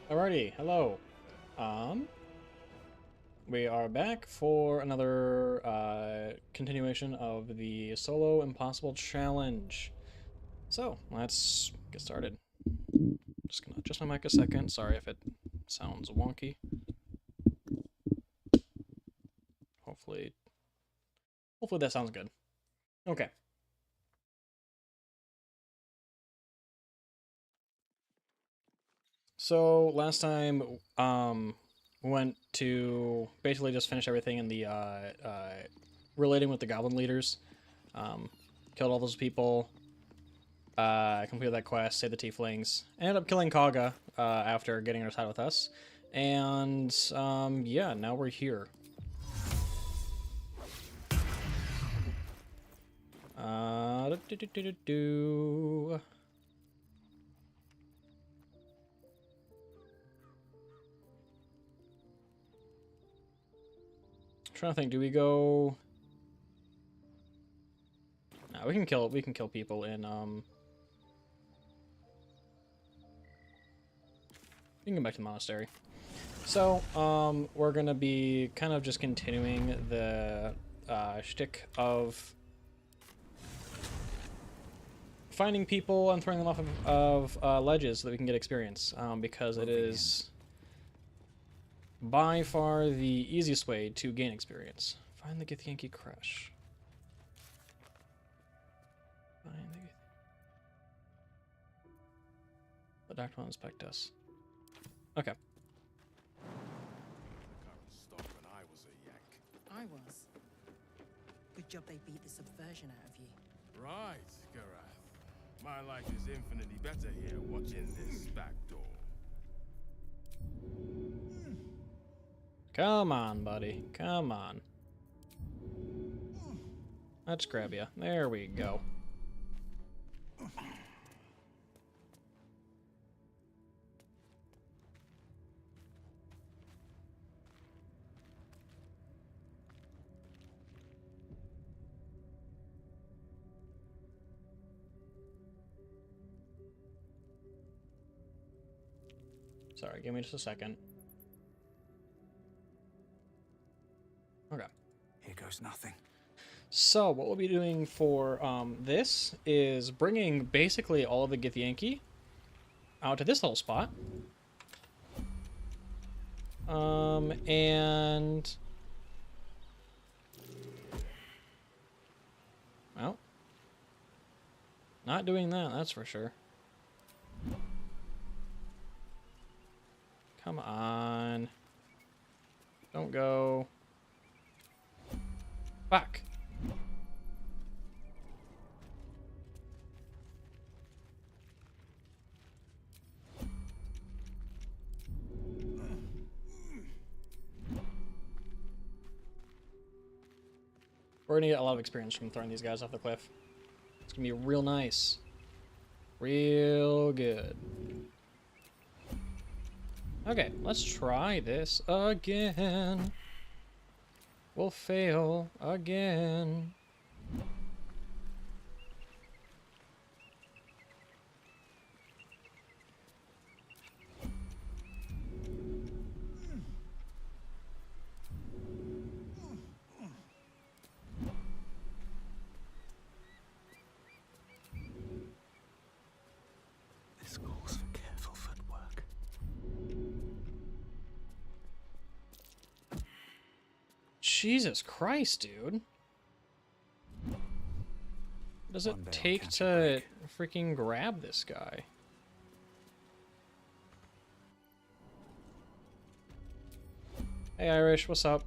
Alrighty, hello. Um, we are back for another continuation of the Solo Impossible Challenge. So, let's get started. Just gonna adjust my mic a second. Sorry if it sounds wonky. Hopefully, hopefully that sounds good. Okay. So last time, went to basically just finish everything in the relating with the goblin leaders. Killed all those people. Completed that quest, saved the tieflings. Ended up killing Kaga after getting her side with us. And yeah, now we're here. Do, do, do, do, do. Trying to think, do we go? No, we can kill people in we can go back to the monastery. So, we're gonna be kind of just continuing the shtick of finding people and throwing them off of ledges so that we can get experience, because it is by far the easiest way to gain experience. Find the Githyanki Crush. Find the doctor will inspect us. Okay. I was. Good job they beat the subversion out of you. Right, Garath. My life is infinitely better here watching this back door. Come on, buddy. Come on. Let's grab you. There we go. Sorry, give me just a second. Okay. Here goes nothing. So, what we'll be doing for this is bringing basically all of the Githyanki out to this little spot. And... well, not doing that, that's for sure. Come on. Don't go. Back. We're gonna get a lot of experience from throwing these guys off the cliff. It's gonna be real nice. Real good. Okay, let's try this again. We'll fail again. This calls for careful footwork. Jesus Christ, dude. What does it One day I'll take catch a to break. freaking grab this guy? Hey Irish, what's up?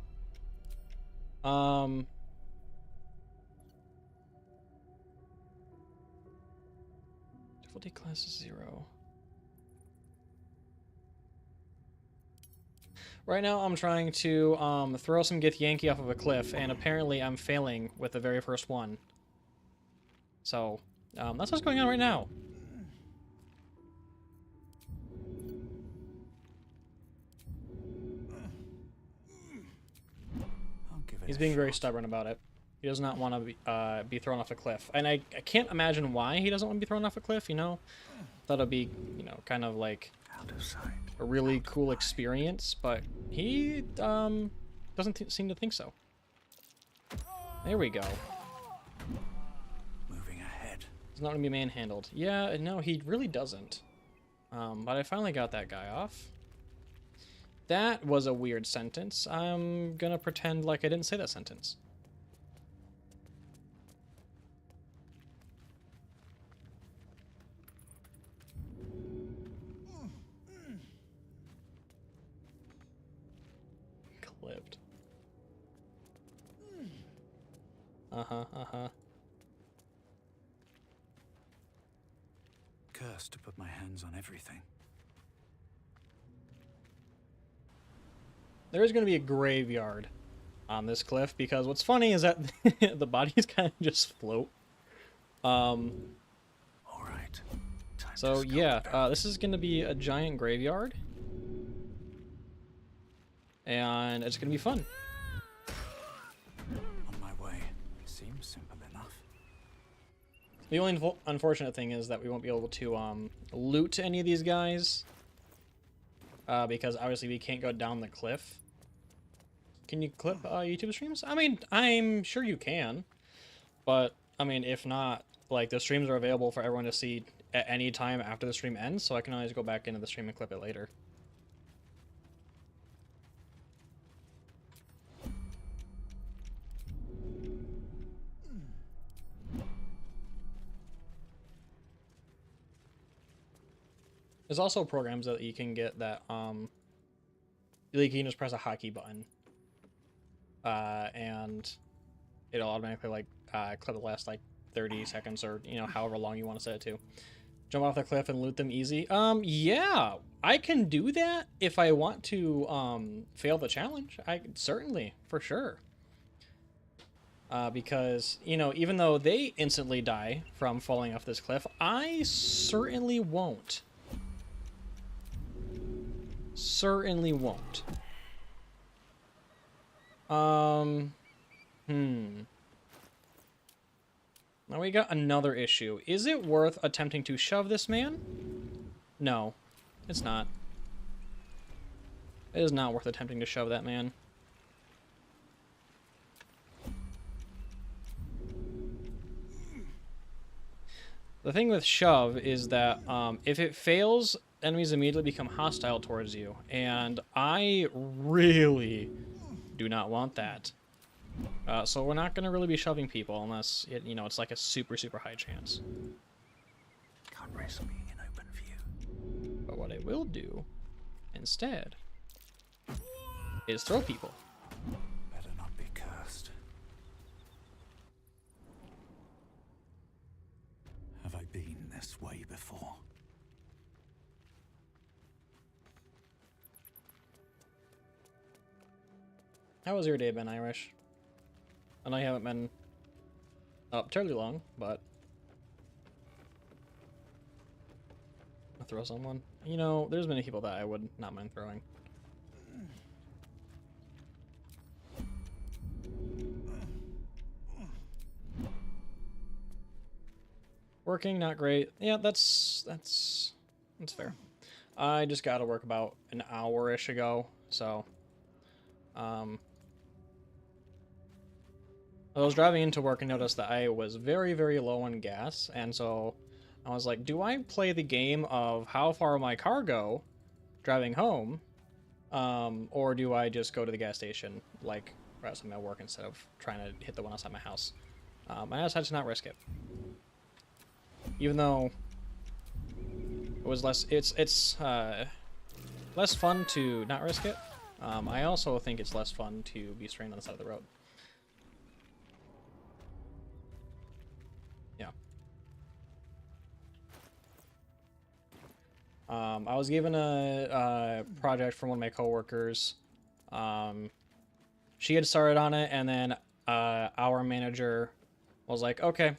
Difficulty class is 0. Right now I'm trying to throw some Githyanki off of a cliff, and apparently I'm failing with the very first one. So, that's what's going on right now. I'll give it He's a being very shot. stubborn about it. He does not want to be thrown off a cliff. And I can't imagine why he doesn't want to be thrown off a cliff, you know? That'll be, you know, kind of like Out of sight. a really cool experience, but he doesn't seem to think so. There we go. Moving ahead. He's not gonna be manhandled. Yeah, no, he really doesn't. But I finally got that guy off. That was a weird sentence. I'm gonna pretend like I didn't say that sentence. Clipped. Uh-huh. Cursed to put my hands on everything. There is going to be a graveyard on this cliff, because what's funny is that the bodies kind of just float. All right. Time to So scout yeah, about. this is going to be a giant graveyard. And it's going to be fun. On my way. Seems simple enough. The only unfortunate thing is that we won't be able to loot any of these guys. Because obviously we can't go down the cliff. Can you clip YouTube streams? I mean, I'm sure you can. But, I mean, if not, like, the streams are available for everyone to see at any time after the stream ends, so I can always go back into the stream and clip it later. There's also programs that you can get that, like, you can just press a hotkey button. And it'll automatically, like, clip the last, like, 30 seconds or, you know, however long you want to set it to. Jump off the cliff and loot them easy. Yeah, I can do that if I want to, fail the challenge. Certainly, for sure. Because, you know, even though they instantly die from falling off this cliff, I certainly won't. Certainly won't. Now we got another issue. Is it worth attempting to shove this man? No, it's not. It is not worth attempting to shove that man. The thing with shove is that if it fails, enemies immediately become hostile towards you, and I really do not want that. So we're not going to really be shoving people unless you know, it's like a super high chance. Can't risk being in open view. But what I will do instead is throw people. Better not be cursed. Have I been this way before? How has your day been, Irish? I know you haven't been up terribly long, but I'll throw someone. You know, there's many people that I would not mind throwing. Working, not great. Yeah, that's fair. I just got to work about an hour-ish ago, so I was driving into work and noticed that I was very low on gas, and so I was like, do I play the game of how far will my car go driving home, or do I just go to the gas station, like, right outside my work instead of trying to hit the one outside my house? I decided to not risk it. Even though it was it's less fun to not risk it, I also think it's less fun to be stranded on the side of the road. Yeah. I was given a project from one of my coworkers. She had started on it, and then our manager was like, okay,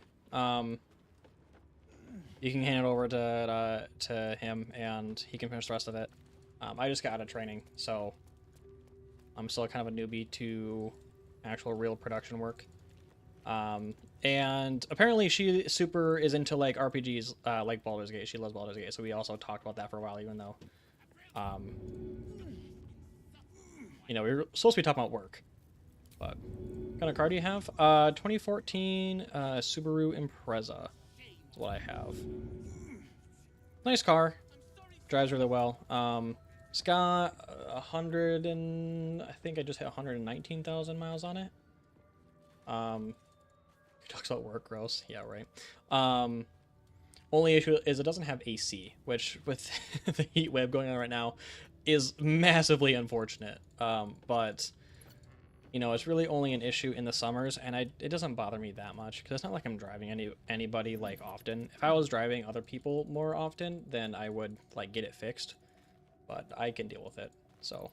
you can hand it over to him, and he can finish the rest of it. I just got out of training, so I'm still kind of a newbie to actual real production work. And apparently she super is into like RPGs, like Baldur's Gate. She loves Baldur's Gate, so we also talked about that for a while, even though, you know, we were supposed to be talking about work. But what kind of car do you have? 2014 Subaru Impreza is what I have. Nice car, drives really well. It's got 100 and I think I just hit 119,000 miles on it. Talks about work, gross. Yeah, right. Only issue is it doesn't have AC, which with the heat wave going on right now is massively unfortunate. But you know, it's really only an issue in the summers, and it doesn't bother me that much because it's not like I'm driving anybody like often. If I was driving other people more often, then I would like get it fixed, but I can deal with it. So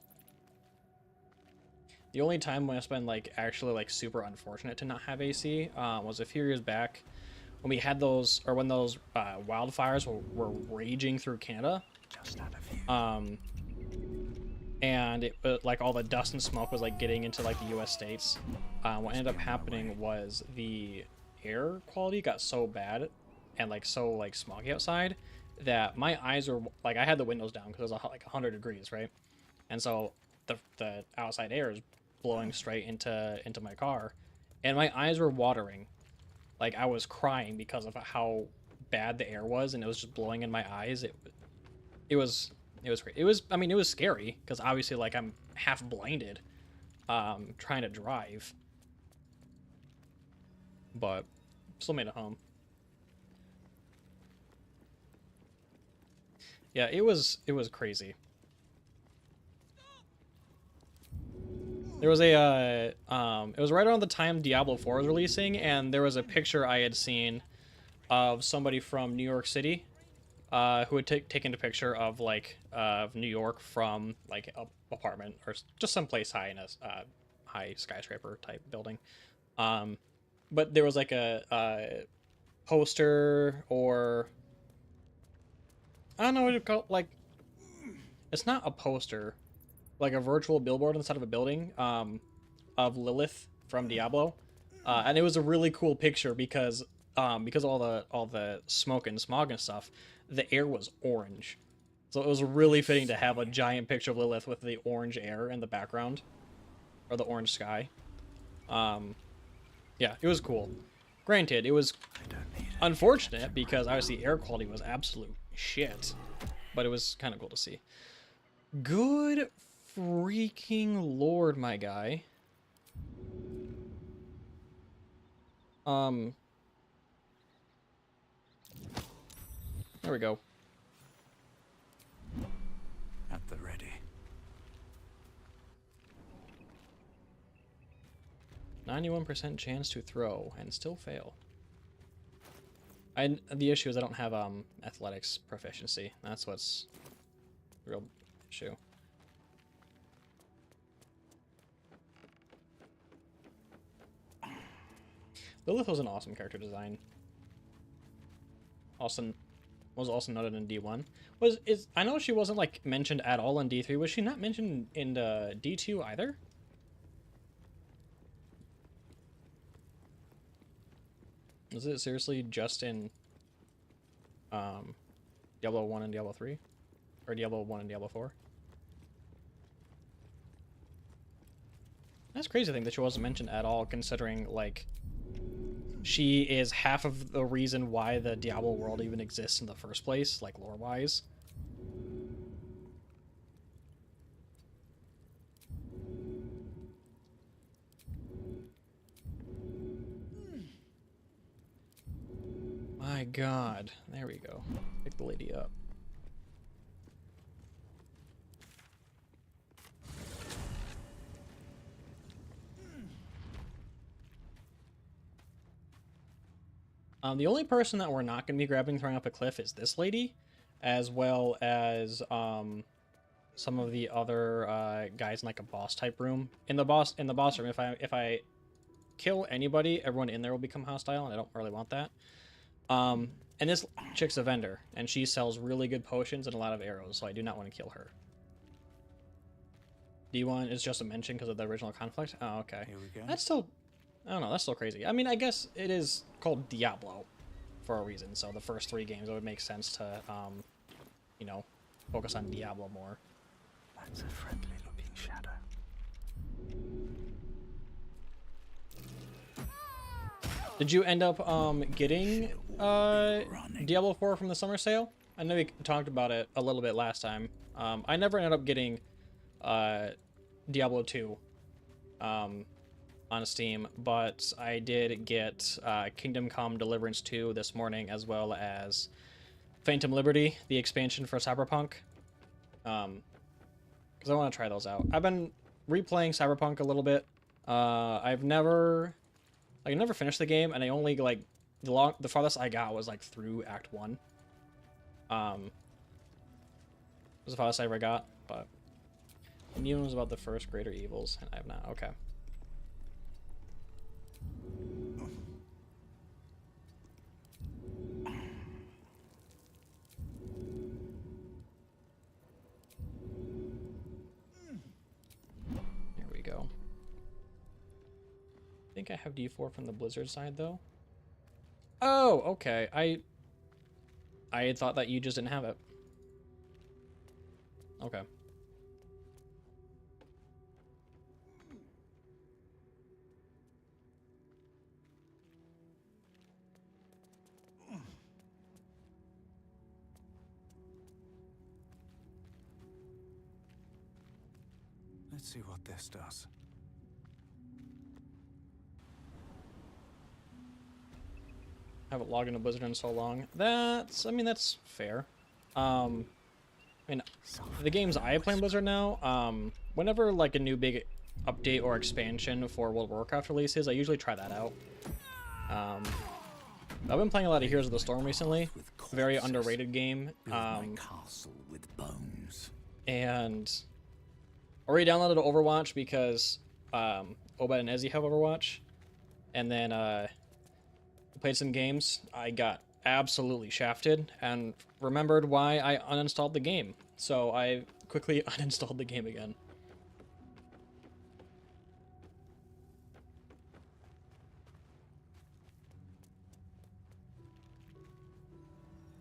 the only time when it's been like actually like super unfortunate to not have AC was a few years back when we had those, or when those wildfires were raging through Canada. Just had a view. And it like all the dust and smoke was like getting into like the U.S. states. What ended up happening was the air quality got so bad and like so like smoggy outside that my eyes were like, I had the windows down because it was like 100 degrees, right? And so the outside air is blowing straight into my car, and my eyes were watering. Like I was crying because of how bad the air was, and it was just blowing in my eyes. It was great. It was, I mean, it was scary because obviously like I'm half blinded trying to drive, but still made it home. Yeah, it was crazy. There was a it was right around the time Diablo 4 was releasing, and there was a picture I had seen of somebody from New York City who had taken a picture of like New York from like a apartment or just someplace high in a high skyscraper type building. But there was like a poster, or I don't know what to call it, like it's not a poster, like a virtual billboard on the side of a building of Lilith from Diablo, and it was a really cool picture because all the smoke and smog and stuff, the air was orange, so it was really fitting to have a giant picture of Lilith with the orange air in the background, or the orange sky. Yeah, it was cool. Granted, it was unfortunate because obviously air quality was absolute shit, but it was kind of cool to see. Good freaking lord, my guy. There we go. At the ready. 91% chance to throw and still fail. The issue is I don't have athletics proficiency. That's what's the real issue. Lilith was an awesome character design. Was also noted in D1. I know she wasn't like mentioned at all in D3. Was she not mentioned in the D2 either? Is it seriously just in Diablo 1 and Diablo 3? Or Diablo 1 and Diablo 4? That's crazy to think that she wasn't mentioned at all, considering like she is half of the reason why the Diablo world even exists in the first place, like lore-wise. My god. There we go. Pick the lady up. The only person that we're not going to be grabbing throwing up a cliff is this lady, as well as some of the other guys in like a boss type room. In the boss room, if I kill anybody, everyone in there will become hostile, and I don't really want that. And this chick's a vendor, and she sells really good potions and a lot of arrows, so I do not want to kill her. D1 is just a mention because of the original conflict. Oh, okay. Here we go. That's still I don't know, that's still crazy. I mean, I guess it is called Diablo for a reason, so the first 3 games, it would make sense to, you know, focus on Diablo more. That's a friendly looking shadow. Did you end up getting Diablo 4 from the summer sale? I know we talked about it a little bit last time. I never ended up getting Diablo 2 on Steam, but I did get Kingdom Come Deliverance 2 this morning, as well as Phantom Liberty, the expansion for Cyberpunk. Because I want to try those out. I've been replaying Cyberpunk a little bit. I never finished the game, and I only like the farthest I got was like through Act 1. Was the farthest I ever got, but Immune was about the first greater evils, and I have not. Okay. There we go. I think I have D4 from the Blizzard side though. Oh, okay. I had thought that you just didn't have it. Okay. Let's see what this does. Haven't logged into Blizzard in so long. I mean, that's fair. I mean, the games I play in Blizzard now, whenever like a new big update or expansion for World of Warcraft releases, I usually try that out. I've been playing a lot of Heroes of the Storm recently. Very underrated game. Castle with bones. And already downloaded Overwatch because Obed and Ezzy have Overwatch. And then played some games. I got absolutely shafted and remembered why I uninstalled the game. So I quickly uninstalled the game again.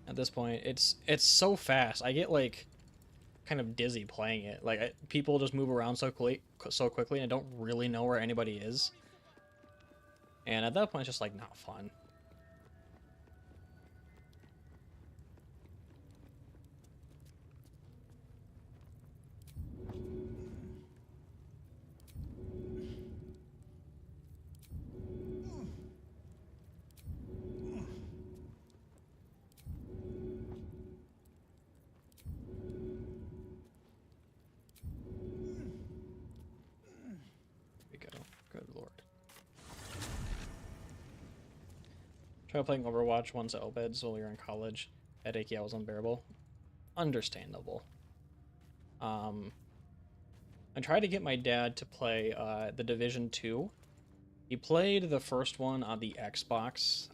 At this point, it's so fast. I get like kind of dizzy playing it. Like people just move around so quickly, and I don't really know where anybody is. And at that point, it's just like not fun. Try playing Overwatch once at Obed's while you're in college. Headache, yeah, was unbearable. Understandable. I tried to get my dad to play The Division 2. He played the first one on the Xbox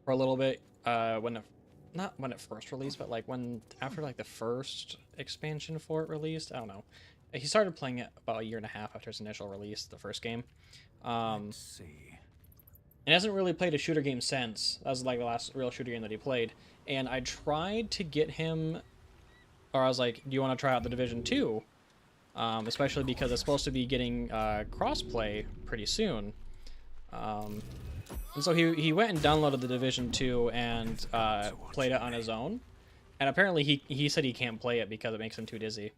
for a little bit not when it first released, but like after like the first expansion for it released. I don't know. He started playing it about a year and a half after its initial release, the first game. Let's see. And hasn't really played a shooter game since. That was like the last real shooter game that he played. And I tried to get him, or I was like, do you want to try out The Division 2? Especially because it's supposed to be getting crossplay pretty soon. And so he went and downloaded The Division 2 and played it on his own. And apparently he said he can't play it because it makes him too dizzy.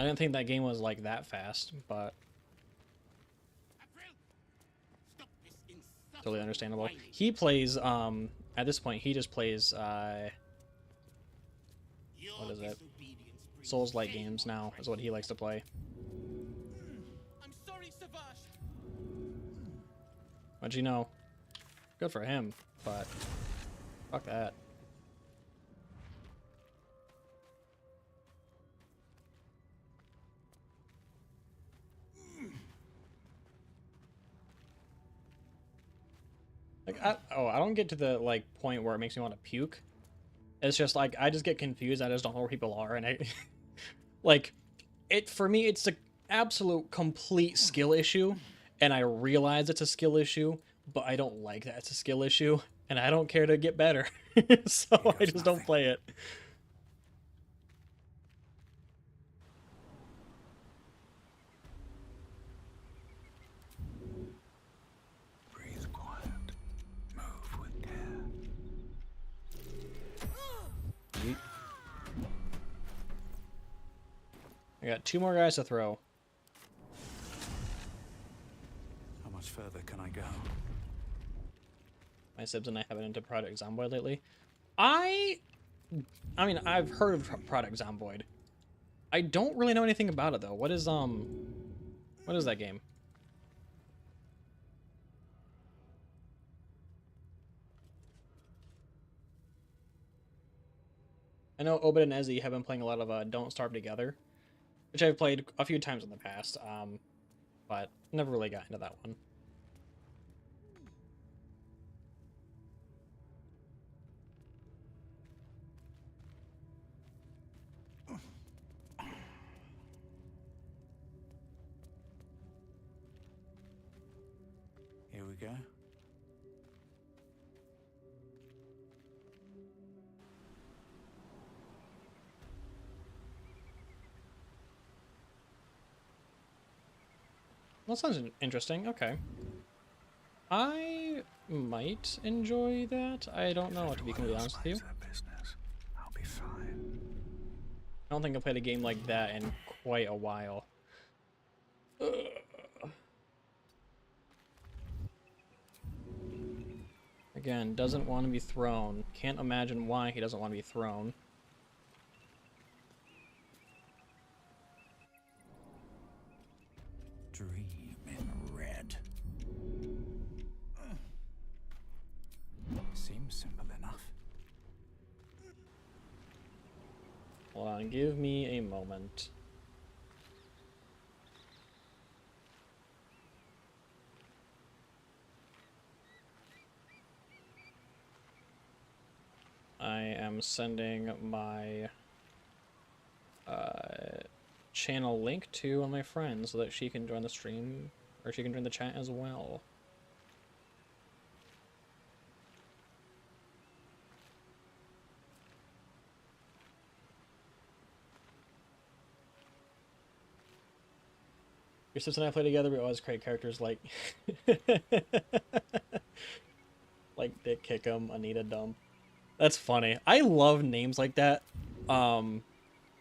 I didn't think that game was like that fast, but totally understandable. He plays at this point he just plays what is it? Souls-like games now is what he likes to play. I'm sorry, Savage. But you know, good for him, but fuck that. Like, I don't get to the like point where it makes me want to puke. It's just like I just get confused. I just don't know where people are, and Like, for me, it's an absolute complete skill issue, and I realize it's a skill issue, but I don't like that it's a skill issue, and I don't care to get better, so I just don't play it. Breathe quiet. Move with care. Yeet. I got 2 more guys to throw. How much further can I go? My Sibs and I haven't into Project Zomboid lately. I mean, I've heard of Project Zomboid. I don't really know anything about it though. What is that game? I know Obed and Ezzy have been playing a lot of Don't Starve Together, which I've played a few times in the past, but never really got into that one. Here we go. That sounds interesting. Okay. I might enjoy that. I don't know, to be completely honest with you. Business. I'll be fine. I don't think I've played a game like that in quite a while. Ugh. Again, doesn't want to be thrown. Can't imagine why he doesn't want to be thrown. Dream in red. Seems simple enough. Hold on, give me a moment. I am sending my channel link to one of my friends so that she can join the stream, or she can join the chat as well. Your sister and I play together, we always create characters like like Dick Kickum, Anita Dump. That's funny. I love names like that. One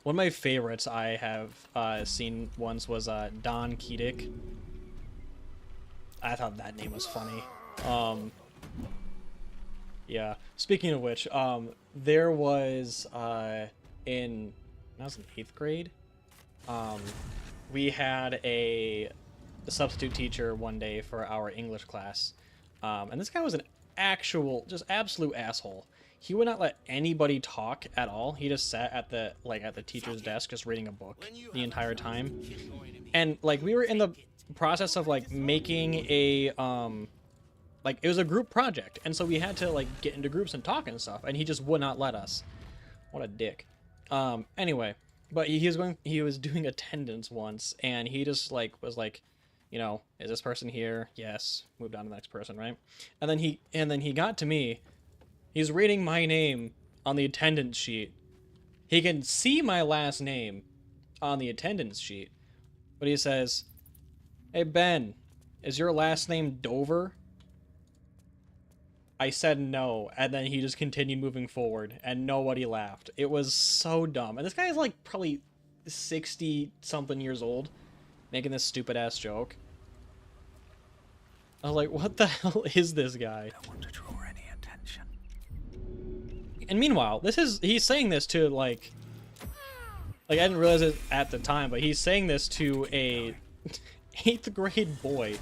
of my favorites I have seen once was Don Kedick. I thought that name was funny. Yeah. Speaking of which, there was when I was in 8th grade, we had a substitute teacher one day for our English class, and this guy was an actual, just absolute asshole. He would not let anybody talk at all. He just sat at the teacher's desk just reading a book the entire time. And like we were in the process of like making a like it was a group project, and so we had to like get into groups and talk and stuff, and he just would not let us. What a dick. Anyway, but he was doing attendance once, and he just like was like, you know, is this person here? Yes. Moved on to the next person, right? And then he got to me. He's reading my name on the attendance sheet. He can see my last name on the attendance sheet, but he says, "Hey Ben, is your last name Dover?" I said no, and then he just continued moving forward, and nobody laughed. It was so dumb. And this guy is like probably 60-something years old, making this stupid-ass joke. I was like, what the hell is this guy? Don't want to draw any attention. And meanwhile, he's saying this to like I didn't realize it at the time, but he's saying this to a 8th grade boy.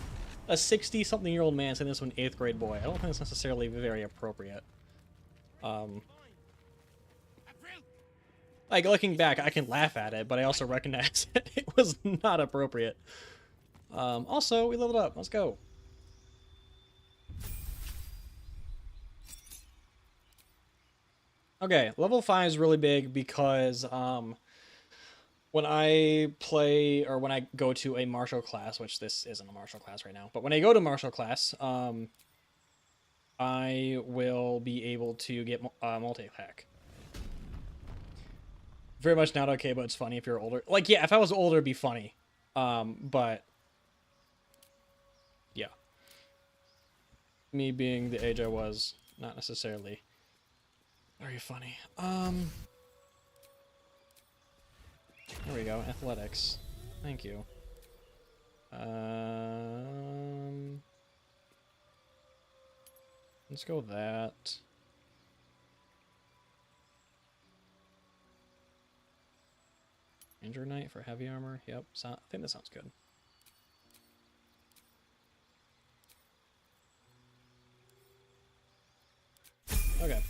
A 60-something-year-old man saying this to an 8th grade boy. I don't think it's necessarily very appropriate. Like, looking back, I can laugh at it, but I also recognize that it was not appropriate. Also, we leveled up. Let's go. Okay, level 5 is really big because, when I play or when I go to a martial class, which this isn't a martial class right now, but when I go to martial class, I will be able to get multi-attack. Very much not okay, but it's funny if you're older. Like, yeah, if I was older, it'd be funny. But yeah, me being the age I was, not necessarily very funny. There we go, athletics. Thank you. Let's go with that. Ranger Knight for heavy armor. Yep, I think that sounds good. Okay.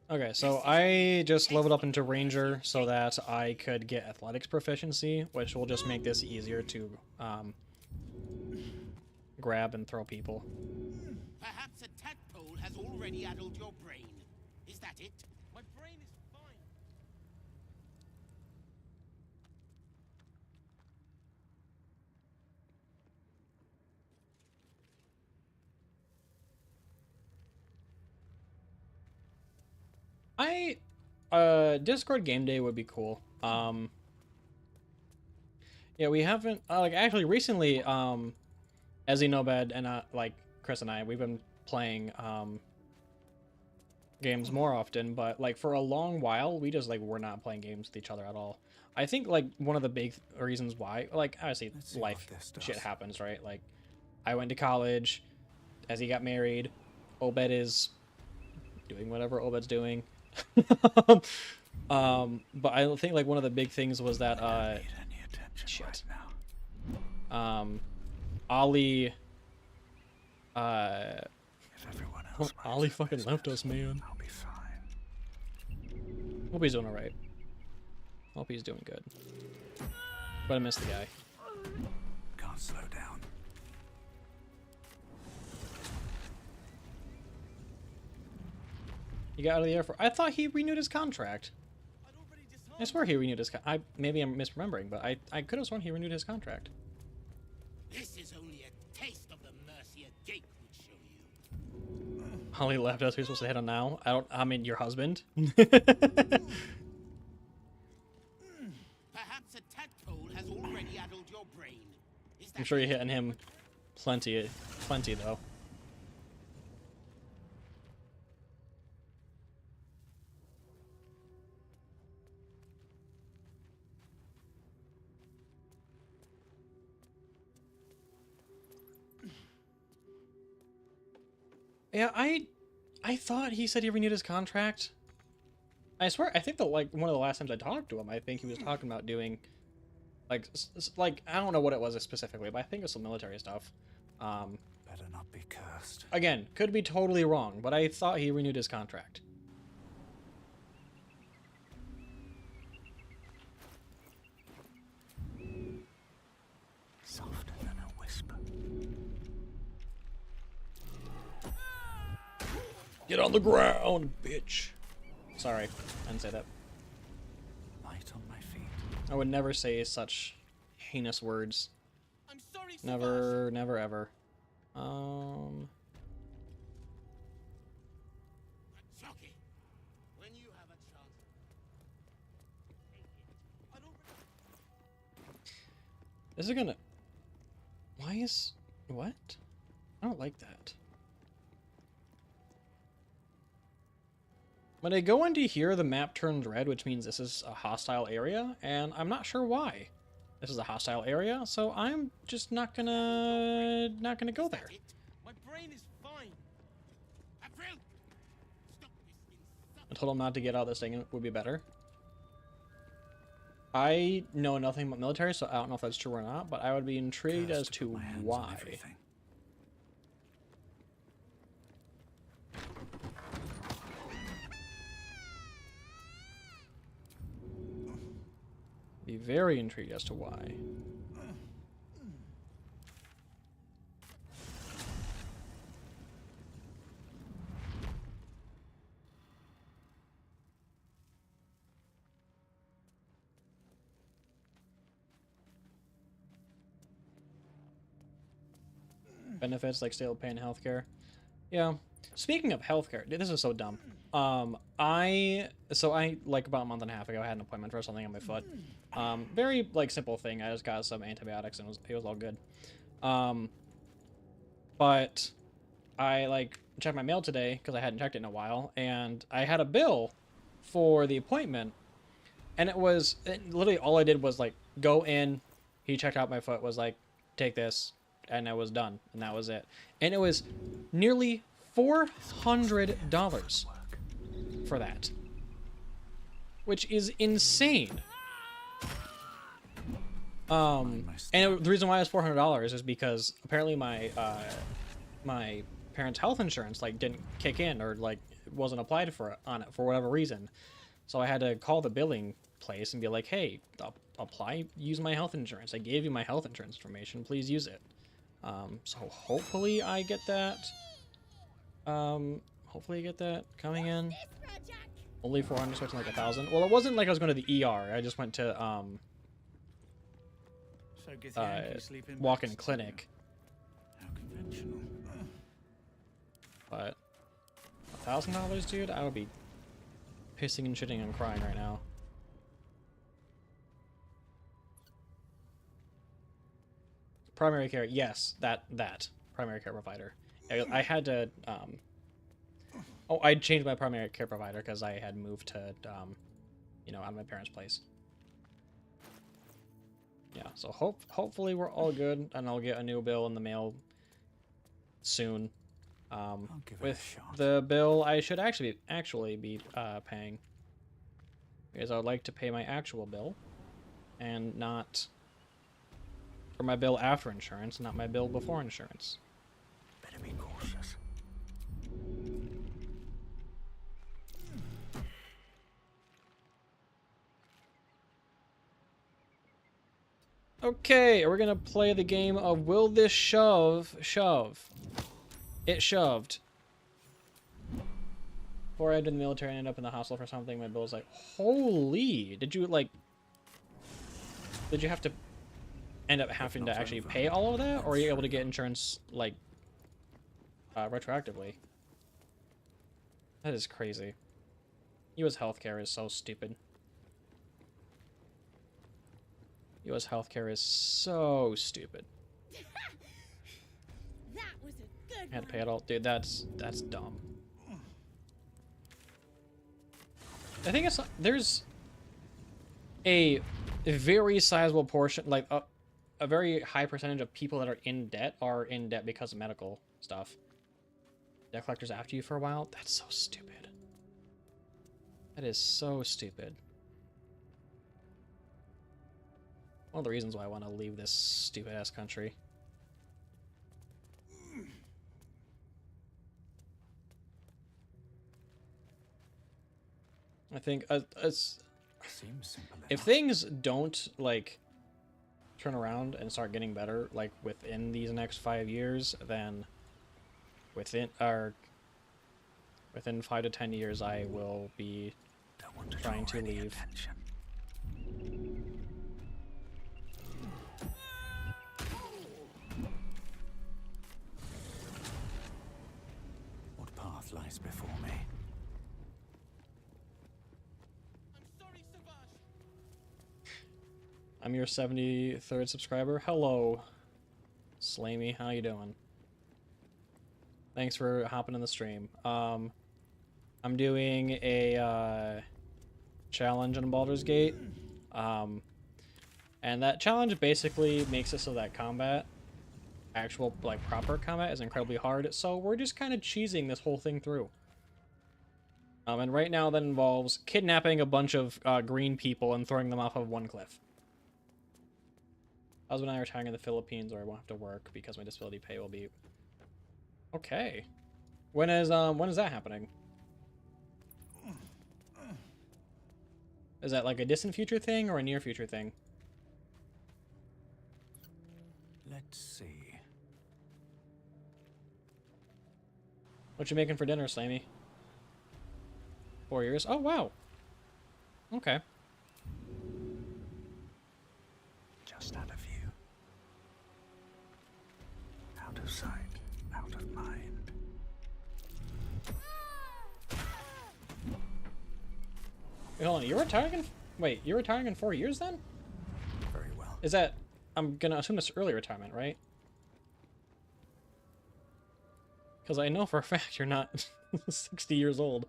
Okay, so I just leveled up into Ranger so that I could get Athletics proficiency, which will just make this easier to grab and throw people. Perhaps a tadpole has already addled your brain. Is that it? My brain is fine. Discord game day would be cool. Yeah, we haven't like actually recently Ezzy Nobed and like Chris and I, we've been playing games more often, but like for a long while we just like were not playing games with each other at all. I think like one of the big reasons why, like obviously life shit happens, right? Like I went to college, Ezzy got married, Obed is doing whatever Obed's doing. But I think like one of the big things was that shit. Ollie Ollie fucking left us, man. I'll be fine. Hope he's doing alright. Hope he's doing good. But I missed the guy. Can't slow down. He got out of the air for. I thought he renewed his contract. I swear he renewed his. Maybe I'm misremembering, but I could have sworn he renewed his contract. This is only a taste of the mercy a gate would show you. Holly left us. Who's supposed to hit on now? I mean, your husband. Perhaps a tadpole has already addled your brain. Is that I'm sure you're hitting him plenty though. Yeah, I thought he said he renewed his contract. I swear, I think like one of the last times I talked to him, I think he was talking about doing like I don't know what it was specifically, but I think it was some military stuff. Better not be cursed. Again, could be totally wrong, but I thought he renewed his contract. Softer than a whisper. Get on the ground, bitch. Sorry, I didn't say that. Light on my feet. I would never say such heinous words. I'm sorry, Never, never, ever. Chucky, when you have a chance. I don't. Is it gonna... Why is... What? I don't like that. When I go into here, the map turns red, which means this is a hostile area, and I'm not sure why. This is a hostile area, so I'm just not gonna go there. My brain is fine. April, stop this I told him not to get out of this thing, would be better. I know nothing about military, so I don't know if that's true or not, but I would be intrigued as to Put my hands on why. everything. Be very intrigued as to why. benefits like stable pay and healthcare. Yeah. Speaking of healthcare, dude, this is so dumb. I like about a month and a half ago I had an appointment for something on my foot. Very like simple thing. I just got some antibiotics and it was all good. But I like checked my mail today because I hadn't checked it in a while, and I had a bill for the appointment, and literally all I did was like go in. He checked out my foot, was like, take this, and I was done, and that was it. And it was nearly $400 for that, which is insane. And the reason why it was $400 is because apparently my my parents' health insurance like didn't kick in, or like wasn't applied for on it for whatever reason. So I had to call the billing place and be like, hey, use my health insurance. I gave you my health insurance information. Please use it. So hopefully I get that. Hopefully I get that coming in. Only 400, expecting like 1,000. Well, it wasn't like I was going to the ER. I just went to walk-in clinic. How conventional. But $1,000, dude, I would be pissing and shitting and crying right now. Primary care, yes, that primary care provider. I had to I changed my primary care provider because I had moved to out of my parents' place. Yeah, so hopefully we're all good, and I'll get a new bill in the mail soon. With the bill I should actually be paying, because I would like to pay my actual bill, and not, or my bill after insurance, not my bill before insurance. Better be cautious. Okay, we're gonna play the game of will this shove? It shoved. Before I did the military and ended up in the hospital for something, my bill was like, holy, did you have to end up having to actually pay all of that? Or are you able to get insurance, like, retroactively? That is crazy. US healthcare is so stupid. US healthcare is so stupid. That was a good I had to pay it all. Dude, that's dumb. I think there's a very sizable portion, like a very high percentage of people that are in debt because of medical stuff. Debt collectors after you for a while. That's so stupid. That is so stupid. One of the reasons why I want to leave this stupid ass country. I think if things don't like turn around and start getting better like within these next 5 years, then within 5 to 10 years I will be trying to leave. What path lies before me? I'm your 73rd subscriber. Hello, Slamey. How you doing? Thanks for hopping in the stream. I'm doing a challenge in Baldur's Gate, and that challenge basically makes it so that actual like proper combat, is incredibly hard. So we're just kind of cheesing this whole thing through. And right now that involves kidnapping a bunch of green people and throwing them off of one cliff. Husband and I are retiring in the Philippines, or I won't have to work because my disability pay will be... Okay. When is that happening? Is that like a distant future thing or a near future thing? Let's see. What you making for dinner, Slammy? 4 years? Oh, wow. Okay. Just out of view. Out of sight. Wait, hold on, you're retiring in... Wait, you're retiring in 4 years then? Very well. Is that... I'm gonna assume it's early retirement, right? Because I know for a fact you're not 60 years old.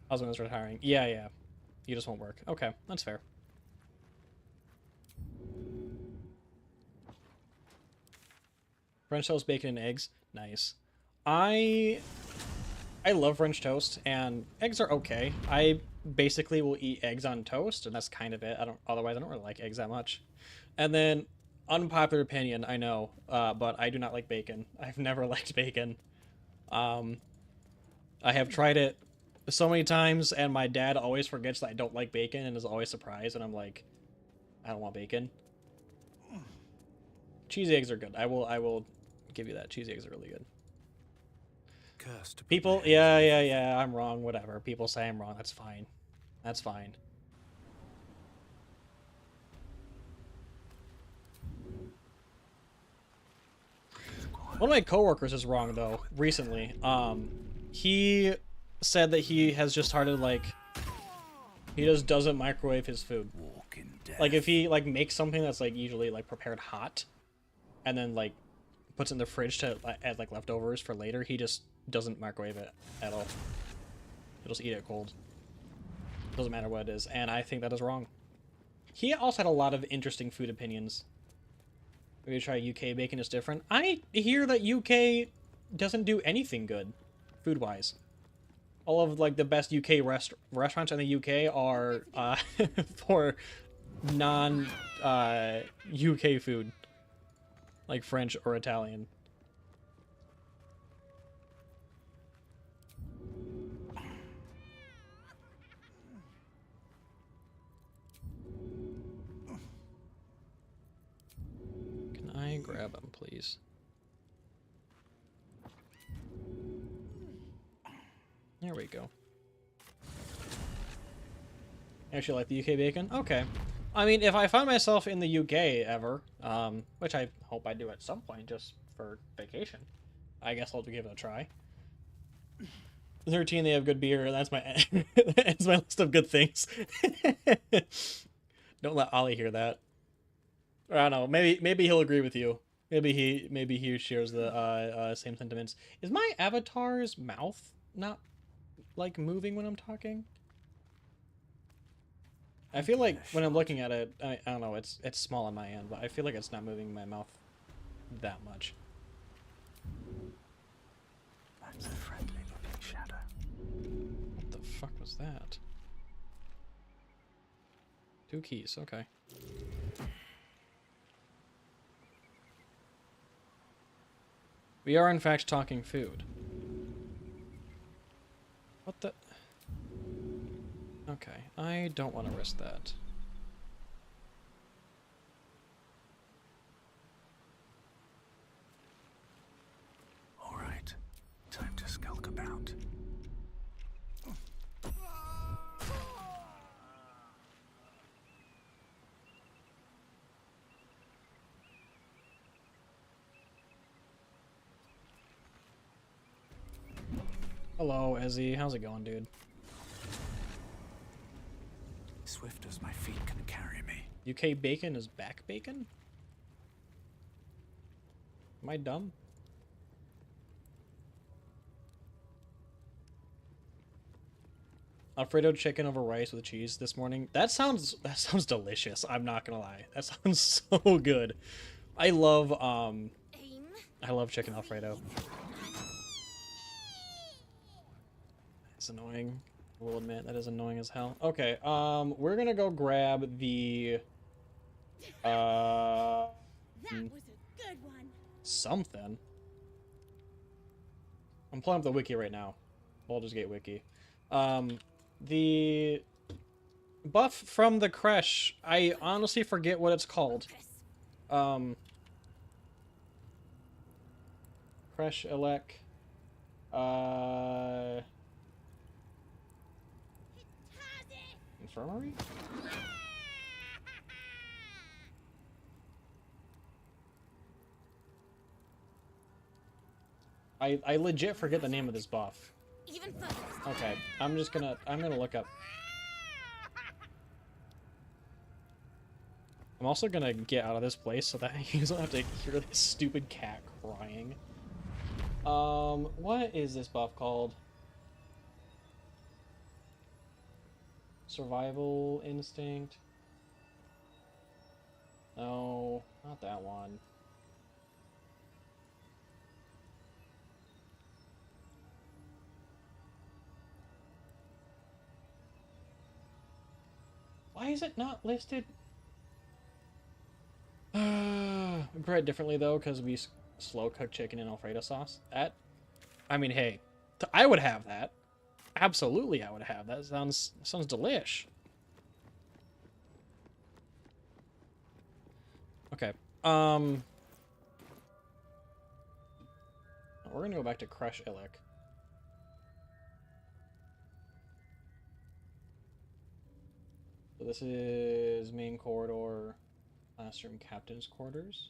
Husband's retiring. Yeah, yeah. You just won't work. Okay, that's fair. French toast, bacon, and eggs. Nice. I love French toast, and eggs are okay. I basically will eat eggs on toast, and that's kind of it. Otherwise, I don't really like eggs that much. And then, unpopular opinion, I know, but I do not like bacon. I've never liked bacon. I have tried it so many times, and my dad always forgets that I don't like bacon and is always surprised, and I'm like, I don't want bacon. Cheesy eggs are good. I will give you that. Cheesy eggs are really good. Cursed to put People, my hands on yeah, I'm wrong, whatever. People say I'm wrong, that's fine. That's fine. One of my coworkers is wrong, though, recently. He said that he has just started, like, he just doesn't microwave his food. Walking death. Like, if he, like, makes something that's, like, usually, like, prepared hot, and then, like, puts it in the fridge to add, like, leftovers for later, he just doesn't microwave it at all. He'll just eat it cold. Doesn't matter what it is, and I think that is wrong. He also had a lot of interesting food opinions. Maybe try UK bacon is different. I hear that UK doesn't do anything good, food-wise. All of, like, the best UK restaurants in the UK are for non-UK food. Like French or Italian. Can I grab him, please? There we go. Actually like the UK bacon? Okay. I mean, if I find myself in the UK ever, which I hope I do at some point just for vacation, I guess I'll give it a try. 13, they have good beer. That's my that's my list of good things. Don't let Ollie hear that. Or I don't know. Maybe he'll agree with you. Maybe he shares the same sentiments. Is my avatar's mouth not like moving when I'm talking? I feel like when I'm looking at it, I don't know, it's small on my end, but I feel like it's not moving my mouth that much. That's a friendly looking shadow. What the fuck was that? 2 keys, okay. We are in fact talking food. What the... Okay, I don't want to risk that. All right, time to skulk about. Hello, Ezzy. How's it going, dude? Swift as my feet can carry me. UK bacon is back bacon? Am I dumb? Alfredo chicken over rice with cheese this morning. That sounds delicious. I'm not gonna lie. That sounds so good. I love chicken Alfredo. It's annoying. I will admit that is annoying as hell. Okay, we're gonna go grab the That was a good one. something. I'm pulling up the wiki right now. Baldur's Gate wiki. The buff from the Kresh, I honestly forget what it's called. Kresh Elec. Infirmary? I legit forget the name of this buff. Even further. Okay, I'm gonna look up. I'm also gonna get out of this place so that you don't have to hear this stupid cat crying. What is this buff called? Survival instinct? No, not that one. Why is it not listed? We prepare it differently though, because we slow cook chicken in Alfredo sauce. I mean, hey, I would have that. Absolutely, I would have that. Sounds delish. Okay. We're gonna go back to Crush Illic. So this is main corridor, classroom captain's quarters.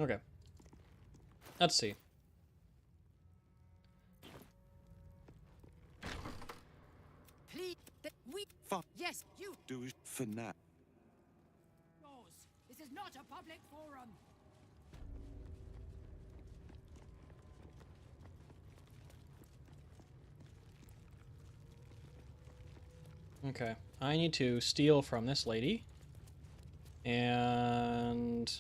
Okay. Let's see. Please, yes, you. Do it for now. Yours. This is not a public forum. Okay. I need to steal from this lady. And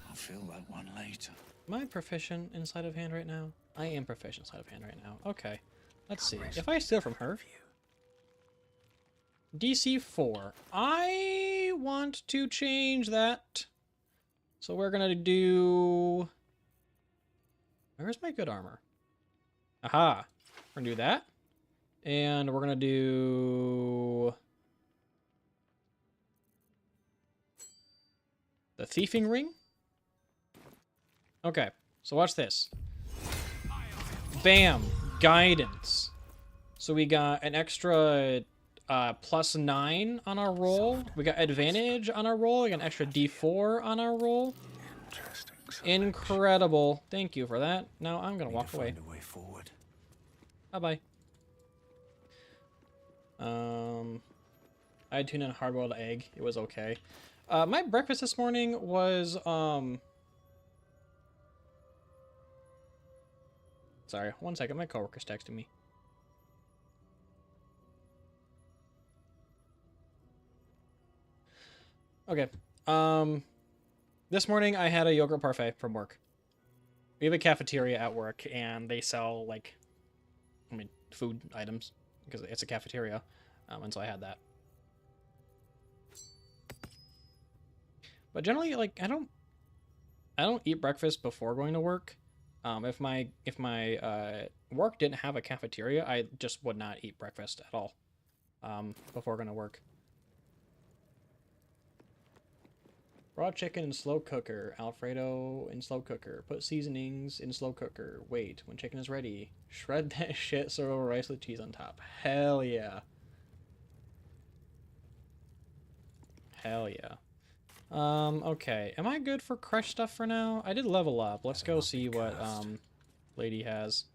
I'll feel that one later. am I proficient in sleight of hand right now? I am proficient in sleight of hand right now. Okay. Let's see. If I steal from her, DC 4. I want to change that. So we're gonna do... Where's my good armor? Aha. We're gonna do that. And we're gonna do... the thieving ring? Okay, so watch this. Bam! Guidance. So we got an extra +9 on our roll. We got advantage on our roll. We got an extra D4 on our roll. Interesting. Incredible. Thank you for that. Now I'm gonna walk away. Find a way forward. Bye-bye. I had tuna and hard-boiled egg. It was okay. My breakfast this morning was, Sorry, one second. My coworker's texting me. Okay. This morning I had a yogurt parfait from work. We have a cafeteria at work, and they sell, like, food items, because it's a cafeteria, and so I had that. But generally, like, I don't eat breakfast before going to work. If my work didn't have a cafeteria, I just would not eat breakfast at all before going to work. Raw chicken in slow cooker. Alfredo in slow cooker. Put seasonings in slow cooker. Wait, when chicken is ready, shred that shit, serve over rice with cheese on top. Hell yeah. Hell yeah. Okay. Am I good for crush stuff for now? I did level up. Let's go see what, lady has.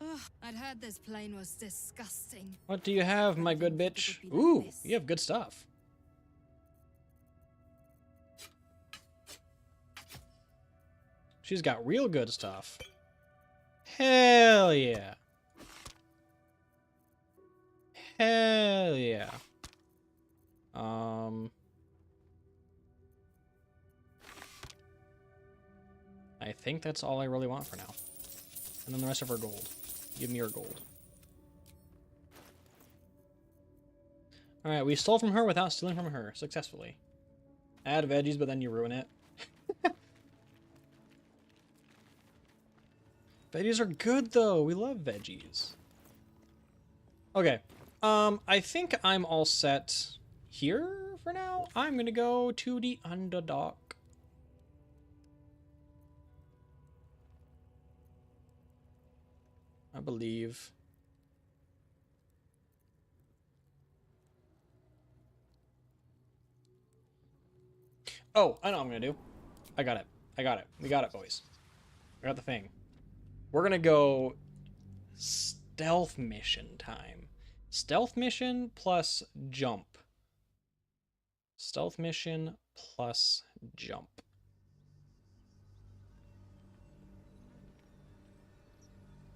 Ugh, I'd heard this plane was disgusting. What do you have, my good bitch? Ooh, you have good stuff. She's got real good stuff. Hell yeah. Hell yeah. I think that's all I really want for now. And then the rest of her gold. Give me her gold. Alright, we stole from her without stealing from her. Successfully. Add veggies, but then you ruin it. Veggies are good, though. We love veggies. Okay. I think I'm all set here for now, I'm gonna go to the Underdark. I believe. Oh, I know what I'm gonna do. I got it. I got it. We got it, boys. I got the thing. We're gonna go stealth mission time. Stealth mission plus jump. Stealth mission plus jump.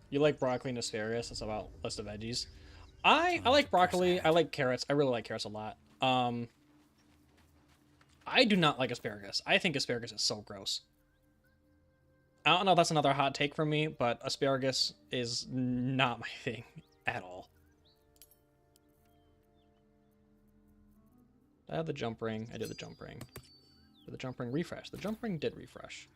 You like broccoli and asparagus? That's about list of veggies. I like broccoli. I like carrots. I really like carrots a lot. I do not like asparagus. I think asparagus is so gross. I don't know if that's another hot take from me, but asparagus is not my thing at all. I have the jump ring. I did the jump ring. Did the jump ring refresh? The jump ring did refresh.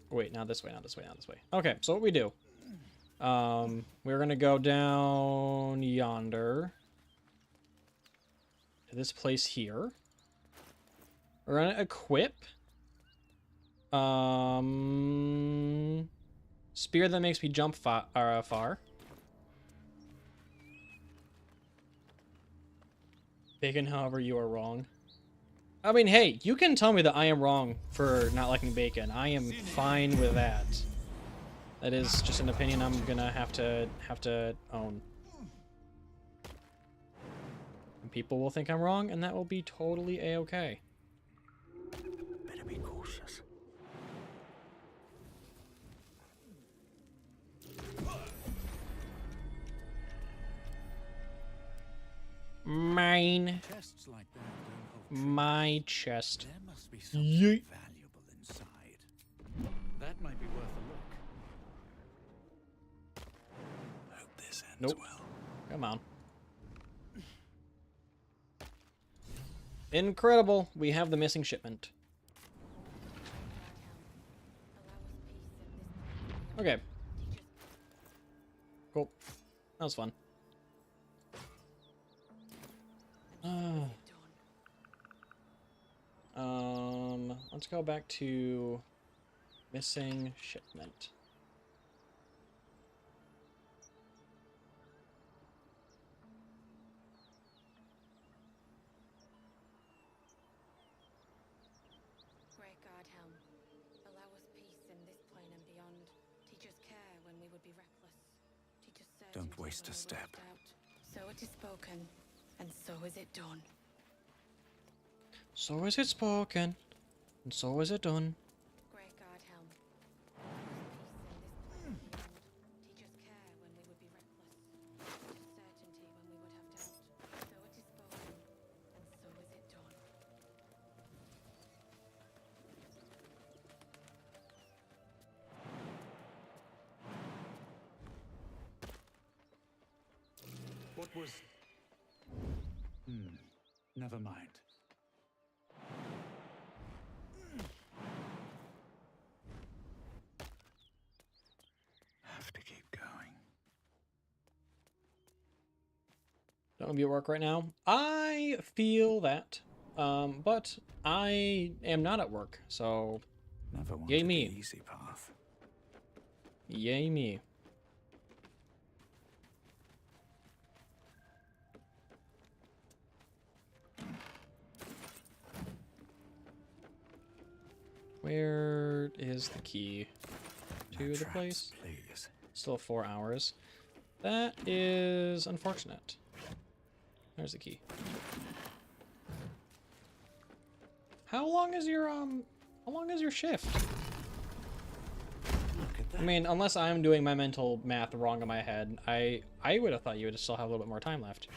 Wait, not this way, not this way, not this way. Okay, so what we do. We're gonna go down yonder to this place here. We're gonna equip spear that makes me jump far. Bacon, however, you are wrong. I mean, hey, you can tell me that I am wrong for not liking bacon. I am fine with that. That is just an opinion I'm gonna have to own. And people will think I'm wrong, and that will be totally a-okay. Better be cautious. Mine. Chests like that don't hold My chest. There must be something Yeet. valuable inside. That might be worth a look. Hope this ends Nope. well. Come on. Incredible. We have the missing shipment. Okay. Cool. That was fun. Let's go back to missing shipment. Great God, Helm. Allow us peace in this plane and beyond. Teach us care when we would be reckless. Teach us certainty Don't waste when a we would step. have doubt. So it is spoken, and so is it done. So is it spoken, and so is it done. Great God, Helm. Allow us peace in this plane and beyond. Teach us care when we would be reckless. Teach us certainty when we would have doubt. So it is spoken, and so is it done. What was... Never mind. Have to keep going. Don't be at work right now. I feel that. But I am not at work, so Never wanted Yay me. the easy path. yay me. Where is the key to No the traps, place? please. Still 4 hours. That is unfortunate. There's the key. How long is your shift? Look at that. I mean, unless I'm doing my mental math wrong in my head, I would have thought you would still have a little bit more time left.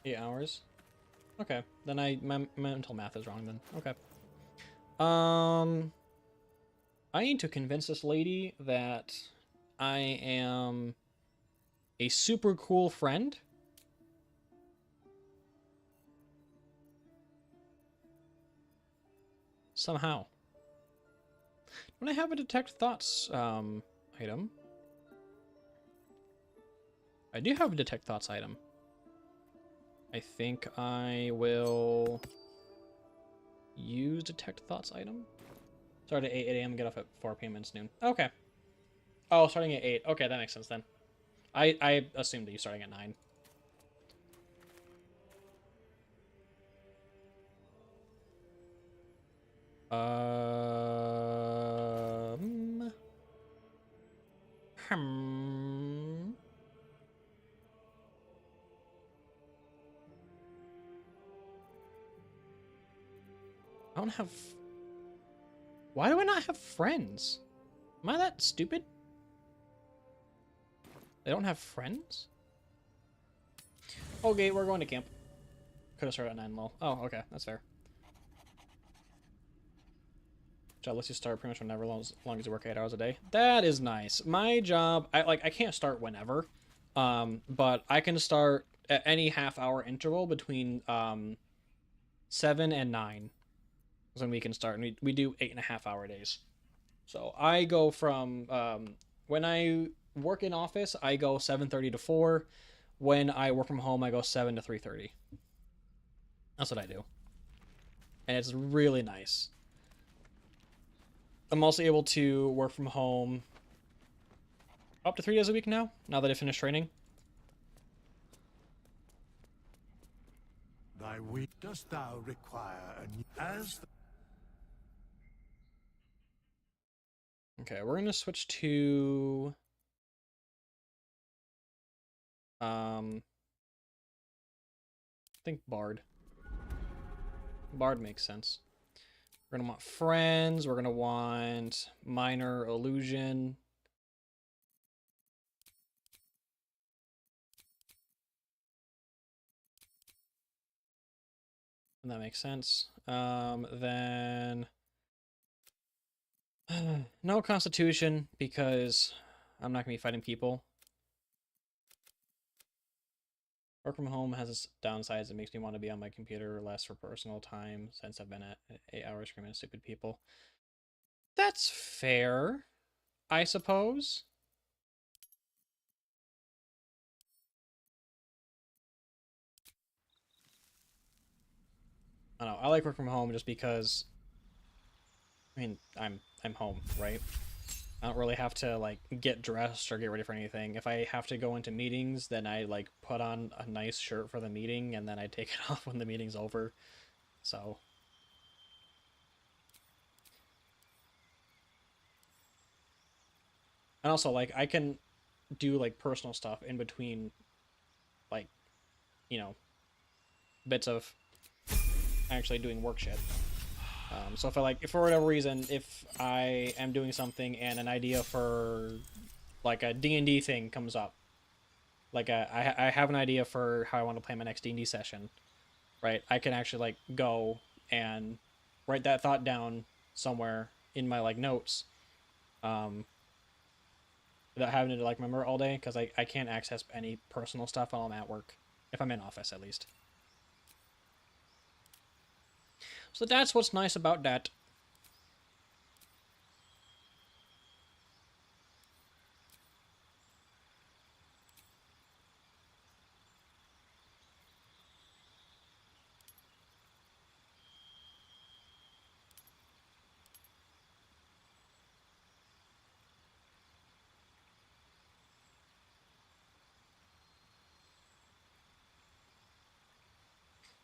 8 hours. Okay, then my mental math is wrong then. Okay. I need to convince this lady that I am a super cool friend. Somehow. Don't I have a detect thoughts item? I do have a detect thoughts item. I think I will use detect thoughts item. Start at 8 a.m. Get off at 4 p.m. It's noon. Okay. Oh, starting at 8. Okay, that makes sense then. I assumed that you're starting at 9. Hmm. I don't have... Why do I not have friends? Am I that stupid? They don't have friends? Okay, we're going to camp. Could have started at 9 lol. Oh, okay, that's fair. Job lets you start pretty much whenever, as long as you work 8 hours a day. That is nice. My job, I can't start whenever, but I can start at any half-hour interval between 7 and 9 is when we can start, and we do 8.5-hour days. So I go from when I work in office, I go 7:30 to 4. When I work from home, I go 7 to 3:30. That's what I do, and it's really nice. I'm also able to work from home up to 3 days a week now that I finished training. Thy weak dost thou require a new as Okay, we're gonna switch to I think Bard. Bard makes sense. We're gonna want friends, we're gonna want minor illusion. And that makes sense. Then no constitution because I'm not gonna be fighting people. Work from home has its downsides. It makes me want to be on my computer less for personal time since I've been at 8 hours screaming at stupid people. That's fair, I suppose. I don't know. I like work from home just because, I mean, I'm home, right? I don't really have to like get dressed or get ready for anything. If I have to go into meetings, then I like put on a nice shirt for the meeting and then I take it off when the meeting's over. So and also like I can do like personal stuff in between, like, you know, bits of actually doing work shit. So if for whatever reason, if I am doing something and an idea for like a D&D thing comes up, like I have an idea for how I want to play my next D&D session, right? I can actually like go and write that thought down somewhere in my like notes, without having to like remember all day, because I can't access any personal stuff while I'm at work, if I'm in office at least. So that's what's nice about that.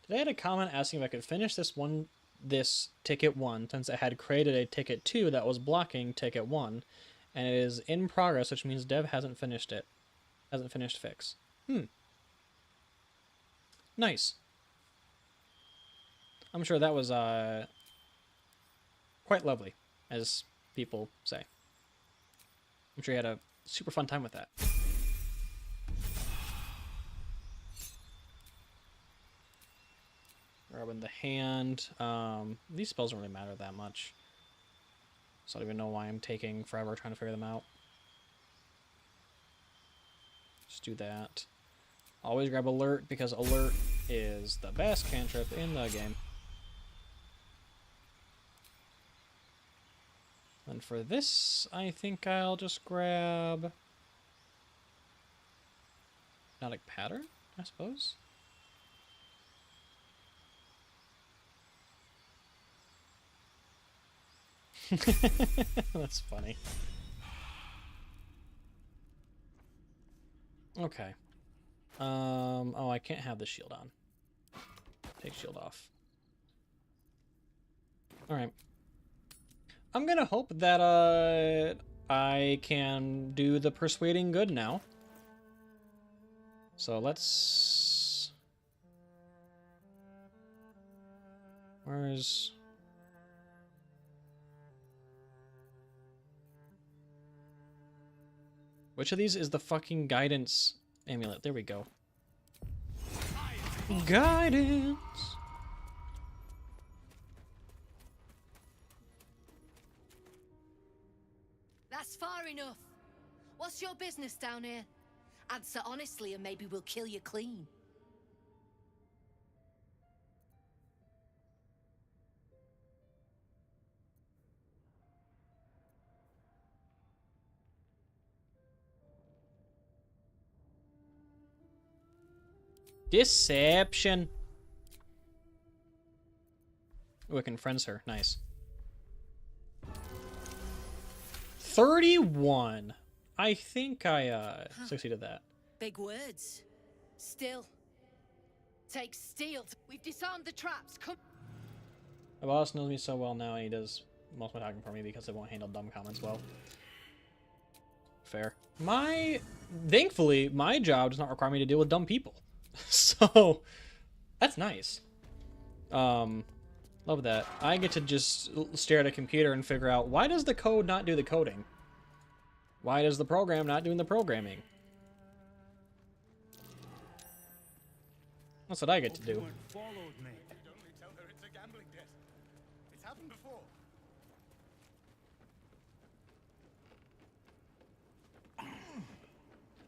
Today I had a comment asking if I could finish this ticket 1 since it had created a ticket 2 that was blocking ticket 1, and it is in progress, which means dev hasn't finished it. Hasn't finished fix. Nice. I'm sure that was quite lovely, as people say. I'm sure you had a super fun time with that. Grabbing the hand. These spells don't really matter that much. So I don't even know why I'm taking forever trying to figure them out. Just do that. Always grab alert, because alert is the best cantrip in the game. And for this, I think I'll just grab Hypnotic Pattern, I suppose. That's funny. Okay. Oh, I can't have the shield on. Take shield off. Alright. I'm gonna hope that, I can do the persuading good now. So let's... Where's... Which of these is the fucking guidance amulet? There we go. Guidance! That's far enough. What's your business down here? Answer honestly and maybe we'll kill you clean. Deception. Oh, I can friends her. Nice. 31. I think I succeeded that. Big words. Still. Takes steel. We've disarmed the traps. Come. My boss knows me so well now, and he does most of my talking for me because I won't handle dumb comments well. Fair. Thankfully, my job does not require me to deal with dumb people. So, that's nice. Love that. I get to just stare at a computer and figure out, why does the code not do the coding? Why does the program not do the programming? That's what I get to do. Followed me. You'd only tell her it's a gambling debt. It's happened before.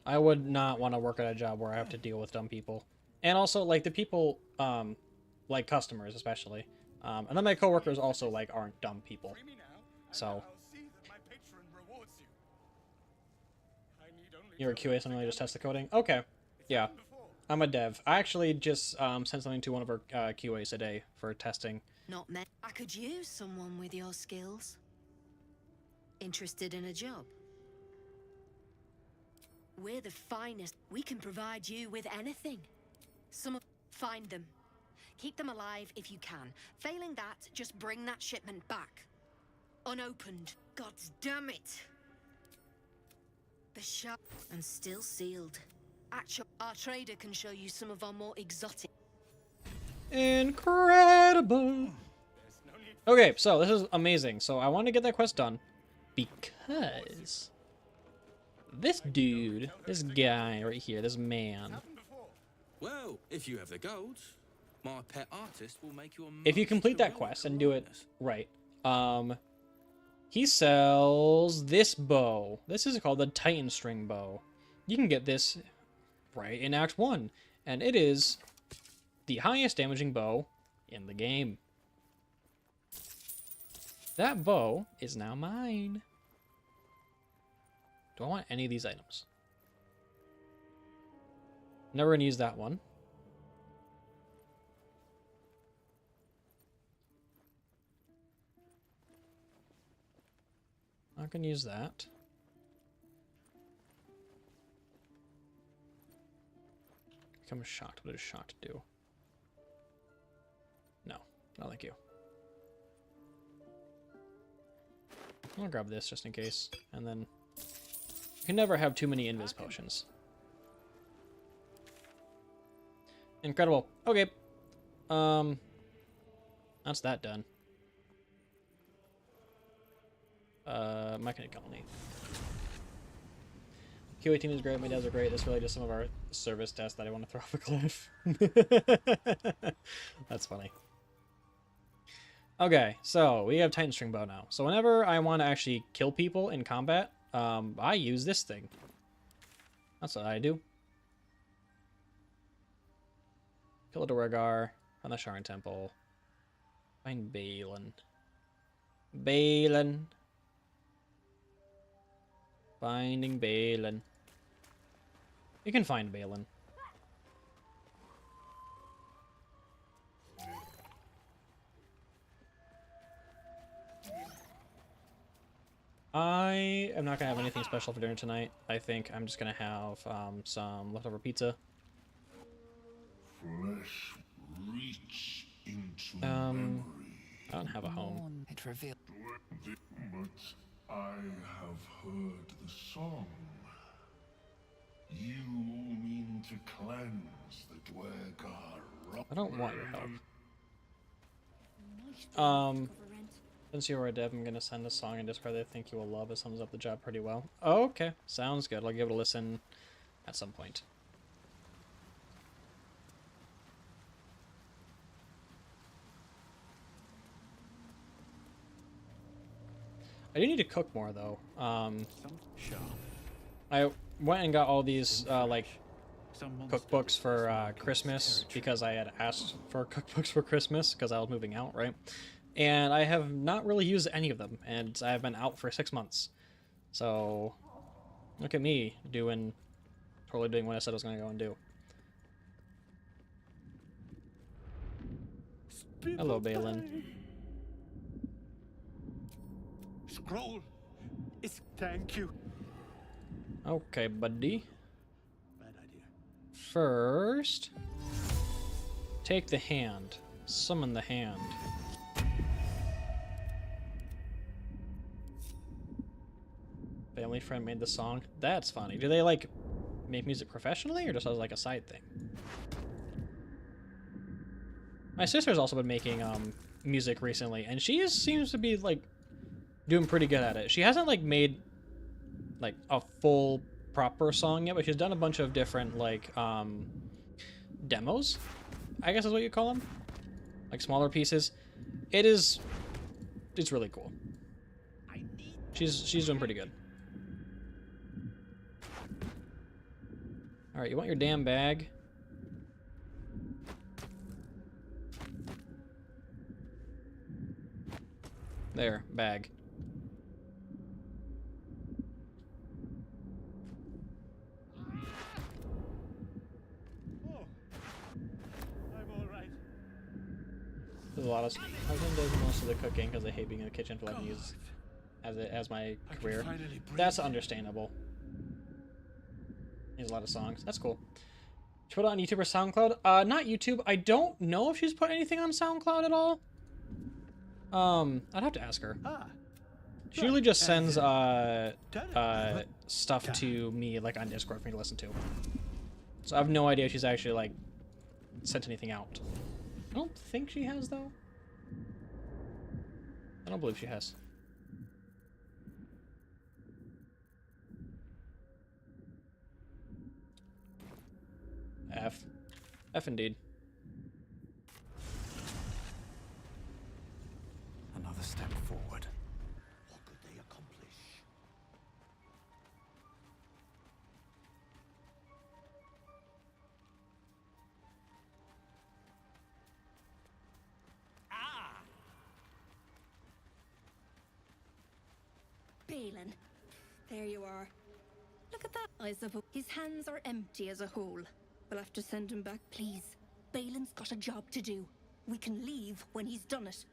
I would not want to work at a job where I have to deal with dumb people. And also, like, the people, like customers especially. And then my coworkers also, like, aren't dumb people. So. I'll see that my patron rewards you. I need only You're a QA, something like just test the coding? Okay. Yeah. I'm a dev. I actually just sent something to one of our QAs today for testing. Not me. I could use someone with your skills. Interested in a job? We're the finest. We can provide you with anything. Find them. Keep them alive if you can. Failing that, just bring that shipment back. Unopened. God damn it. The shop and still sealed. Actually, our trader can show you some of our more exotic. Incredible. Okay, so this is amazing. So I want to get that quest done because this dude, this guy right here, this man. Well, if you have the gold, my pet artist will make you a. If you complete that quest and do it right, he sells this bow. This is called the Titan String Bow. You can get this right in Act 1, and it is the highest damaging bow in the game. That bow is now mine. Do I want any of these items? Never gonna use that one. Not gonna use that. Become shocked. What does shocked do? No, not like you. I'm gonna grab this just in case, and then you can never have too many invis potions. Incredible. Okay. That's that done. Mechanic Colony. QA team is great, my devs are great. It's really just some of our service desks that I want to throw off a cliff. That's funny. Okay, so we have Titan String Bow now. So whenever I want to actually kill people in combat, I use this thing. That's what I do. Kill a Dorgar on the Sharan Temple. Find Balin. Balin. Finding Balin. You can find Balin. I am not gonna have anything special for dinner tonight. I think I'm just gonna have some leftover pizza. Flesh reach into I memory. don't have a home. It revealed. But I have heard the song. You mean to cleanse the Dwergar. I don't want your help. Since you are a dev, I'm gonna send a song in Discord that I think you will love. It sums up the job pretty well. Oh, okay, sounds good. I'll give it a listen at some point. I do need to cook more though. I went and got all these like cookbooks for Christmas because I had asked for cookbooks for Christmas because I was moving out, right? And I have not really used any of them, and I've been out for 6 months. So look at me totally doing what I said I was going to go and do. Hello, Balin. Scroll. Thank you. Okay, buddy. Bad idea. First, take the hand. Summon the hand. Family friend made the song. That's funny. Do they like make music professionally or just as like a side thing? My sister's also been making music recently, and she seems to be like doing pretty good at it. She hasn't like made like a full proper song yet, but she's done a bunch of different like demos, I guess is what you call them, like smaller pieces. It's really cool. She's doing pretty good. All right, you want your damn bag? There, bag. There's a lot of husband does most of the cooking because I hate being in the kitchen for letting me use as my career. That's understandable. There's a lot of songs. That's cool. She put it on YouTube or SoundCloud? Not YouTube. I don't know if she's put anything on SoundCloud at all. I'd have to ask her. She usually just sends stuff to me like on Discord for me to listen to. So I have no idea if she's actually like sent anything out. I don't think she has though. I don't believe she has. F indeed. Another step forward. What could they accomplish? Balin, there you are. Look at that. I suppose his hands are empty as a whole. We'll have to send him back, please. Balin's got a job to do. We can leave when he's done it.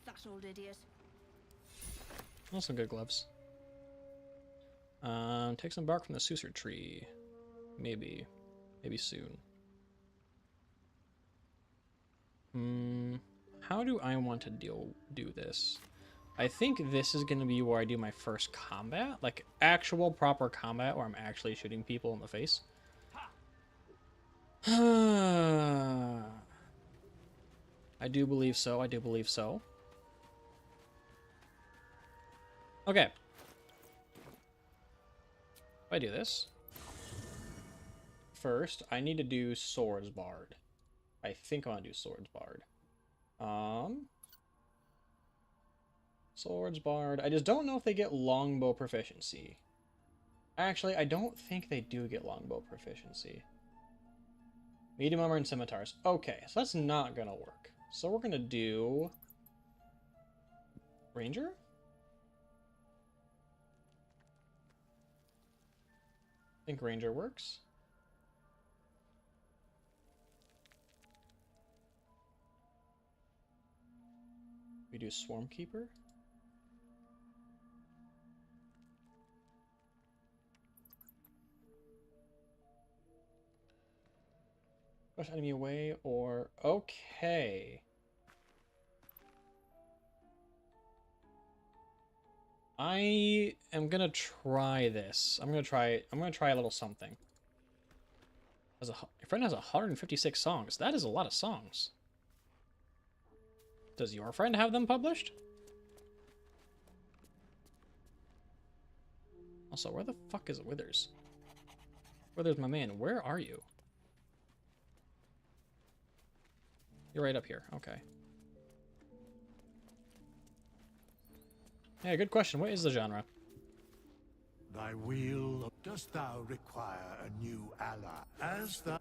That old idiot. Also good gloves. Take some bark from the Susur tree. Maybe soon. How do I want to do this? I think this is going to be where I do my first combat, like actual proper combat where I'm actually shooting people in the face. I do believe so. I do believe so. Okay. If I do this, first, I need to do Swords Bard. I think I want to do Swords Bard. Swords Bard. I just don't know if they get longbow proficiency. Actually, I don't think they do get longbow proficiency. Medium armor and scimitars. Okay, so that's not gonna work. So we're gonna do Ranger? I think Ranger works. We do Swarm Keeper. Push enemy away or... Okay. I am gonna try this. I'm gonna try a little something. Your friend has 156 songs. That is a lot of songs. Does your friend have them published? Also, where the fuck is Withers? Withers, my man, where are you? You're right up here. Okay. Yeah, good question. What is the genre? Thy will, dost thou require a new ally? As thou...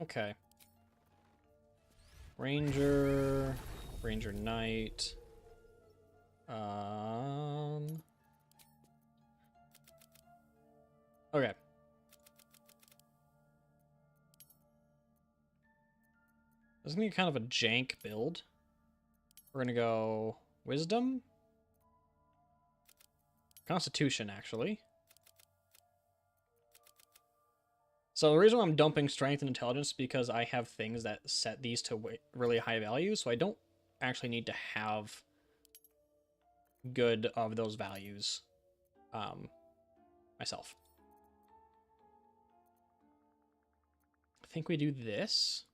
Okay. Ranger, Ranger Knight. Okay. This is gonna be kind of a jank build. We're gonna go Wisdom. Constitution, actually. So the reason why I'm dumping Strength and Intelligence is because I have things that set these to really high values, so I don't actually need to have good of those values myself. I think we do this.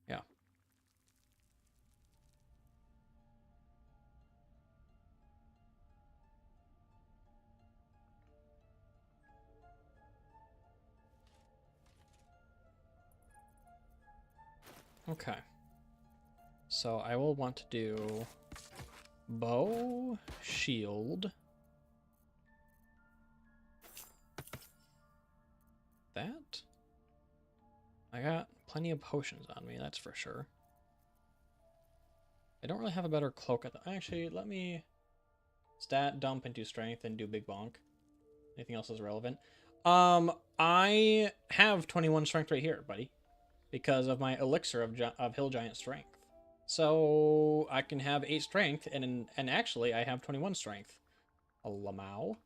Yeah. Okay. So I will want to do bow, shield. That. I got plenty of potions on me, that's for sure. I don't really have a better cloak at the... Actually, let me stat dump into strength and do big bonk. Anything else is relevant? I have 21 strength right here, buddy, because of my elixir of Hill Giant strength. So I can have 8 strength, and actually I have 21 strength. A Lamau.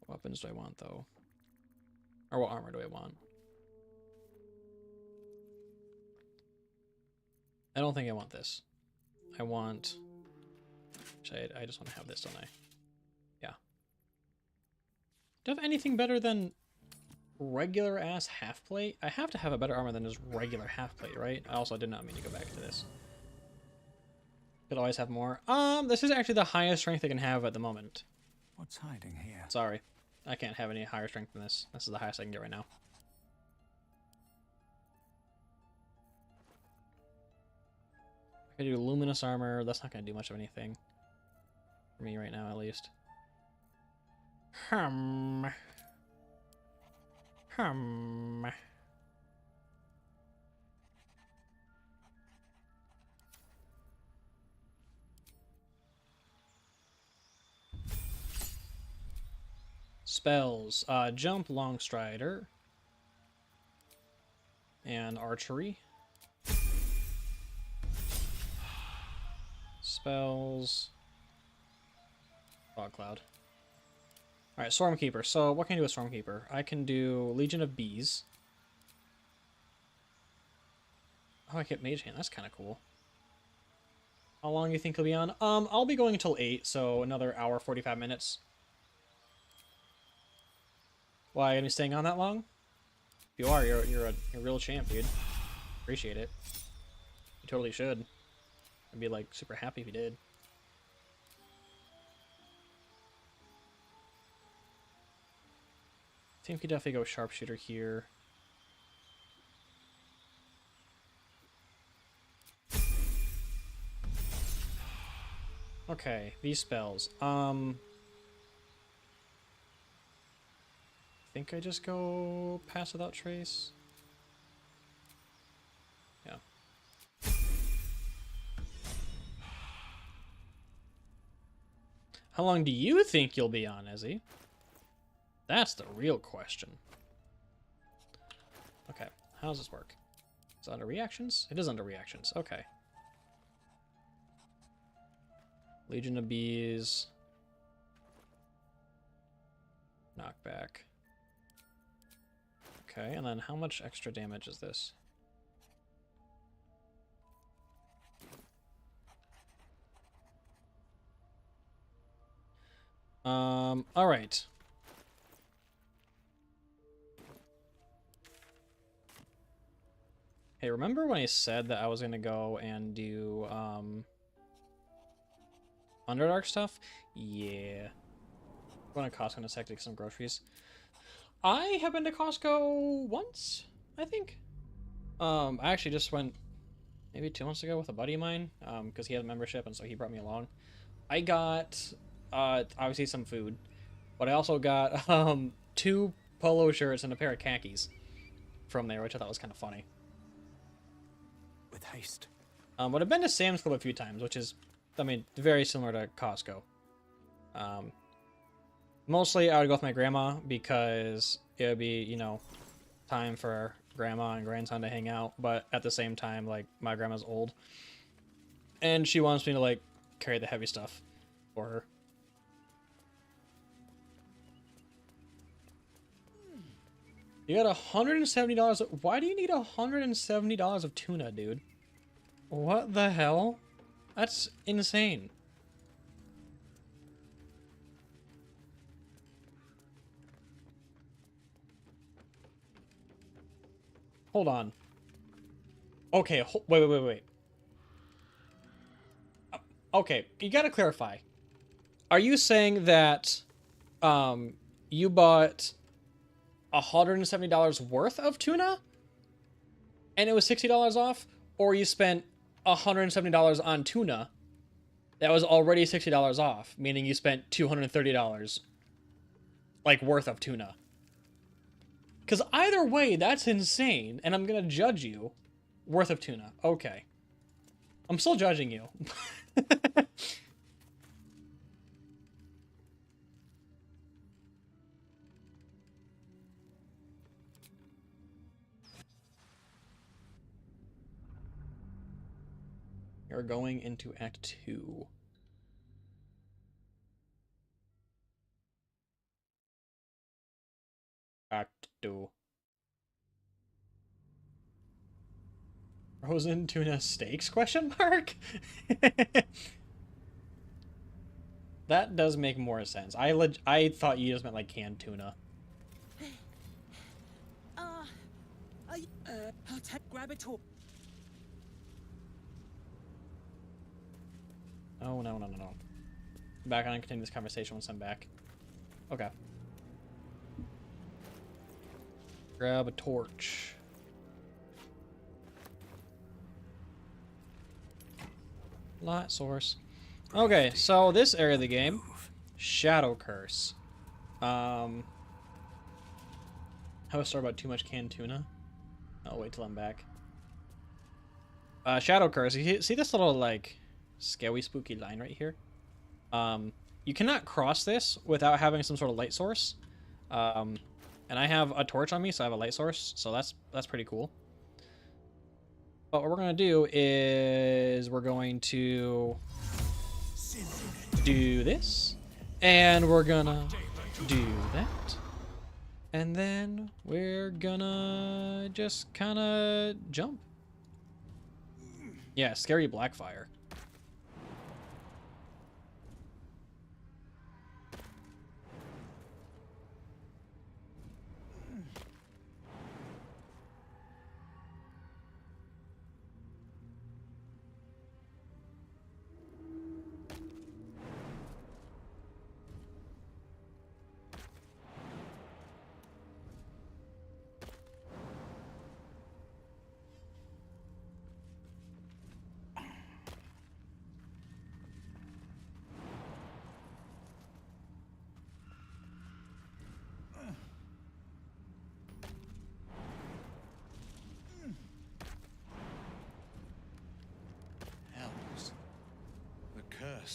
What weapons do I want, though? Or what armor do I want? I don't think I want this. I want... Actually, I just want to have this, don't I? Yeah. Do I have anything better than regular ass half plate? I have to have a better armor than just regular half plate, right? I also did not mean to go back to this. Could always have more. This is actually the highest strength I can have at the moment. What's hiding here? Sorry. I can't have any higher strength than this. This is the highest I can get right now. I could do luminous armor. That's not going to do much of anything. For me right now, at least. Spells. Jump, Long Strider. And Archery. Spells. Fog Cloud. Alright, Stormkeeper. So, what can I do with Stormkeeper? I can do Legion of Bees. Oh, I get Mage Hand. That's kind of cool. How long do you think he'll be on? I'll be going until 8, so another hour, 45 minutes. Why, are you staying on that long? If you are, you're a real champ, dude. Appreciate it. You totally should. I'd be, like, super happy if you did. I think we could definitely go sharpshooter here. Okay, these spells. I think I just go Pass Without Trace. Yeah. How long do you think you'll be on, Izzy? That's the real question. Okay, how does this work? Is it under reactions? It is under reactions, okay. Legion of Bees. Knockback. Okay, and then how much extra damage is this? Alright. Hey, remember when I said that I was gonna go and do, Underdark stuff? Yeah. I'm going to Costco in a sec to get some groceries. I have been to Costco once, I think. I actually just went maybe 2 months ago with a buddy of mine, because he had a membership, and so he brought me along. I got, obviously some food, but I also got, 2 polo shirts and a pair of khakis from there, which I thought was kind of funny. With haste. But I've been to Sam's Club a few times, which is, I mean, very similar to Costco. Mostly I would go with my grandma because it would be, you know, time for grandma and grandson to hang out. But at the same time, like, my grandma's old. And she wants me to, like, carry the heavy stuff for her. You got $170. Why do you need $170 of tuna, dude? What the hell? That's insane. Hold on. Okay, wait. Okay, you gotta clarify. Are you saying that you bought $170 worth of tuna and it was $60 off, or you spent $170 on tuna that was already $60 off, meaning you spent $230 like worth of tuna? Because either way, that's insane, and I'm gonna judge you. Worth of tuna. Okay. I'm still judging you. You're going into Act 2. Act 2. Frozen tuna steaks, question mark? That does make more sense. I thought you just meant like canned tuna. Grab it all. Oh, no. Back on and continue this conversation once I'm back. Okay. Grab a torch. Light source. Okay, so this area of the game, Shadow Curse. Have a story about too much canned tuna? I'll wait till I'm back. Shadow Curse. You see this little, like, scary, spooky line right here? You cannot cross this without having some sort of light source. And I have a torch on me, so I have a light source, so that's pretty cool. But what we're going to do is we're going to do this, and we're going to do that, and then we're gonna just kind of jump. Yeah, scary Blackfire.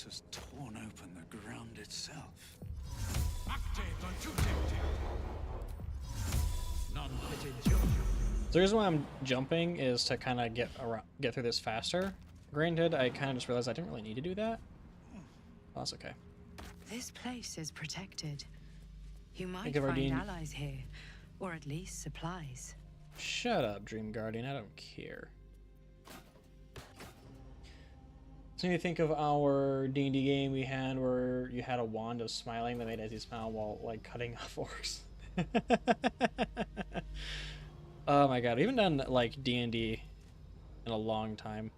This has torn open the ground itself. So the reason why I'm jumping is to kind of get through this faster. Granted, I kind of just realized I didn't really need to do that. Oh, that's okay. This place is protected. You might of our find Dean. allies here, or at least supplies. Shut up, Dream Guardian. I don't care. So you think of our D&D game we had where you had a wand of smiling that made Ezzy smile while like cutting off orcs. Oh my god, I haven't done like D&D in a long time.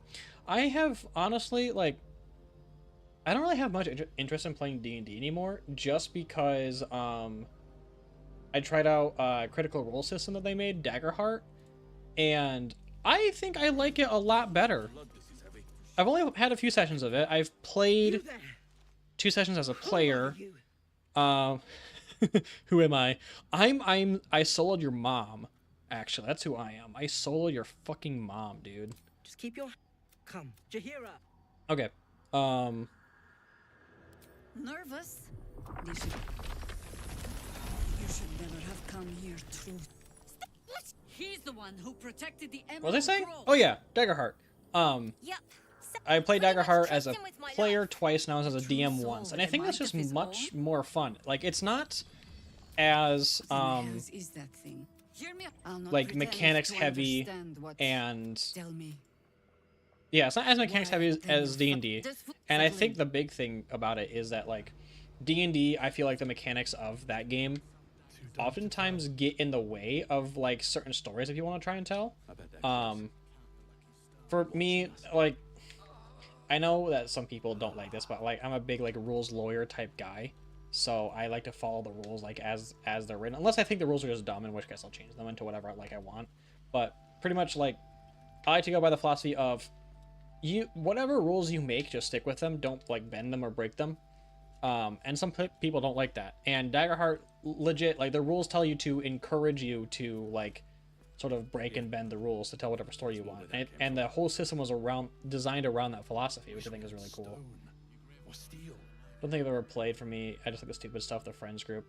I have honestly like I don't really have much interest in playing D&D anymore, just because I tried out a Critical Role system that they made, Daggerheart, and I think I like it a lot better. I've only had a few sessions of it. I've played 2 sessions as a player. Who am I? I soloed your mom. Actually, that's who I am. I soloed your fucking mom, dude. Just keep your... Come, Jahira. Okay. Nervous? You should never have come here, truth. He's the one who protected the Emerald What was I saying? Grove. Oh yeah, Daggerheart. Yep. I played Daggerheart as a trust him with my player life. twice now, as a DM once, and I think that's just much more fun. Like it's not as Is that thing? Hear me? like mechanics heavy and Tell me. yeah, it's not as mechanics heavy as D&D. And I think the big thing about it is that like D&D, I feel like the mechanics of that game oftentimes get in the way of like certain stories that you want to try and tell. For me, like I know that some people don't like this, but like I'm a big like rules lawyer type guy. So I like to follow the rules like as they're written, unless I think the rules are just dumb, in which case I'll change them into whatever I want. But pretty much like I like to go by the philosophy of whatever rules you make, just stick with them. Don't like bend them or break them. And some people don't like that. And Daggerheart, legit, like the rules tell you to encourage you to like sort of break and bend the rules to tell whatever story you want. And the whole system was designed around that philosophy, which I think is really cool. Don't think I've ever played for me. I just like the stupid stuff the friends group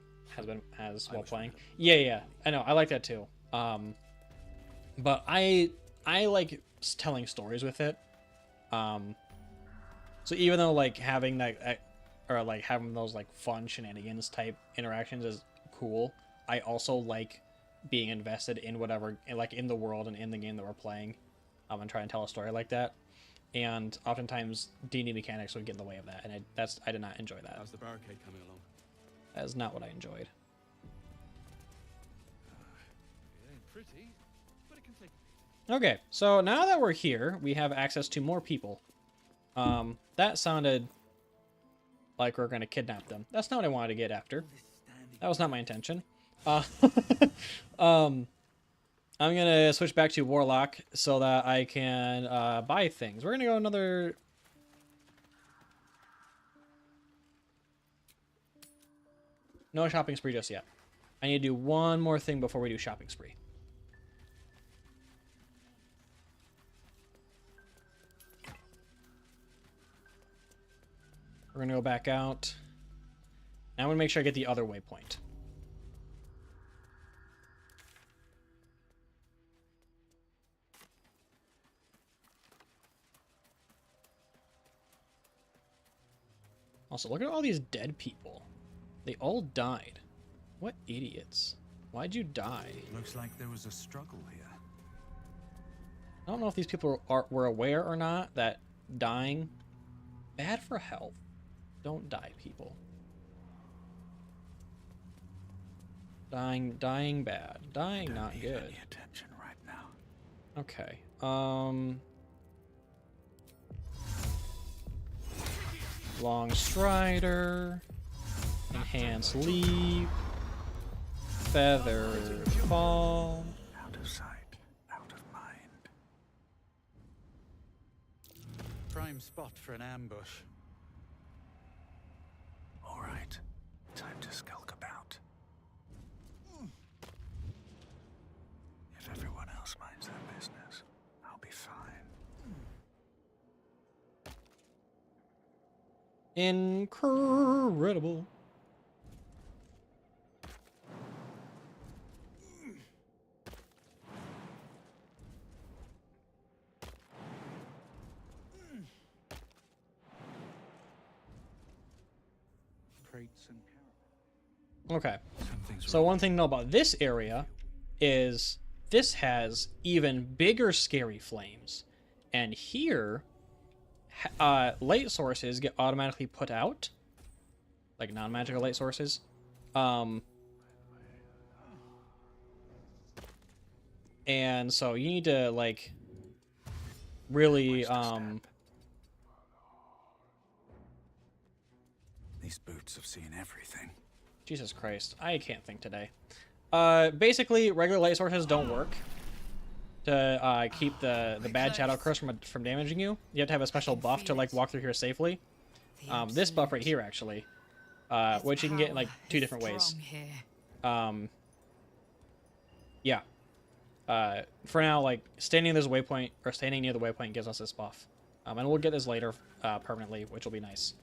has while playing. Yeah, I know. I like that too. But I like telling stories with it. So even though like having that or like having those like fun shenanigans type interactions is cool, I also like being invested in whatever, like in the world and in the game that we're playing, and try and tell a story like that. And oftentimes D&D mechanics would get in the way of that, and I did not enjoy that. How's the barricade coming along? That is not what I enjoyed. It ain't pretty, but it can take. Okay, so now that we're here, we have access to more people. That sounded like we're gonna kidnap them. That's not what I wanted to get after. That was not my intention. I'm gonna switch back to Warlock so that I can buy things. We're gonna go another. No shopping spree just yet. I need to do one more thing before we do shopping spree. We're gonna go back out. Now I'm gonna make sure I get the other waypoint. Also, look at all these dead people. They all died. What idiots. Why'd you die? Looks like there was a struggle here. I don't know if these people were aware or not that dying bad for health. Don't die, people. Dying bad. Dying not good. Any attention right now. Okay. Long Strider, Enhanced Leap, Feather Fall. Out of sight, out of mind. Prime spot for an ambush. All right, time to skulk about. If everyone else minds their business, I'll be fine. Incredible. Crates and Okay. So one thing to know about this area is this has even bigger scary flames. And here, light sources get automatically put out. Like non-magical light sources. And so you need to, like, really, These boots have seen everything. Jesus Christ, I can't think today. Basically, regular light sources don't work to keep the bad shadow curse from damaging you. You have to have a special buff to, like, walk through here safely. This buff right here, actually, which you can get in, like, 2 different ways. Yeah. For now, like, standing near this waypoint, or standing near the waypoint gives us this buff. And we'll get this later permanently, which will be nice.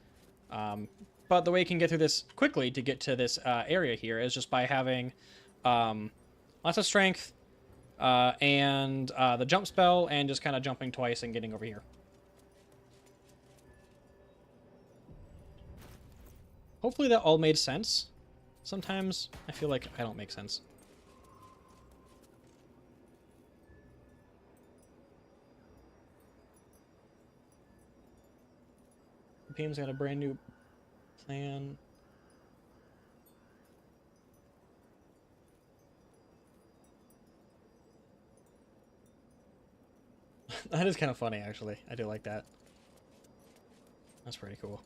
But the way you can get through this quickly to get to this area here is just by having lots of strength and the jump spell and just kind of jumping twice and getting over here. Hopefully that all made sense. Sometimes I feel like I don't make sense. PM's got a brand new plan. That is kind of funny, actually. I do like that. That's pretty cool.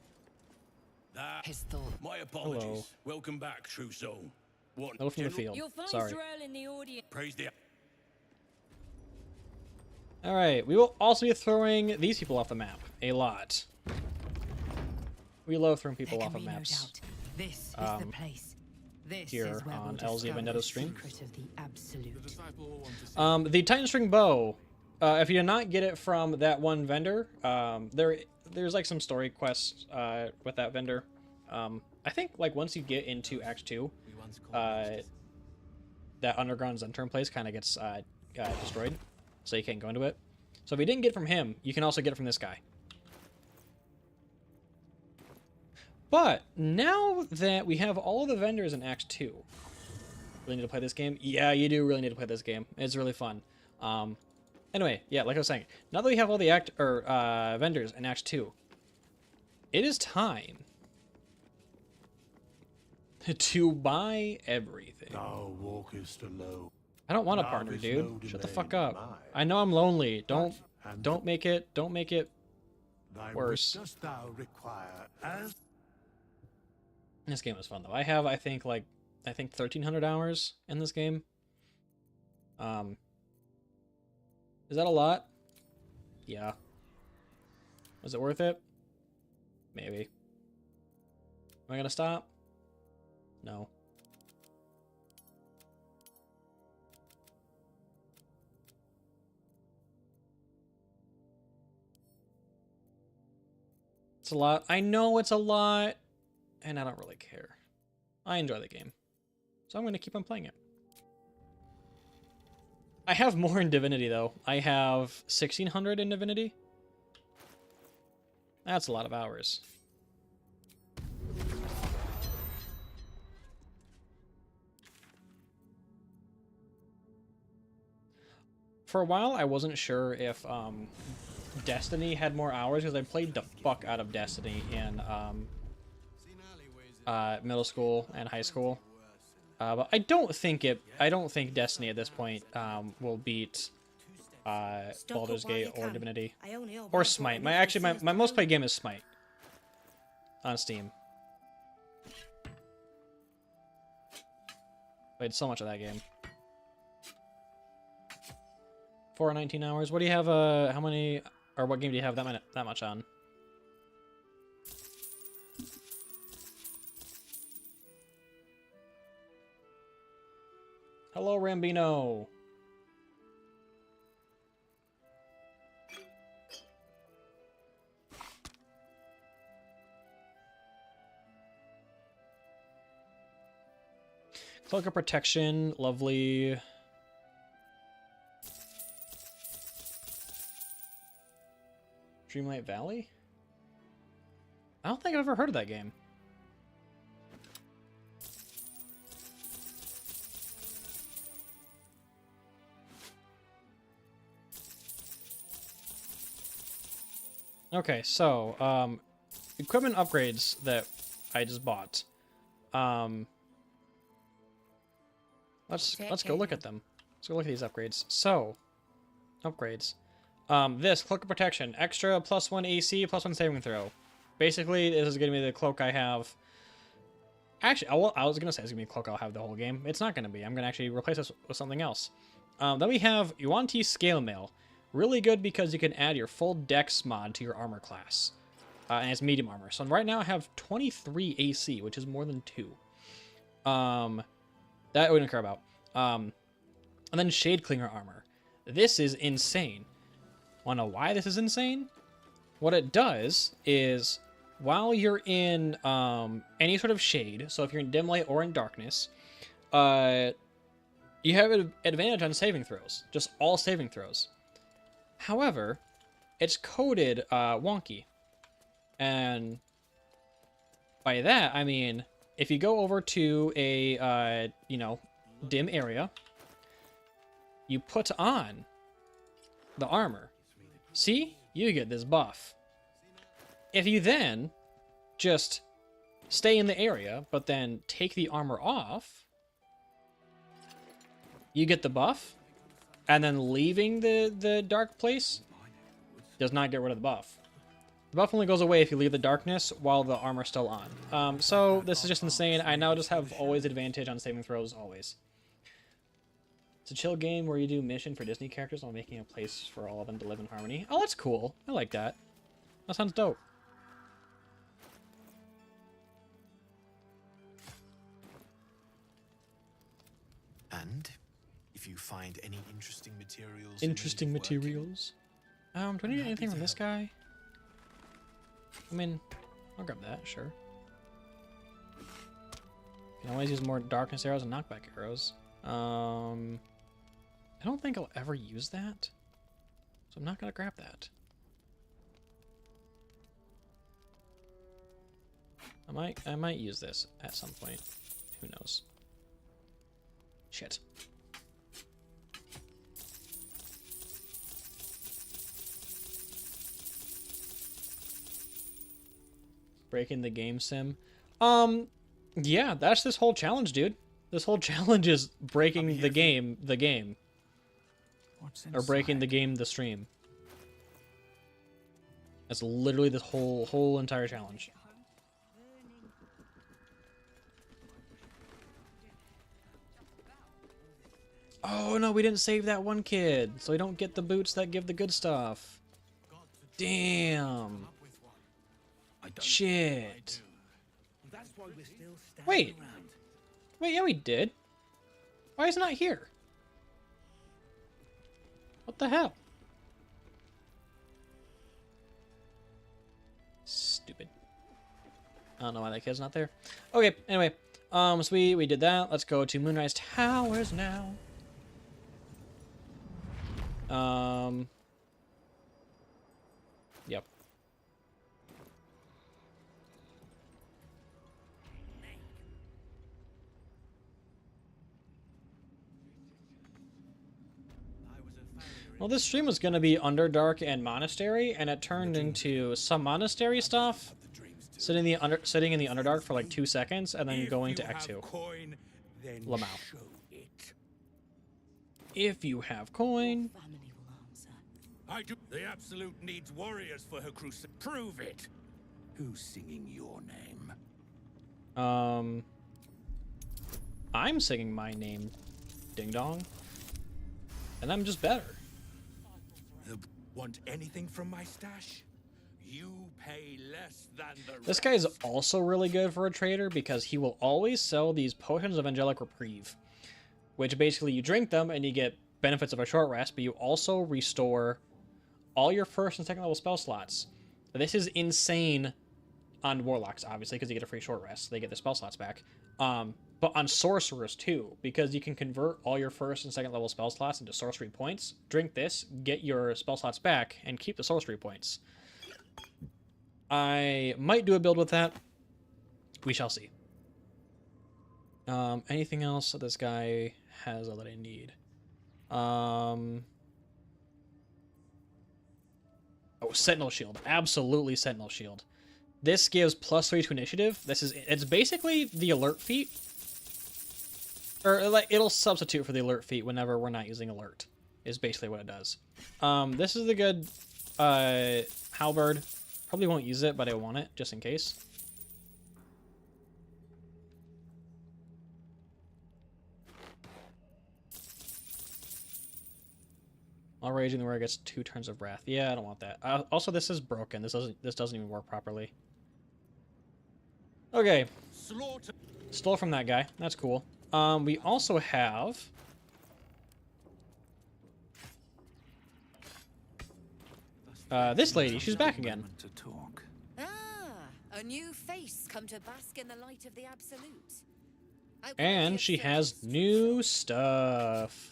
My apologies. Hello. Welcome back, true soul. What? Hello from the field. Sorry. in the audience. Praise the. All right. We will also be throwing these people off the map a lot. We love throwing people off of maps. This is the place. This Here is where on we'll LZ discover Vendetta the stream. secret of the absolute. The Titan String Bow. If you did not get it from that one vendor, there's like some story quests with that vendor. I think like once you get into Act 2, that underground Zentrum place kind of gets destroyed, so you can't go into it. So if you didn't get it from him, you can also get it from this guy. But now that we have all the vendors in Act 2, really need to play this game? Yeah, you do really need to play this game. It's really fun. Anyway, yeah, like I was saying, now that we have all the vendors in Act 2, it is time to buy everything. Thou walkest alone. I don't want a partner, dude. Shut the fuck up. I know I'm lonely. Don't make it worse. Dost thou require as This game was fun though. I have I think 1,300 hours in this game. Is that a lot? Yeah. Was it worth it? Maybe. Am I gonna stop? No. It's a lot. I know it's a lot, and I don't really care. I enjoy the game, so I'm going to keep on playing it. I have more in Divinity, though. I have 1,600 in Divinity. That's a lot of hours. For a while, I wasn't sure if Destiny had more hours because I played the fuck out of Destiny in middle school and high school. But I don't think Destiny at this point will beat Baldur's Gate or Divinity or Smite. My most played game is Smite on Steam. Played so much of that game. 419 hours. What do you have? How many? Or what game do you have that much on? Hello, Rambino. Cloak of Protection, lovely. Dreamlight Valley? I don't think I've ever heard of that game. Okay, so, equipment upgrades that I just bought. Let's go look at them. Let's go look at these upgrades. So, upgrades. This, Cloak of Protection. Extra +1 AC, +1 saving throw. Basically, this is going to be the cloak I have. Actually, I was going to say it's going to be a cloak I'll have the whole game. It's not going to be. I'm going to actually replace this with something else. Then we have Yuan-Ti Scale Mail. Really good because you can add your full dex mod to your armor class. And it's medium armor. So right now I have 23 AC, which is more than 2. That we don't care about. And then Shade Clinger armor. This is insane. Wanna know why this is insane? What it does is, while you're in any sort of shade, so if you're in dim light or in darkness, you have an advantage on saving throws. Just all saving throws. However, it's coded wonky. And by that, I mean, if you go over to a, dim area, you put on the armor. See? You get this buff. If you then just stay in the area, but then take the armor off, you get the buff, and then leaving the dark place does not get rid of the buff. The buff only goes away if you leave the darkness while the armor's still on. So this is just insane. I now just have always advantage on saving throws, always. It's a chill game where you do mission for Disney characters while making a place for all of them to live in harmony. Oh, that's cool. I like that. That sounds dope. And if you find any interesting materials... Interesting materials? Do I need anything from this guy? I mean, I'll grab that, sure. Can always use more darkness arrows and knockback arrows. I don't think I'll ever use that, so I'm not gonna grab that. I might use this at some point. Who knows? Shit. Breaking the game sim. Yeah, that's this whole challenge, dude. This whole challenge is breaking the game. Or breaking the game, the stream. That's literally the whole entire challenge. Oh no, we didn't save that one kid, so we don't get the boots that give the good stuff. Damn. Shit. Wait, yeah, we did. Why is it not here? What the hell? Stupid. I don't know why that kid's not there. Okay, anyway. So we did that. Let's go to Moonrise Towers now. Yep. Well, this stream was going to be Underdark and Monastery, and it turned into some Monastery stuff, sitting in the Underdark for like 2 seconds, and then going to Act 2. Lamau. If you have coin. I do. The Absolute needs warriors for her crusade. Prove it. Who's singing your name? I'm singing my name, Ding Dong, and I'm just better. Want anything from my stash? You pay less than the rest. This guy is also really good for a trader because he will always sell these potions of angelic reprieve, which basically you drink them and you get benefits of a short rest, but you also restore all your first and second level spell slots. This is insane on warlocks, obviously, because you get a free short rest. They get their spell slots back. but on sorcerers too, because you can convert all your first and second level spell slots into sorcery points. Drink this, get your spell slots back, and keep the sorcery points. I might do a build with that. We shall see. Anything else that this guy has that I need? Oh, Sentinel Shield. Absolutely Sentinel Shield. This gives +3 to initiative. It's basically the alert feat. Or like it'll substitute for the alert feat whenever we're not using alert. Is basically what it does. This is a good halberd. Probably won't use it, but I want it just in case. While raging, the warrior gets 2 turns of wrath. Yeah, I don't want that. Also, this is broken. This doesn't even work properly. Okay. Stole from that guy. That's cool. We also have this lady. She's back again. Ah, a new face come to bask in the light of the absolute. And she has new stuff.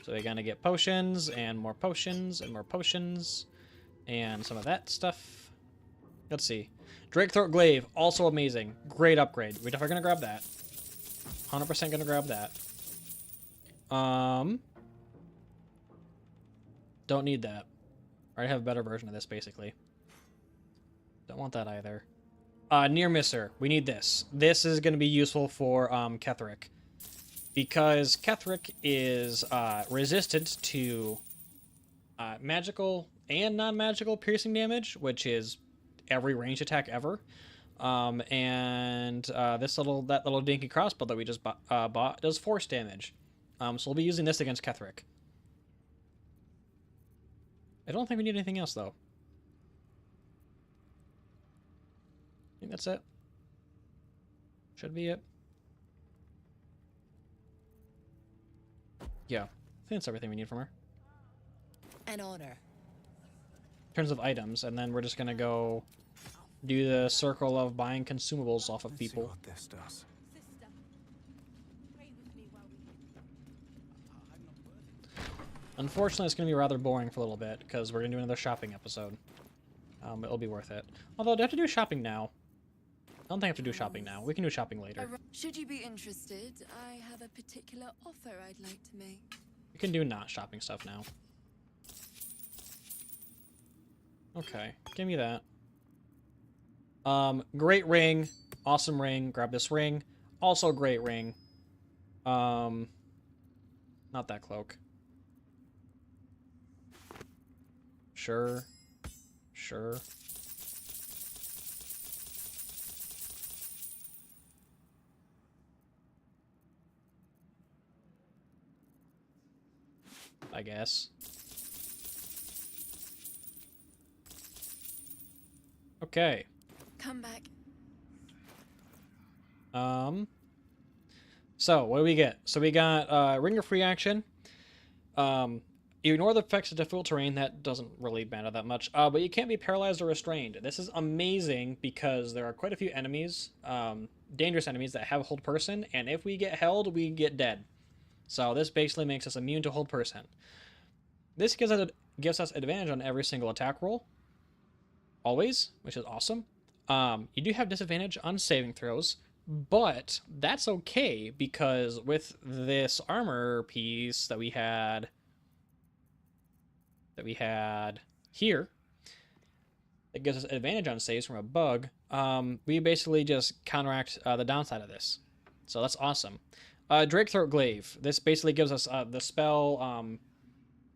So we're gonna get potions and more potions and more potions and some of that stuff. Let's see. Drake Throat Glaive, also amazing. Great upgrade. We're definitely gonna grab that. 100% gonna grab that. Don't need that. I already have a better version of this, basically. Don't want that either. Near Misser. We need this. This is gonna be useful for Ketheric. Because Ketheric is resistant to magical and non-magical piercing damage, which is every ranged attack ever. That little dinky crossbow that we just bought does force damage. So we'll be using this against Ketheric. I don't think we need anything else, though. I think that's it. Should be it. Yeah, I think that's everything we need from her. An honor. In terms of items, and then we're just gonna go do the circle of buying consumables off of people. See what this does. Unfortunately, it's gonna be rather boring for a little bit because we're gonna do another shopping episode. It'll be worth it. Although, do I have to do shopping now? I don't think I have to do shopping now. We can do shopping later. Should you be interested, I have a particular offer I'd like to make. We can do not shopping stuff now. Okay, give me that. Great ring. Awesome ring. Grab this ring. Also great ring. Not that cloak. Sure. Sure. I guess. Okay. Come back. So what do we get? So we got Ring of Free Action. You ignore the effects of difficult terrain. That doesn't really matter that much. But you can't be paralyzed or restrained. This is amazing because there are quite a few enemies, dangerous enemies that have hold person, and if we get held, we get dead. So this basically makes us immune to hold person. This gives us advantage on every single attack roll. Always, which is awesome. You do have disadvantage on saving throws, but that's okay because with this armor piece that we had here, that gives us advantage on saves from a bug, we basically just counteract the downside of this. So that's awesome. Drake Throat Glaive. This basically gives us the spell.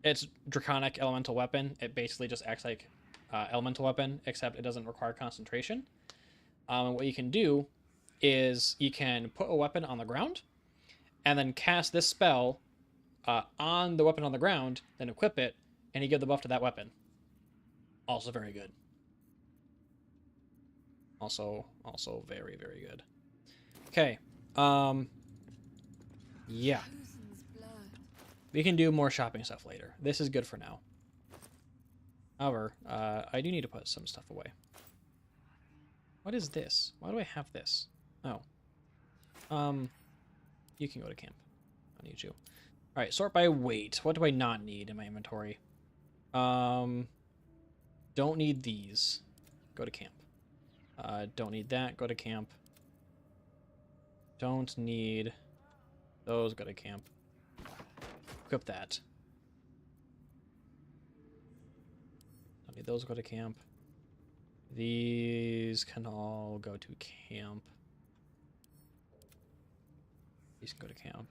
It's Draconic Elemental Weapon. It basically just acts like Elemental Weapon, except it doesn't require concentration. What you can do is you can put a weapon on the ground, and then cast this spell on the weapon on the ground, then equip it, and you give the buff to that weapon. Also very good. Also very, very good. Okay. Yeah. We can do more shopping stuff later. This is good for now. However, I do need to put some stuff away. What is this? Why do I have this? Oh. You can go to camp. I need you. All right, sort by weight. What do I not need in my inventory? Don't need these. Go to camp. Don't need that. Go to camp. Don't need those. Go to camp. Equip that. Don't need those. Go to camp. These can all go to camp. These can go to camp.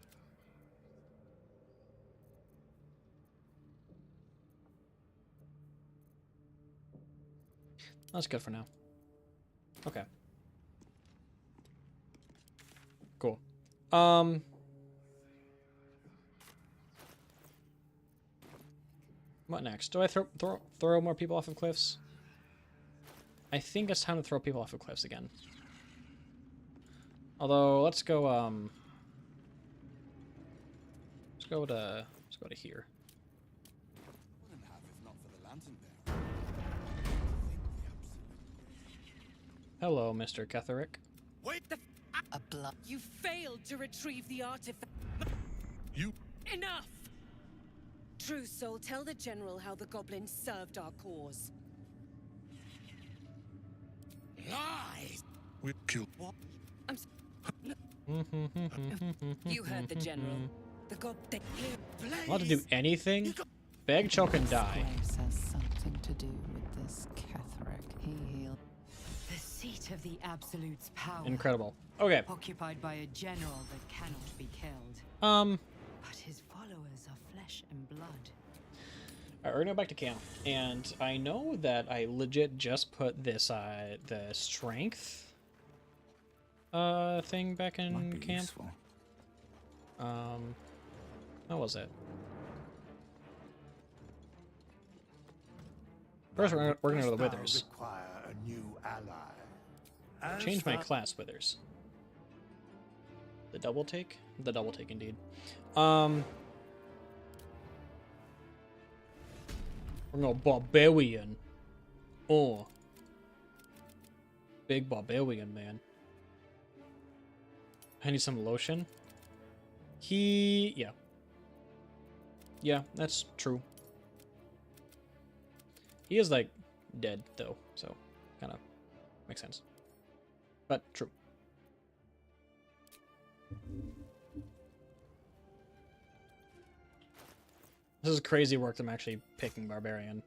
That's good for now. Okay. Cool. What next? Do I throw more people off of cliffs? I think it's time to throw people off of cliffs again. Although let's go to here. Hello, Mr. Ketherick. Wait a blood. You failed to retrieve the artifact. You. Enough! True Soul, tell the General how the goblins served our cause. Lies! We killed. What? You heard the General. The goblin. Want to do anything? Beg, choke, and die. This has something to do with this Ketherick. He healed. The seat of the Absolute's power. Incredible. Okay. Occupied by a general that cannot be killed. But his followers are flesh and blood. Alright, we're gonna go back to camp. And I know that I legit just put this, the strength thing back in camp. Useful. How was it? First, we're gonna go to the Withers. Require a new ally. Change my class, Withers. The double take? The double take, indeed. We're gonna barbarian. Oh. Big barbarian, man. I need some lotion. Yeah. Yeah, that's true. He is, like, dead, though, so kind of makes sense. But true. This is crazy work that I'm actually picking Barbarian.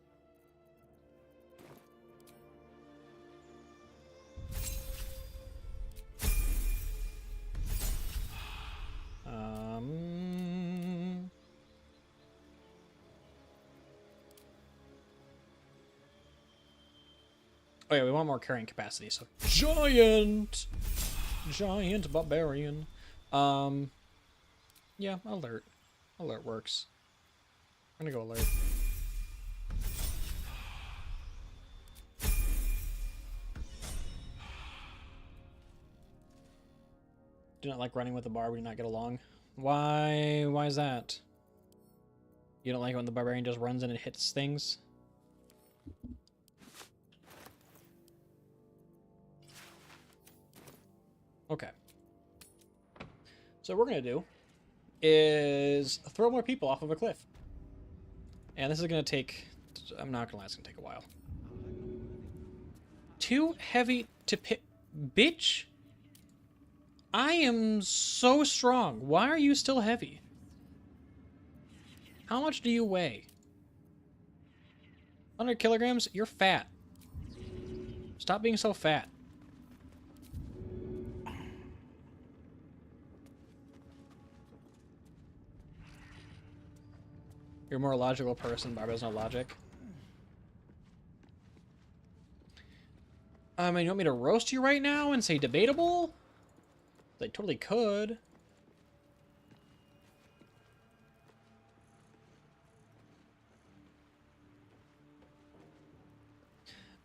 Oh yeah, we want more carrying capacity, so giant barbarian. Yeah, alert works. I'm gonna go alert. Do not like running with the barb. We do not get along. Why is that? You don't like when the barbarian just runs in and hits things? Okay. So what we're gonna do is throw more people off of a cliff. And this is gonna take, I'm not gonna lie, it's gonna take a while. Too heavy to pick, bitch. I am so strong. Why are you still heavy? How much do you weigh? 100 kilograms? You're fat. Stop being so fat. You're a more logical person. Barb has no logic. I mean, you want me to roast you right now and say debatable? They totally could.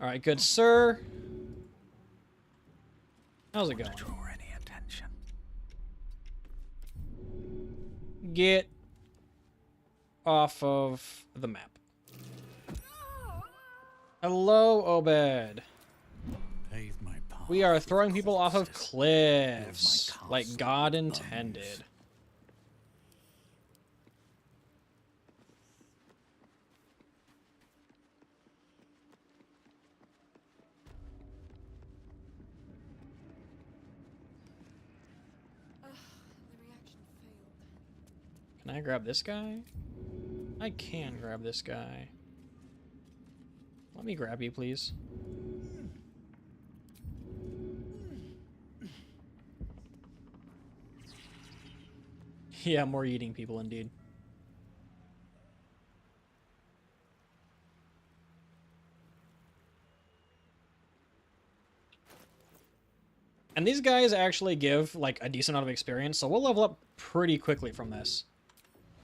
All right, good sir. How's it going? Draw any attention. Get off of the map. Hello, Obed. Pave my path. We are throwing people off of cliffs, like God intended. Can I grab this guy? I can grab this guy. Let me grab you, please. Yeah, more eating people indeed. And these guys actually give like a decent amount of experience, so we'll level up pretty quickly from this.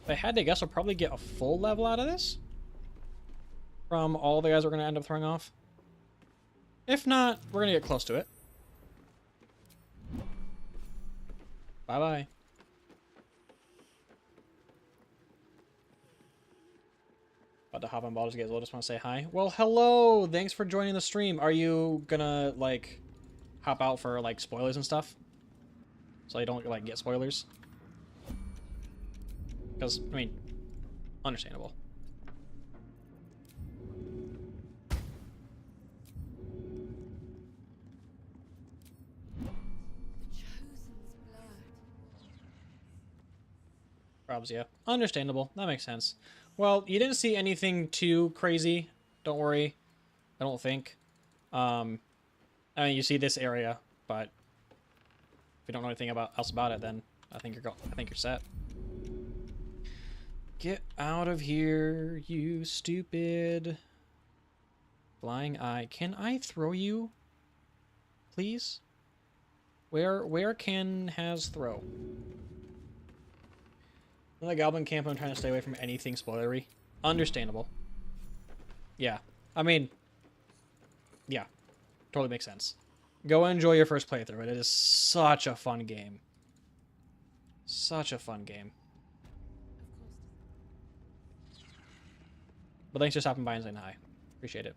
If I had to guess, I'll probably get a full level out of this. From all the guys we're going to end up throwing off. If not, we're going to get close to it. Bye-bye. About to hop on Baldur's Gate as well, just want to say hi. Well, hello! Thanks for joining the stream. Are you gonna, like, hop out for, like, spoilers and stuff? So you don't, like, get spoilers? Because, I mean, understandable. Probs, yeah. Understandable. That makes sense. Well, you didn't see anything too crazy. Don't worry. I don't think. I mean, you see this area, but if you don't know anything else about it, then I think you're set. Get out of here, you stupid flying eye. Can I throw you? Please? Where can has throw? In the Goblin camp, I'm trying to stay away from anything spoilery. Understandable. Yeah. I mean, yeah. Totally makes sense. Go enjoy your first playthrough. It is such a fun game. Such a fun game. But thanks for stopping by and saying hi. Appreciate it.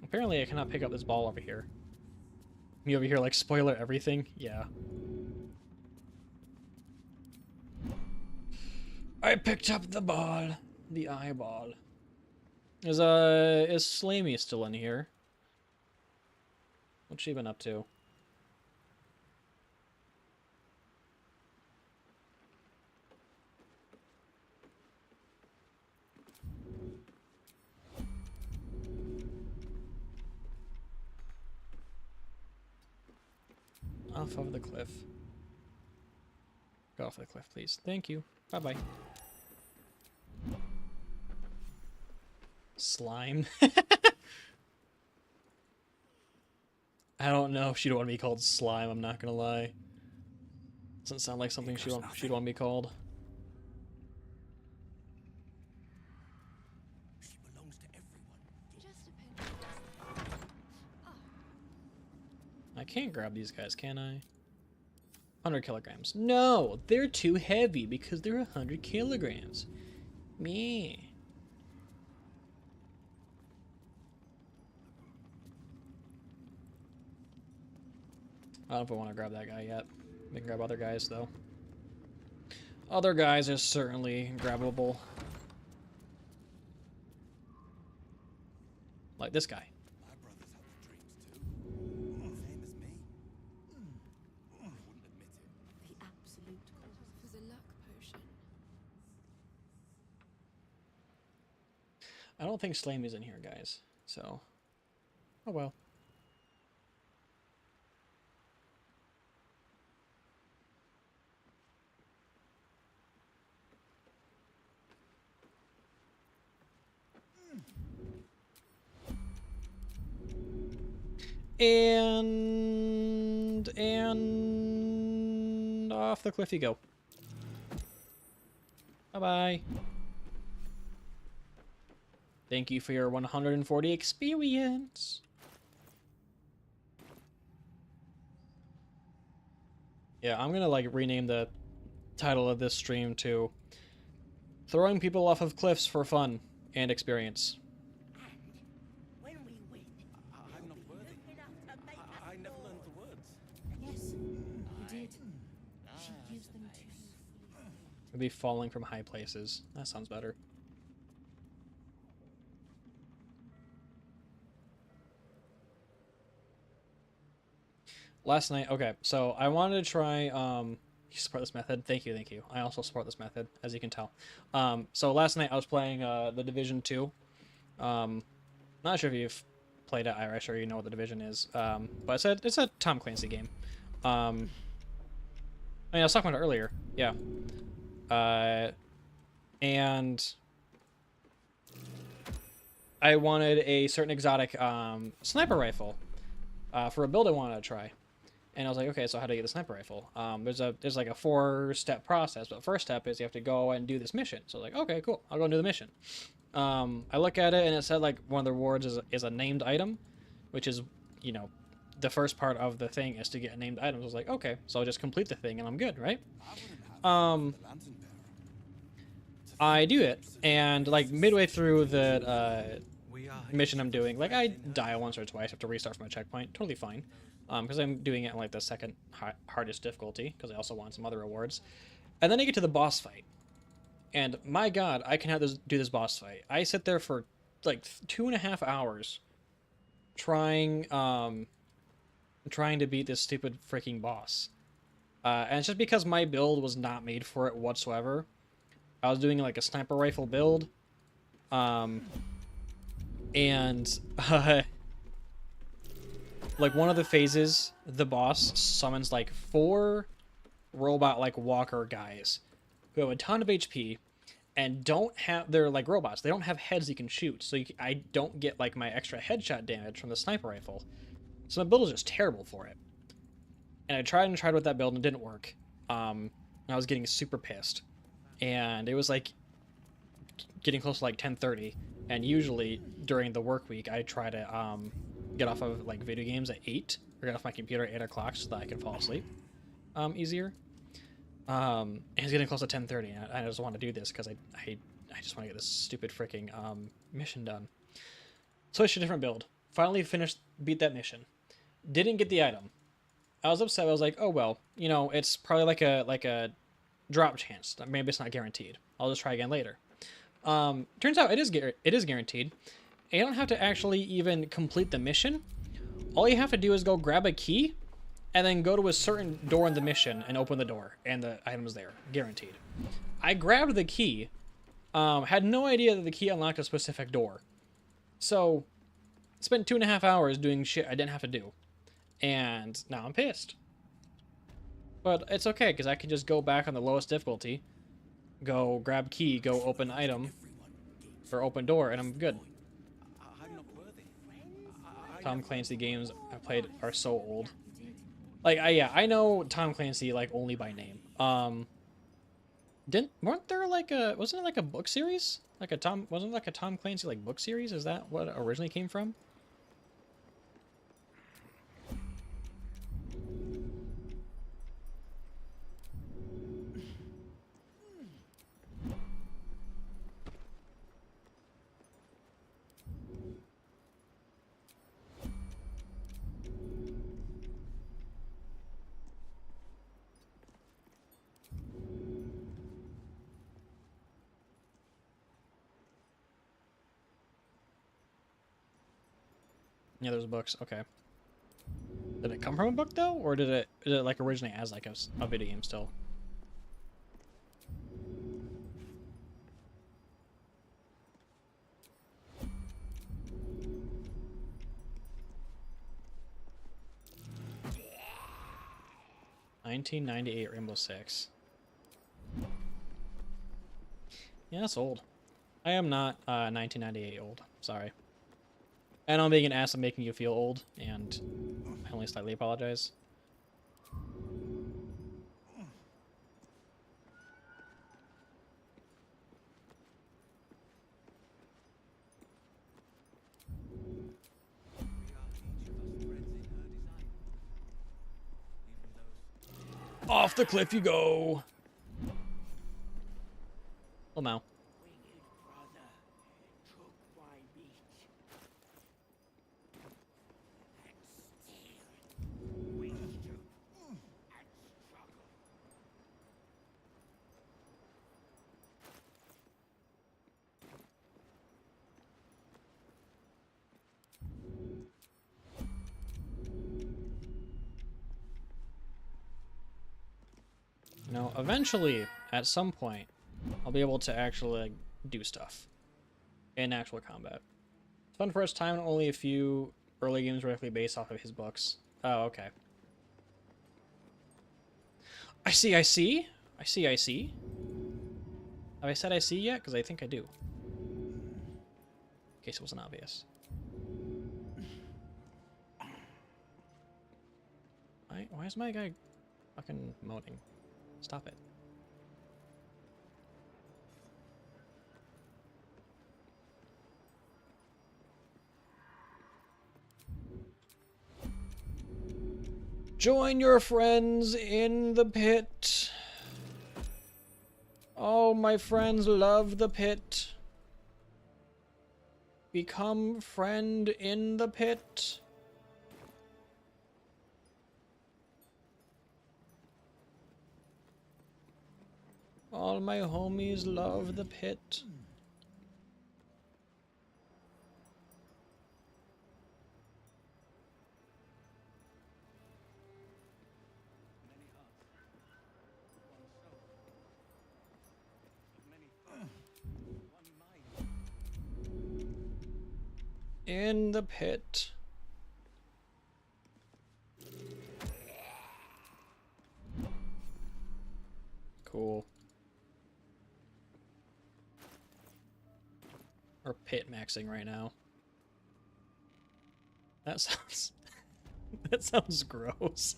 Apparently I cannot pick up this ball over here. Me over here like spoiler everything? Yeah. I picked up the ball. The eyeball. Is Slammy still in here? What's she been up to? Off of the cliff. Go off the cliff, please. Thank you. Bye-bye. Slime. I don't know if she'd want to be called Slime, I'm not gonna lie. Doesn't sound like something she'd want to be called. She belongs to everyone. I can't grab these guys, can I? 100 kilograms. No, they're too heavy because they're 100 kilograms. Meh. I don't know if I want to grab that guy yet. We can grab other guys, though. Other guys are certainly grabbable. Like this guy. My brothers have the dreams too. Same as me. I wouldn't admit it. The absolute cause for the luck potion. I don't think Slammy's in here, guys. So, oh well. And off the cliff you go. Bye-bye. Thank you for your 140 experience. Yeah, I'm gonna like rename the title of this stream to Throwing People Off of Cliffs for Fun and Experience. I'm not worthy. I never learned the words. Yes, you did. She gives them to you. I'd be falling from high places. That sounds better. Last night, okay, so I wanted to try, you support this method? Thank you, thank you. I also support this method, as you can tell. So last night I was playing, The Division 2. Not sure if you've played it, I'm sure you know what The Division is. But it's a Tom Clancy game. I mean, I was talking about it earlier, yeah. And I wanted a certain exotic, sniper rifle, for a build I wanted to try. And I was like, okay, so how do I get the sniper rifle? There's like a 4-step process, but the first step is you have to go and do this mission. So I was like, okay, cool, I'll go and do the mission. I look at it and it said like one of the rewards is a named item, which is, you know, the first part of the thing is to get named items. I was like, okay, so I'll just complete the thing and I'm good, right? I do it, and like midway through the mission I'm doing, like I die once or twice, have to restart from a checkpoint, totally fine. Because I'm doing it on like the second hardest difficulty, because I also want some other rewards. And then I get to the boss fight. And my god, I can do this boss fight. I sit there for like 2.5 hours trying to beat this stupid freaking boss. And it's just because my build was not made for it whatsoever. I was doing like a sniper rifle build. Like one of the phases, the boss summons like 4 robot like walker guys who have a ton of HP and they're like robots. They don't have heads you can shoot, so I don't get like my extra headshot damage from the sniper rifle. So my build is just terrible for it. And I tried with that build and it didn't work. And I was getting super pissed. And it was like getting close to like 10:30. And usually during the work week, I try to get off of like video games at 8, or get off my computer at 8 o'clock so that I can fall asleep easier. And it's getting close to 10:30, and I just want to do this because I just want to get this stupid freaking mission done. Switched to a different build. Finally beat that mission. Didn't get the item. I was upset. I was like, oh well, you know, it's probably like a drop chance. Maybe it's not guaranteed. I'll just try again later. Turns out it is guaranteed. And you don't have to actually even complete the mission. All you have to do is go grab a key and then go to a certain door in the mission and open the door, and the item is there, guaranteed. I grabbed the key, had no idea that the key unlocked a specific door. So, spent 2.5 hours doing shit I didn't have to do. And now I'm pissed. But it's okay, because I can just go back on the lowest difficulty, go grab key, go open item, or open door, and I'm good. Tom Clancy games I played are so old. Like, I know Tom Clancy, like, only by name. Wasn't it like a book series? Wasn't it like a Tom Clancy, like, book series? Is that what it originally came from? Yeah, there's books. Okay. Did it come from a book though, or did it like originate as like a video game still? $1998 Rainbow Six. Yeah, that's old. I am not 1998 old. Sorry. I know I'm being an ass and making you feel old, and I only slightly apologize. Off the cliff you go! Well, now. You know, eventually, at some point, I'll be able to actually like, do stuff in actual combat. It's fun first time, and only a few early games directly based off of his books. Oh, okay. I see. Have I said I see yet? Because I think I do. In case it wasn't obvious. Why is my guy fucking moaning? Stop it. Join your friends in the pit. Oh, my friends love the pit. Become friend in the pit. All my homies love the pit. In the pit. Cool. We're pit maxing right now. That sounds... that sounds gross.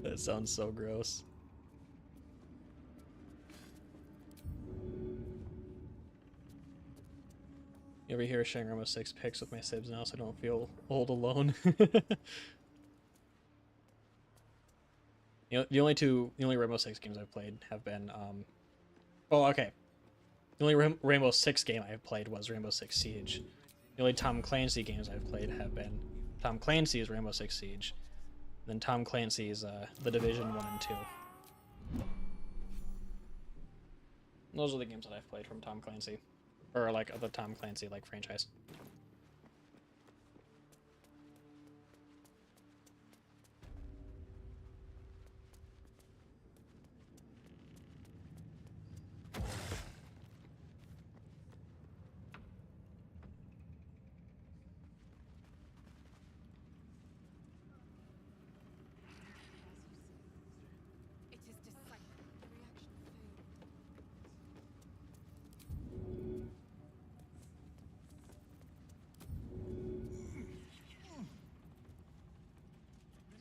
That sounds so gross. You ever hear sharing Rainbow Six pics with my sibs now so I don't feel old alone? You know, the only Rainbow Six games I've played have been, oh, okay. The only Rainbow Six game I've played was Rainbow Six Siege. The only Tom Clancy games I've played have been Tom Clancy's Rainbow Six Siege, then Tom Clancy's The Division 1 and 2. Those are the games that I've played from Tom Clancy. Or, like, the Tom Clancy, like, franchise.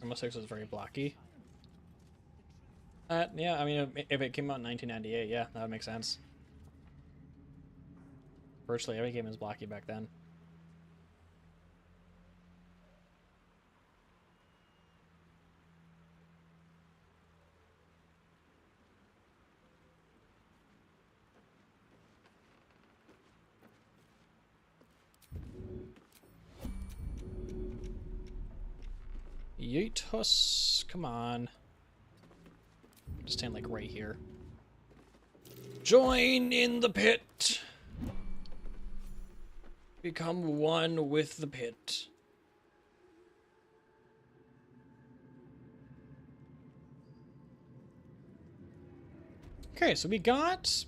Rainbow Six is very blocky. Yeah, I mean, if it came out in 1998, yeah, that would make sense. Virtually every game was blocky back then. Yeetus, come on. Just stand like right here. Join in the pit. Become one with the pit. Okay, so we got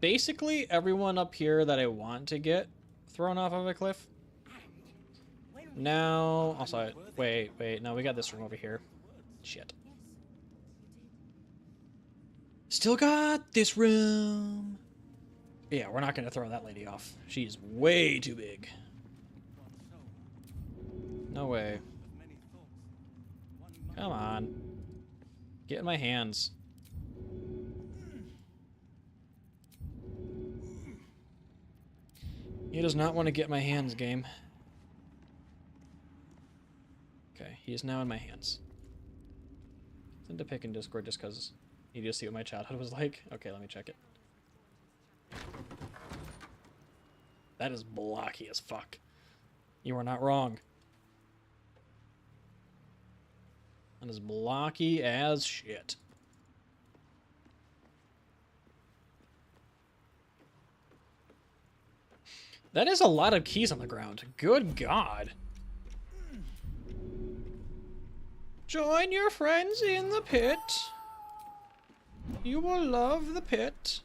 basically everyone up here that I want to get thrown off of a cliff. Now, also, wait, no, we got this room over here. Shit. Still got this room. Yeah, we're not gonna throw that lady off. She's way too big. No way. Come on. Get in my hands. He does not want to get my hands, game. Okay, he is now in my hands. Send a pic in Discord just because you need to see what my childhood was like. Okay, let me check it. That is blocky as fuck. You are not wrong. That is blocky as shit. That is a lot of keys on the ground. Good God. Join your friends in the pit. You will love the pit.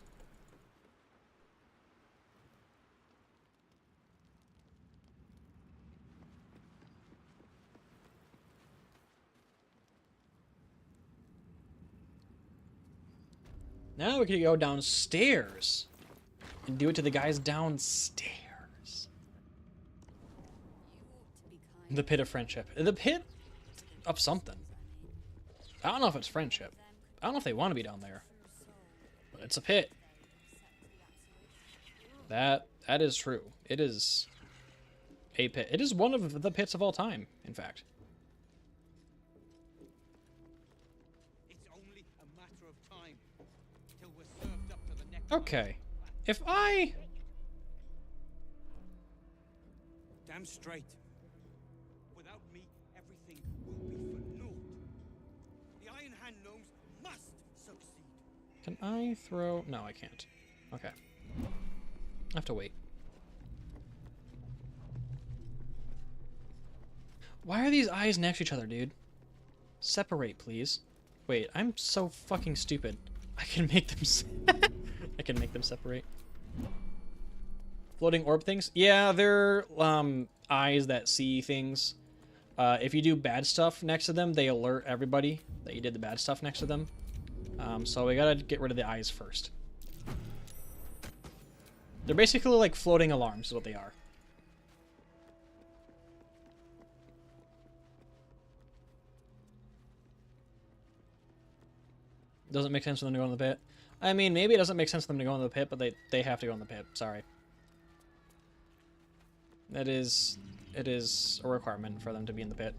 Now we can go downstairs and do it to the guys downstairs. The pit of friendship. The pit of something. I don't know if it's friendship. I don't know if they want to be down there. But it's a pit. That is true. It is a pit. It is one of the pits of all time, in fact. Okay. If I... Damn straight. Without me, everything will be for naught. The Iron Hand gnomes must succeed. Can I throw... No, I can't. Okay. I have to wait. Why are these eyes next to each other, dude? Separate, please. Wait, I'm so fucking stupid. I can make them... I can make them separate. Floating orb things? Yeah, they're eyes that see things. If you do bad stuff next to them, they alert everybody that you did the bad stuff next to them. So we gotta get rid of the eyes first. They're basically like floating alarms is what they are. Doesn't make sense for them to go in the pit. I mean, maybe it doesn't make sense for them to go in the pit, but they have to go in the pit. Sorry. It is a requirement for them to be in the pit.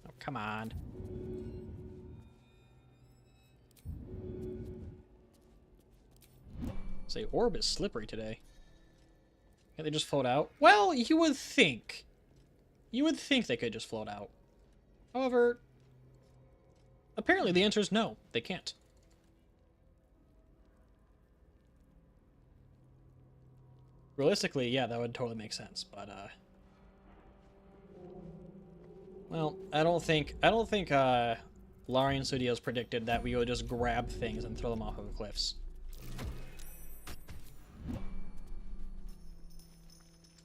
Oh, come on. Say, orb is slippery today. Can't they just float out? Well, you would think. You would think they could just float out. However, apparently the answer is no, they can't. Realistically, yeah, that would totally make sense, but well, I don't think Larian Studios predicted that we would just grab things and throw them off of cliffs. I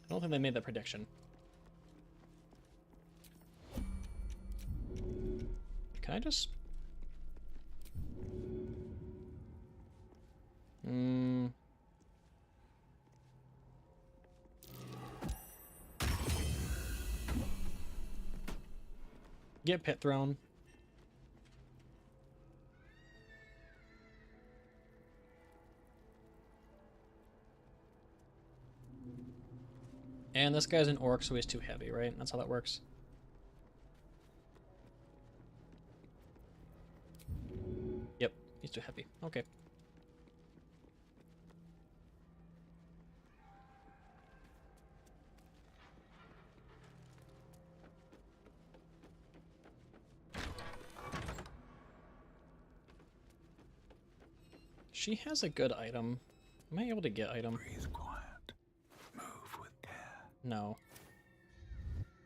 don't think they made that prediction. Can I just... Get pit thrown. And this guy's an orc, so he's too heavy, right? That's how that works. Yep, he's too heavy. Okay. She has a good item. Am I able to get item? Breathe quiet. Move with care. No.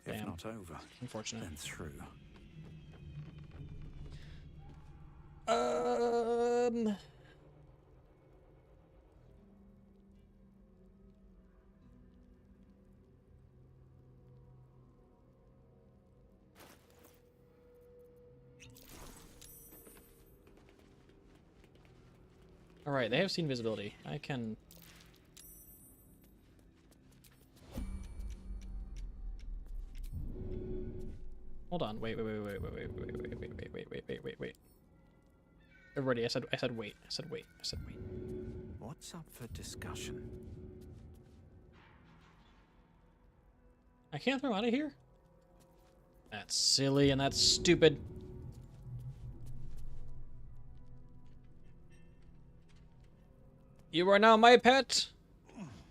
If Damn. not over, Unfortunate. then through. Alright, they have seen visibility. I can... Hold on. Wait. Everybody, I said wait. I said wait. What's up for discussion? I can't throw him out of here? That's silly and that's stupid. You are now my pet.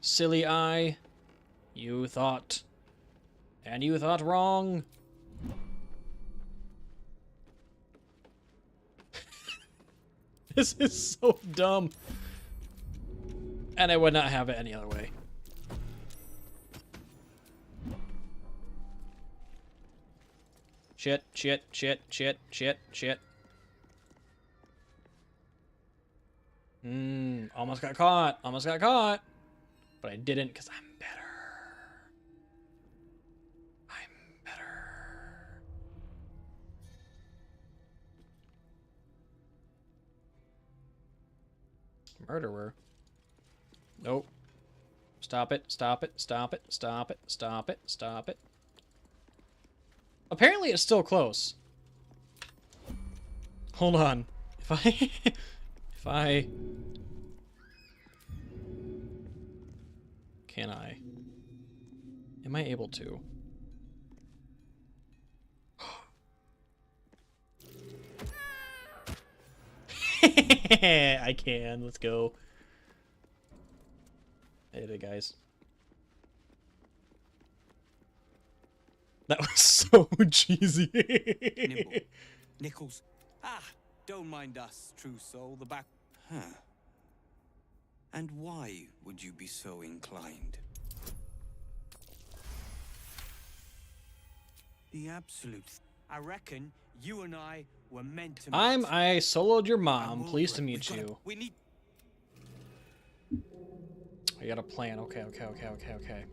Silly eye. You thought. And you thought wrong. This is so dumb. And I would not have it any other way. Shit, shit, shit, shit, shit, shit. Almost got caught. Almost got caught. But I didn't because I'm better. I'm better. Murderer. Nope. Stop it, stop it, stop it, stop it, stop it, stop it. Apparently it's still close. Hold on. If I... Can I? Am I able to? I can. Let's go. I did it, guys. That was so cheesy. Nimble. Nichols. Ah, don't mind us, true soul. The back. Huh. And why would you be so inclined? The absolute. I reckon you and I were meant to. I soloed your mom. Pleased to meet you. We need. I got a plan. Okay, okay, okay, okay, okay.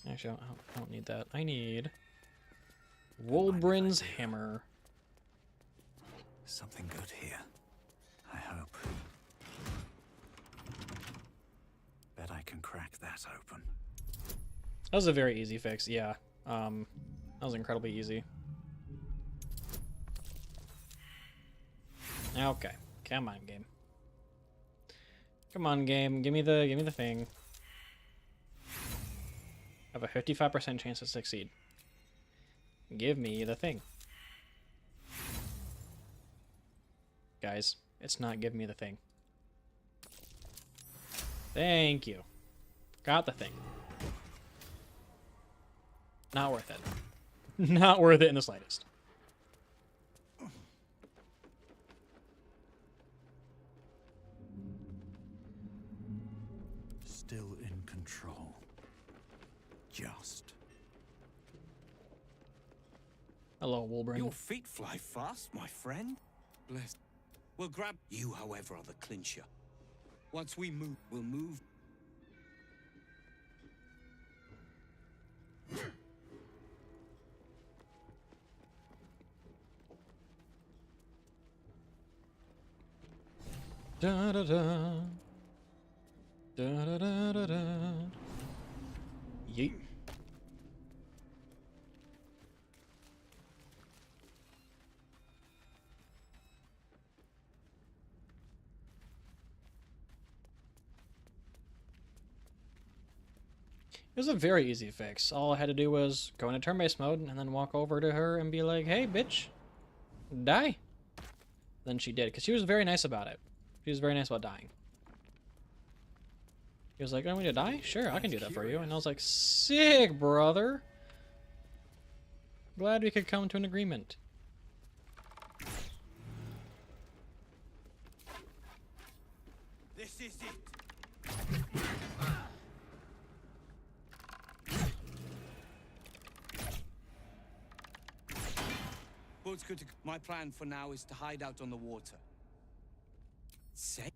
Actually, I don't need that. I need Wolbrin's hammer. Something good here. I hope. Bet I can crack that open. That was a very easy fix, yeah. That was incredibly easy. Okay, come on, game. Come on, game. Give me the thing. I have a 55% chance to succeed. Give me the thing. Guys, it's not giving me the thing. Thank you. Got the thing. Not worth it. Not worth it in the slightest. Still in control. Just. Hello, Wolbrin. Your feet fly fast, my friend. Bless. We'll grab you, however, are the clincher. Once we move, we'll move. Da da da. Da da da da da. Yeet. It was a very easy fix. All I had to do was go into turn-based mode and then walk over to her and be like, "Hey, bitch, die." Then she did, because she was very nice about it. She was very nice about dying. He was like, "I want you to die? Sure, I can do that for you." And I was like, "Sick, brother. Glad we could come to an agreement." This is it. Well, it's good to. My plan for now is to hide out on the water. Say.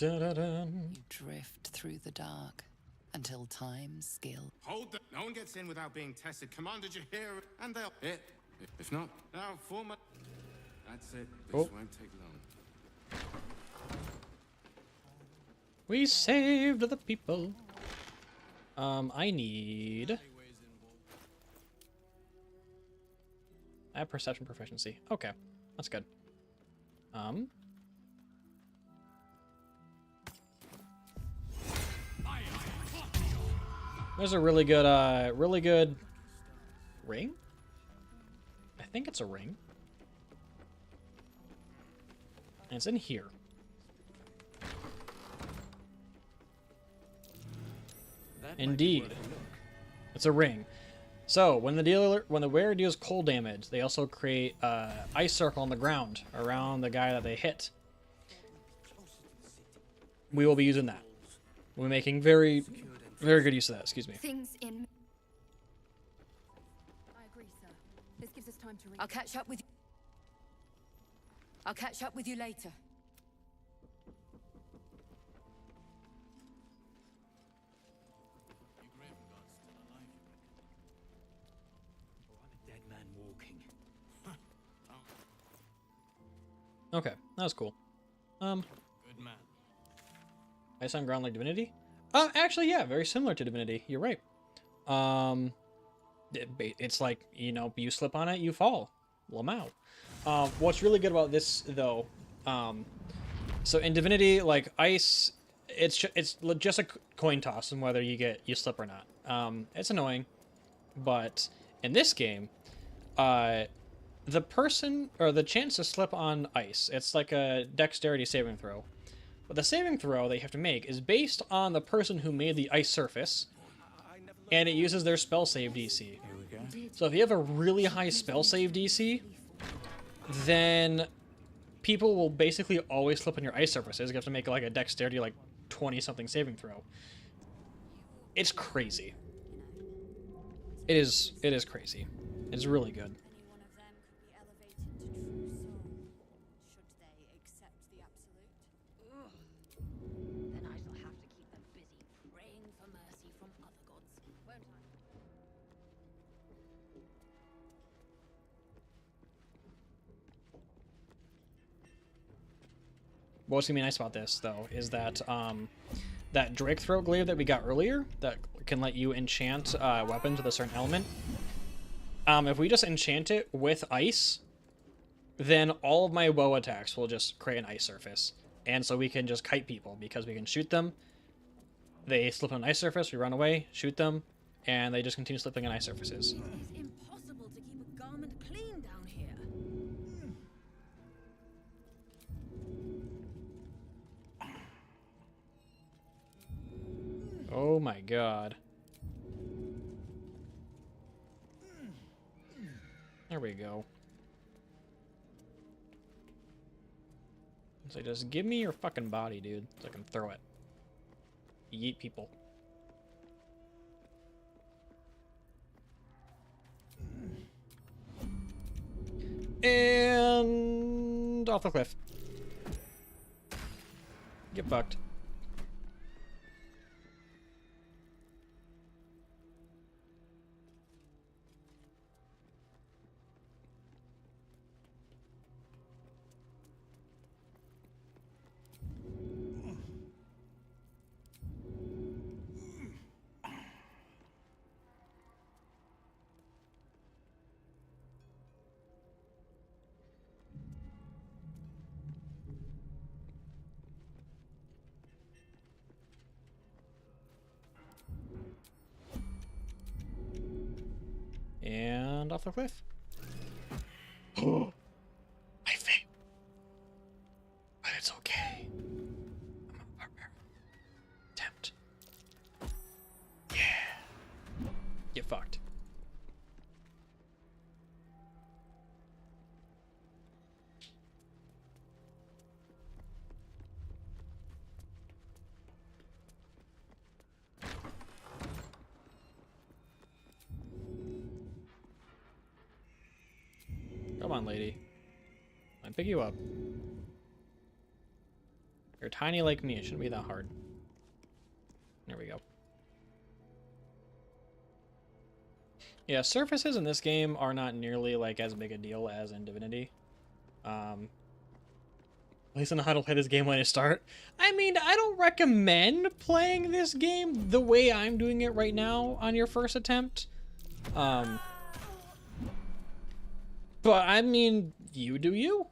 You drift through the dark until time, skill. Hold the. No one gets in without being tested. Commander, did you hear? And they'll hit. If not, now form a. That's it. This won't take long. We saved the people. I need. I have perception proficiency. Okay, that's good. There's a really good ring? I think it's a ring. And it's in here. Indeed. It's a ring. So when the wearer deals cold damage, they also create a ice circle on the ground around the guy that they hit. We will be using that. We're making very good use of that. Excuse me. Things in. I agree, sir. This gives us time to. I'll catch up with you later. Dead man walking. Okay, that was cool. Good man. Ice on ground like Divinity? Actually, yeah, very similar to Divinity. You're right. It's like, you know, you slip on it, you fall. Lamau. What's really good about this, though, so in Divinity, like, ice, it's just a coin toss and whether you slip or not. It's annoying, but in this game, the person, or the chance to slip on ice, it's like a dexterity saving throw. But the saving throw that you have to make is based on the person who made the ice surface, and it uses their spell save DC. Here we go. So if you have a really high spell save DC, then people will basically always slip on your ice surfaces. You have to make like a dexterity like 20-something saving throw. It's crazy. It is crazy. It's really good. Then I shall have to keep them busy praying for mercy from other gods, won't I? What's gonna be nice about this, though, is that that Drake Throat Glaive that we got earlier, that can let you enchant weapons with a certain element. If we just enchant it with ice, then all of my bow attacks will just create an ice surface. And so we can just kite people, because we can shoot them, they slip on an ice surface, we run away, shoot them, and they just continue slipping on ice surfaces. It's impossible to keep a garment clean down here. Oh my god. There we go. So just give me your fucking body, dude, so I can throw it. Yeet people. And off the cliff. Get fucked. And off the cliff. Oh, I failed. But it's okay. I'm a partner. Tempt. Yeah. Get fucked. Come on, lady. I'll pick you up. You're tiny like me. It shouldn't be that hard. There we go. Yeah, surfaces in this game are not nearly like as big a deal as in Divinity. At least I know how to play this game when I start. I mean, I don't recommend playing this game the way I'm doing it right now on your first attempt. But, I mean, you do you.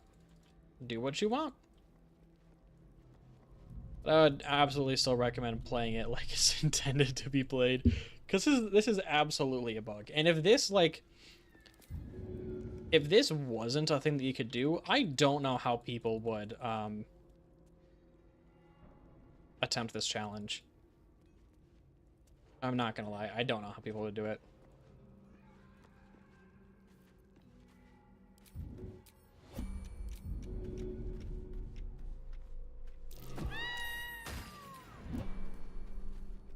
Do what you want. I would absolutely still recommend playing it like it's intended to be played. Because this is absolutely a bug. And if this, like... if this wasn't a thing that you could do, I don't know how people would, attempt this challenge. I'm not gonna lie, I don't know how people would do it.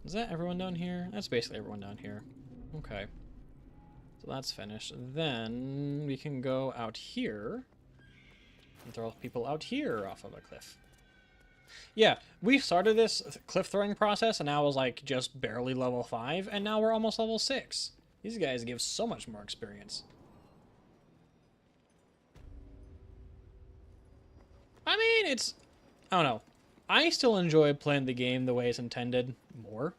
Is that everyone down here? That's basically everyone down here. Okay. So that's finished. Then we can go out here and throw people out here off of a cliff. Yeah, we started this cliff throwing process and now I was like just barely level 5 and now we're almost level 6. These guys give so much more experience. I mean, it's... I don't know. I still enjoy playing the game the way it's intended more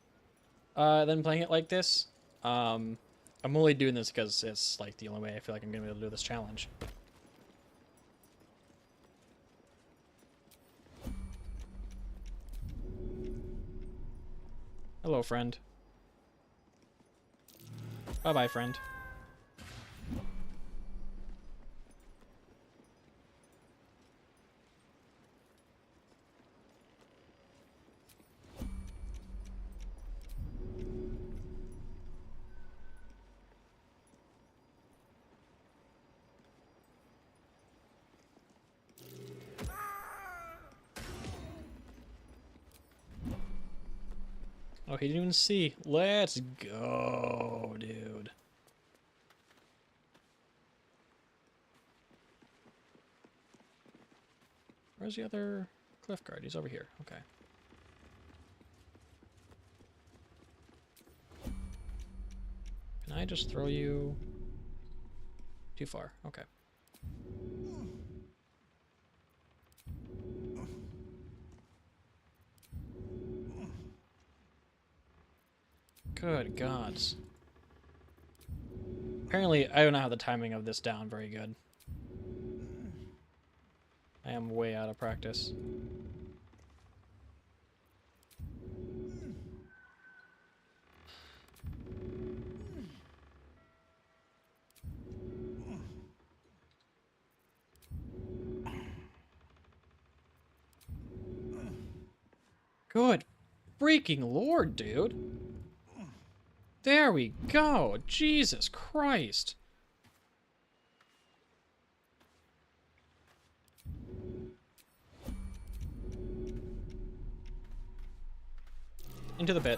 than playing it like this. I'm only doing this because it's like the only way I feel like I'm going to be able to do this challenge. Hello, friend. Bye-bye, friend. Oh, he didn't even see. Let's go, dude. Where's the other cliff guard? He's over here. Okay. Can I just throw you too far? Okay. Good gods. Apparently, I don't have the timing of this down very good. I am way out of practice. Good freaking lord, dude. There we go. Jesus Christ. Into the pit.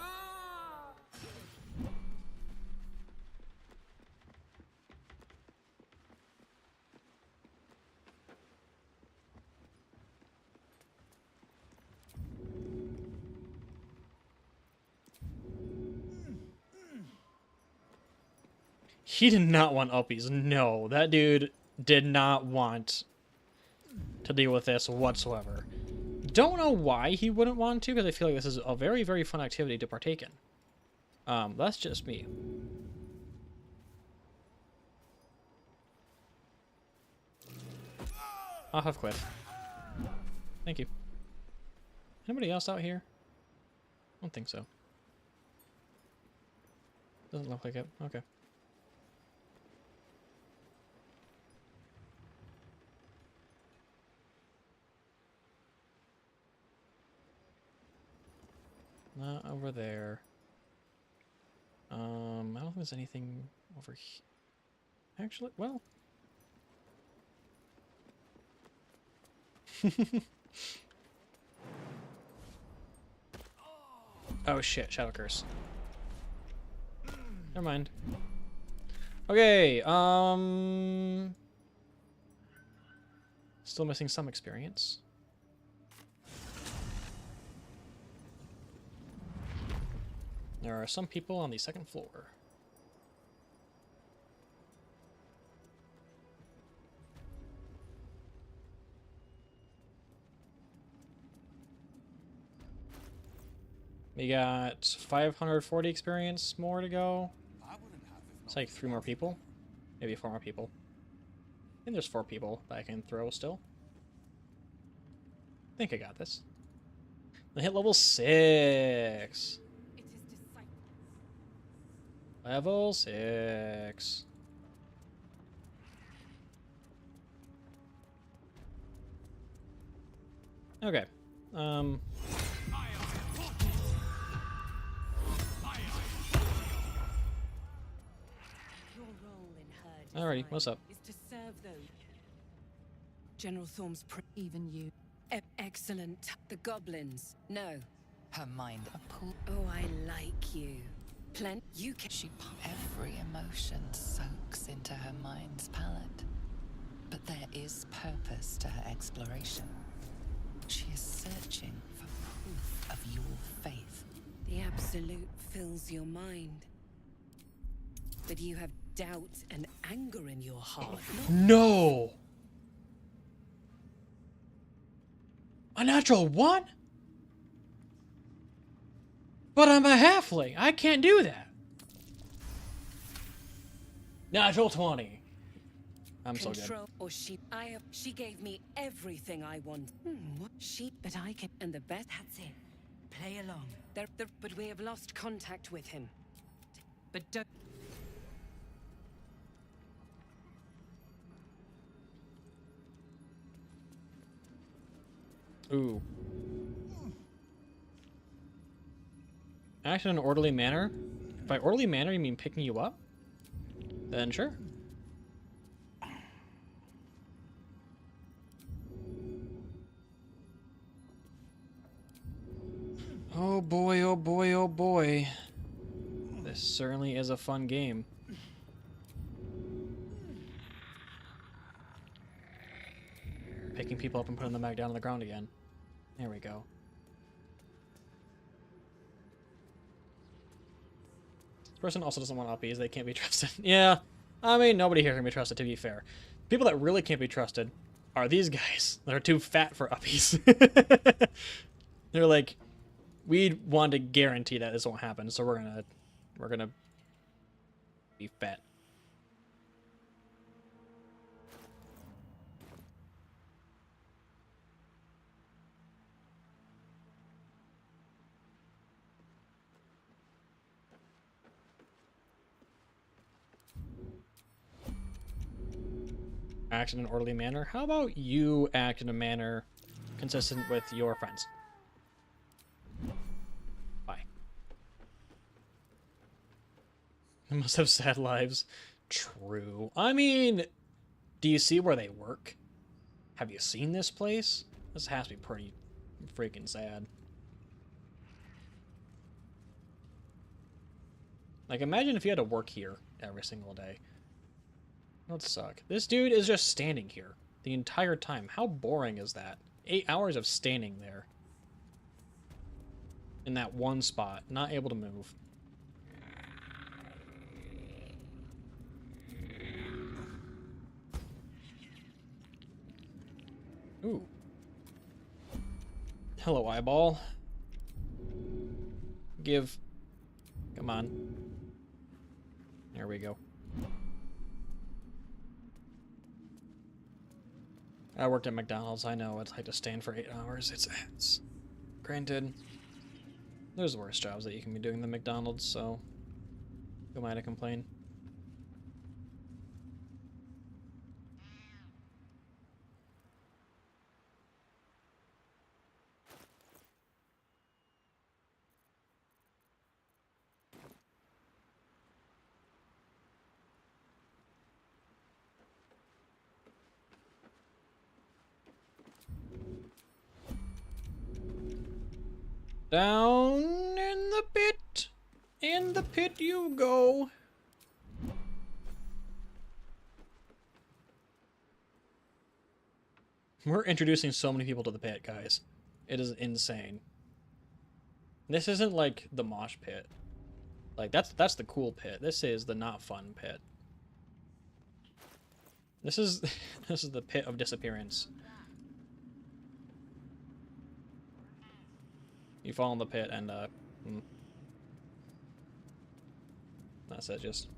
He did not want uppies. No, that dude did not want to deal with this whatsoever. Don't know why he wouldn't want to, because I feel like this is a very, very fun activity to partake in. That's just me. Off of cliff. Thank you. Anybody else out here? I don't think so. Doesn't look like it. Okay. Not over there. I don't think there's anything over here. Actually, well. Oh shit, Shadow Curse. Never mind. Okay, still missing some experience. There are some people on the second floor. We got 540 experience more to go. It's like 3 more people. Maybe 4 more people. I think there's 4 people that I can throw still. I think I got this. I hit level 6. Level 6. Okay. Alrighty, what's up? Is to serve those. General Thorm's even you. Excellent. The goblins. No. Her mind a pool. Oh, I like you. You can. Every emotion soaks into her mind's palette. But there is purpose to her exploration. She is searching for proof of your faith. The absolute fills your mind. But you have doubt and anger in your heart. No! A natural 1? But I'm a halfling. I can't do that. Natural 20. I'm so good. Or she gave me everything I want. What but I can, and the best. That's it. Play along. But we have lost contact with him. But don't. Ooh. Act in an orderly manner? By orderly manner, you mean picking you up? Then sure. Oh boy, oh boy, oh boy. This certainly is a fun game. Picking people up and putting them back down on the ground again. There we go. This person also doesn't want uppies. They can't be trusted. Yeah, I mean, nobody here can be trusted, to be fair. People that really can't be trusted are these guys that are too fat for uppies. They're like, we want to guarantee that this won't happen, so we're gonna be fat. Act in an orderly manner. How about you act in a manner consistent with your friends? Bye. They must have sad lives. True. I mean, do you see where they work? Have you seen this place? This has to be pretty freaking sad. Like, imagine if you had to work here every single day. That would suck. This dude is just standing here the entire time. How boring is that? 8 hours of standing there. In that one spot, not able to move. Ooh. Hello, eyeball. Give. Come on. There we go. I worked at McDonald's. I know what it's like to stand for 8 hours. It's granted, there's worse jobs that you can be doing than McDonald's, so who am I to complain? Down in the pit. In the pit you go. We're introducing so many people to the pit, guys. It is insane. This isn't like the mosh pit. Like that's the cool pit. This is the not fun pit. This is this is the pit of disappearance. You fall in the pit and that's it. Just.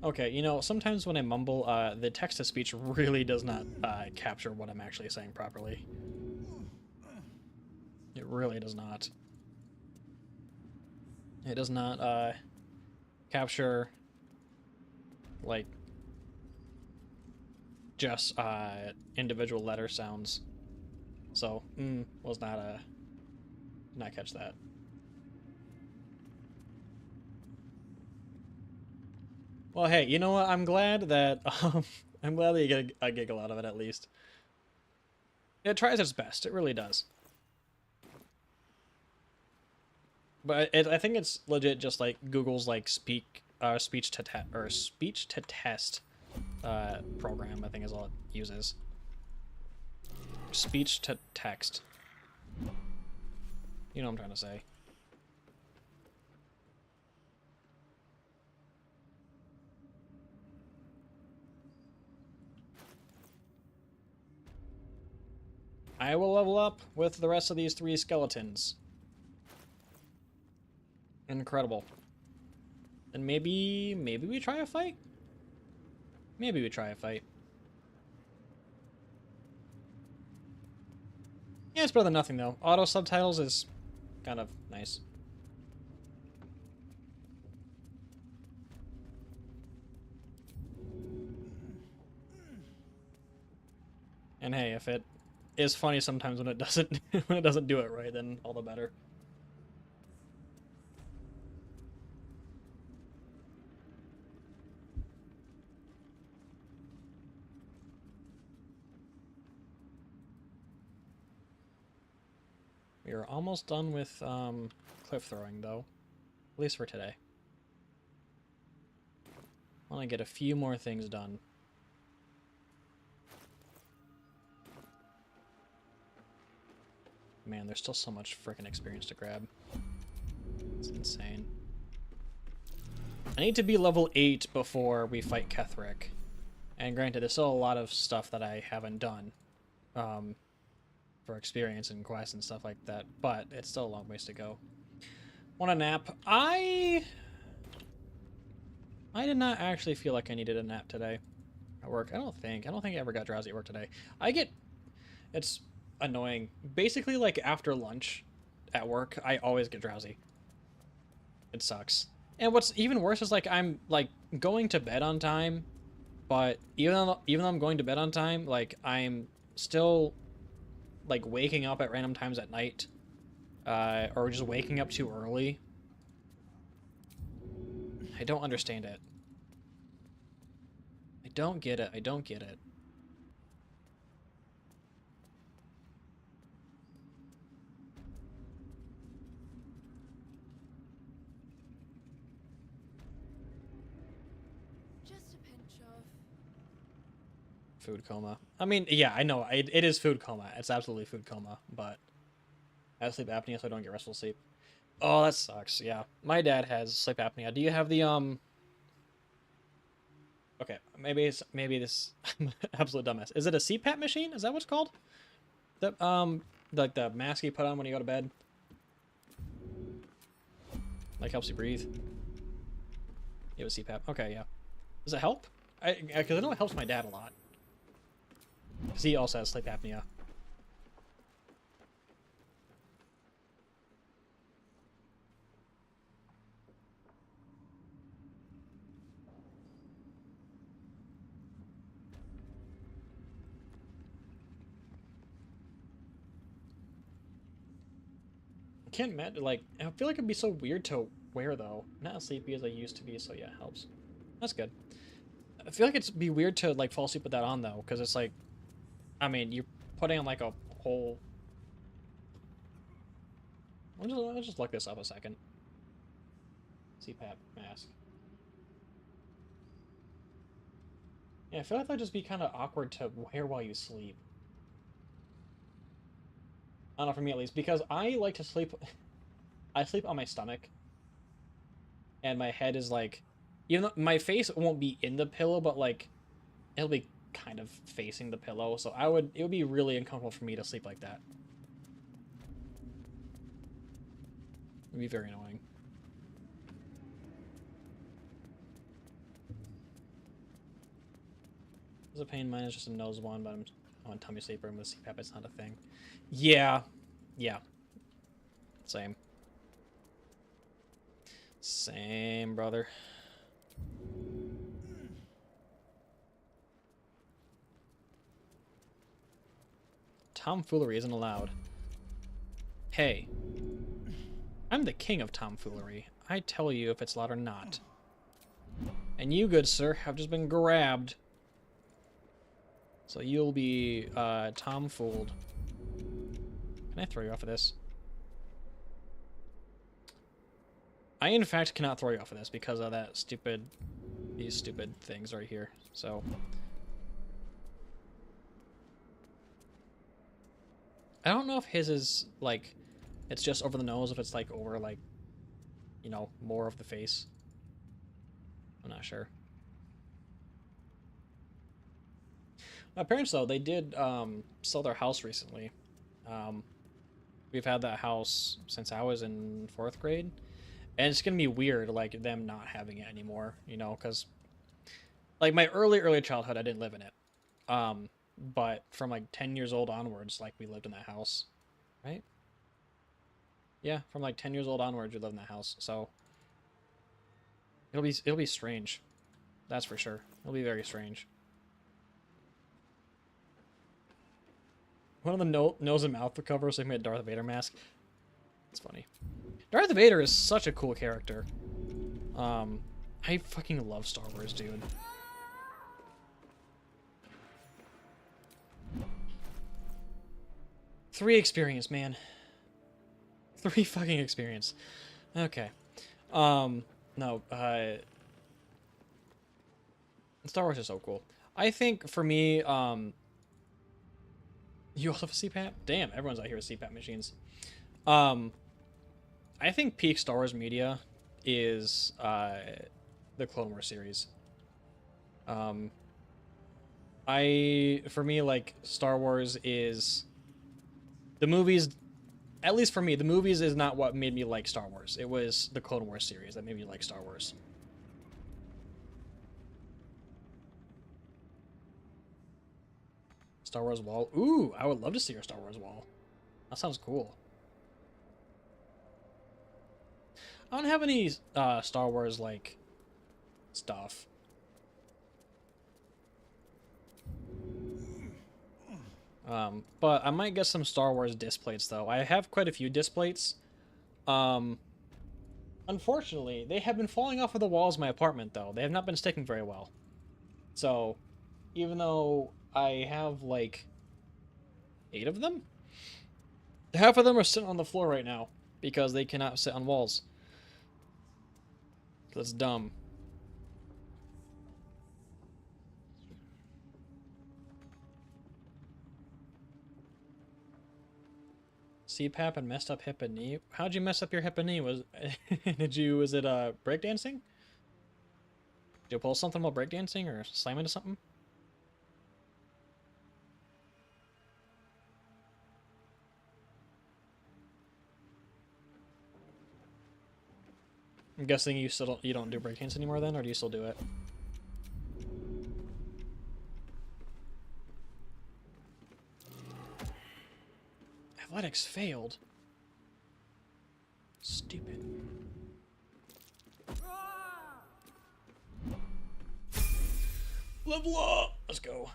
Okay, you know, sometimes when I mumble, the text-to-speech really does not capture what I'm actually saying properly. It really does not. It does not capture, like, just individual letter sounds. So, was not not catch that. Well, hey, you know what? I'm glad that I'm glad that you get a giggle out of it at least. It tries its best. It really does. But I think it's legit just like Google's like speech to test program. I think is all it uses. Speech to text. You know what I'm trying to say. I will level up with the rest of these 3 skeletons. Incredible. And maybe we try a fight? Maybe we try a fight. Yeah, it's better than nothing though. Auto subtitles is kind of nice. And hey, if it is funny sometimes when it doesn't when it doesn't do it right, then all the better. We are almost done with cliff throwing though, at least for today. I want to get a few more things done. Man, there's still so much freaking experience to grab. It's insane. I need to be level 8 before we fight Ketheric. And granted, there's still a lot of stuff that I haven't done for experience and quests and stuff like that, but it's still a long ways to go. Want a nap? I did not actually feel like I needed a nap today at work. I don't think I ever got drowsy at work today. It's annoying. Basically, like after lunch at work, I always get drowsy. It sucks. And what's even worse is like I'm like going to bed on time, but even though I'm going to bed on time, like I'm still like waking up at random times at night, or just waking up too early. I don't understand it. I don't get it. I don't get it. Just a pinch of Food coma. I mean, yeah, I know. It is food coma. It's absolutely food coma, but I have sleep apnea, so I don't get restful sleep. Oh, that sucks. Yeah. My dad has sleep apnea. Do you have the, Okay, maybe this absolute dumbass. Is it a CPAP machine? Is that what it's called? Like the mask you put on when you go to bed? Like helps you breathe? You have a CPAP. Okay, yeah. Does it help? Because I know it helps my dad a lot. Because he also has sleep apnea. I can't imagine, like, I feel like it'd be so weird to wear, though. Not as sleepy as I used to be, so yeah, it helps. That's good. I feel like it'd be weird to, like, fall asleep with that on, though, because it's like, I mean, you're putting on, like, a whole... Let's just look this up a second. CPAP mask. Yeah, I feel like that'd just be kind of awkward to wear while you sleep. I don't know, for me at least, because I like to sleep... I sleep on my stomach. And my head is like... Even though my face won't be in the pillow, but like... It'll be kind of facing the pillow, so it would be really uncomfortable for me to sleep like that. It'd be very annoying. There's a pain. Mine is just a nose one, but I'm on tummy sleeper and with CPAP it's not a thing. Yeah. Yeah. Same. Same, brother. Tomfoolery isn't allowed. Hey. I'm the king of tomfoolery. I tell you if it's allowed or not. And you, good sir, have just been grabbed. So you'll be Tom-fooled. Can I throw you off of this? I, in fact, cannot throw you off of this because of that stupid... These stupid things right here. So... I don't know if his is, like... It's just over the nose, if it's, like, over, like... You know, more of the face. I'm not sure. My parents, though, they did sell their house recently. We've had that house since I was in 4th grade. And it's going to be weird, like, them not having it anymore, you know, because... Like, my early childhood, I didn't live in it. But from, like, 10 years old onwards, like, we lived in that house. Right? Yeah, from, like, 10 years old onwards, we lived in that house, so... It'll be strange. That's for sure. It'll be very strange. One of the nose and mouth covers like made a Darth Vader mask. It's funny. Darth Vader is such a cool character. I fucking love Star Wars, dude. Three experience, man. 3 fucking experience. Okay. No, Star Wars is so cool. I think, for me, you also have a CPAP? Damn, everyone's out here with CPAP machines. I think peak Star Wars media is, the Clone Wars series. For me, like, Star Wars is... The movies... At least for me, the movies is not what made me like Star Wars. It was the Clone Wars series that made me like Star Wars. Star Wars wall. Ooh, I would love to see your Star Wars wall. That sounds cool. I don't have any Star Wars, like, stuff. But I might get some Star Wars disc plates, though. I have quite a few disc plates. Unfortunately, they have been falling off of the walls of my apartment, though. They have not been sticking very well. So, even though I have, like, 8 of them, half of them are sitting on the floor right now because they cannot sit on walls. That's dumb. CPAP and messed up hip and knee. How'd you mess up your hip and knee? Was was it breakdancing? Did you pull something while breakdancing or slam into something? I'm guessing you don't do breakdance anymore then, or do you still do it? Athletics failed. Stupid. Level up! Let's go.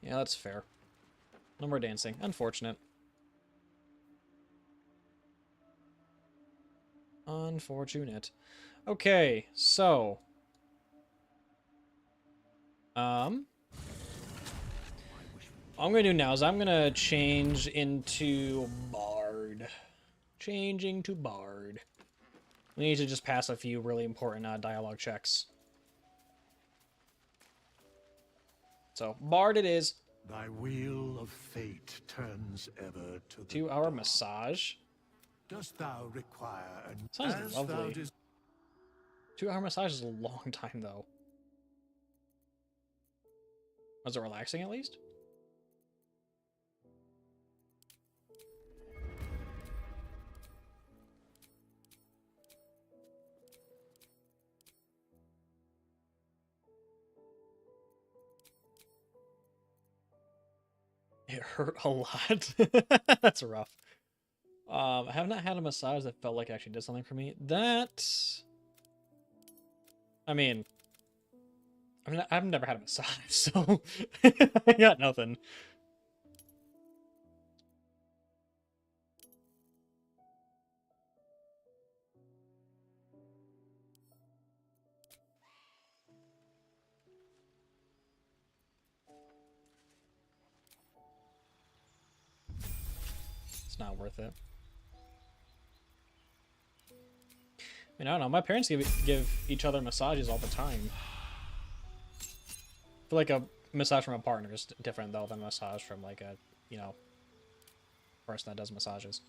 Yeah, that's fair. No more dancing. Unfortunate. Unfortunate. Okay, so... All I'm going to do now is I'm going to change into Bard. Changing to Bard. We need to just pass a few really important dialogue checks. So, Bard it is. Thy wheel of fate turns ever to the 2-hour massage. Dost thou require an... Sounds lovely. 2-hour massage is a long time, though. Was it relaxing, at least? It hurt a lot. That's rough. I have not had a massage that felt like it actually did something for me. I mean, I've never had a massage, so I got nothing. It's not worth it. I mean, I don't know. My parents give each other massages all the time. I feel like a massage from a partner is different, though, than a massage from, like, a, you know, person that does massages.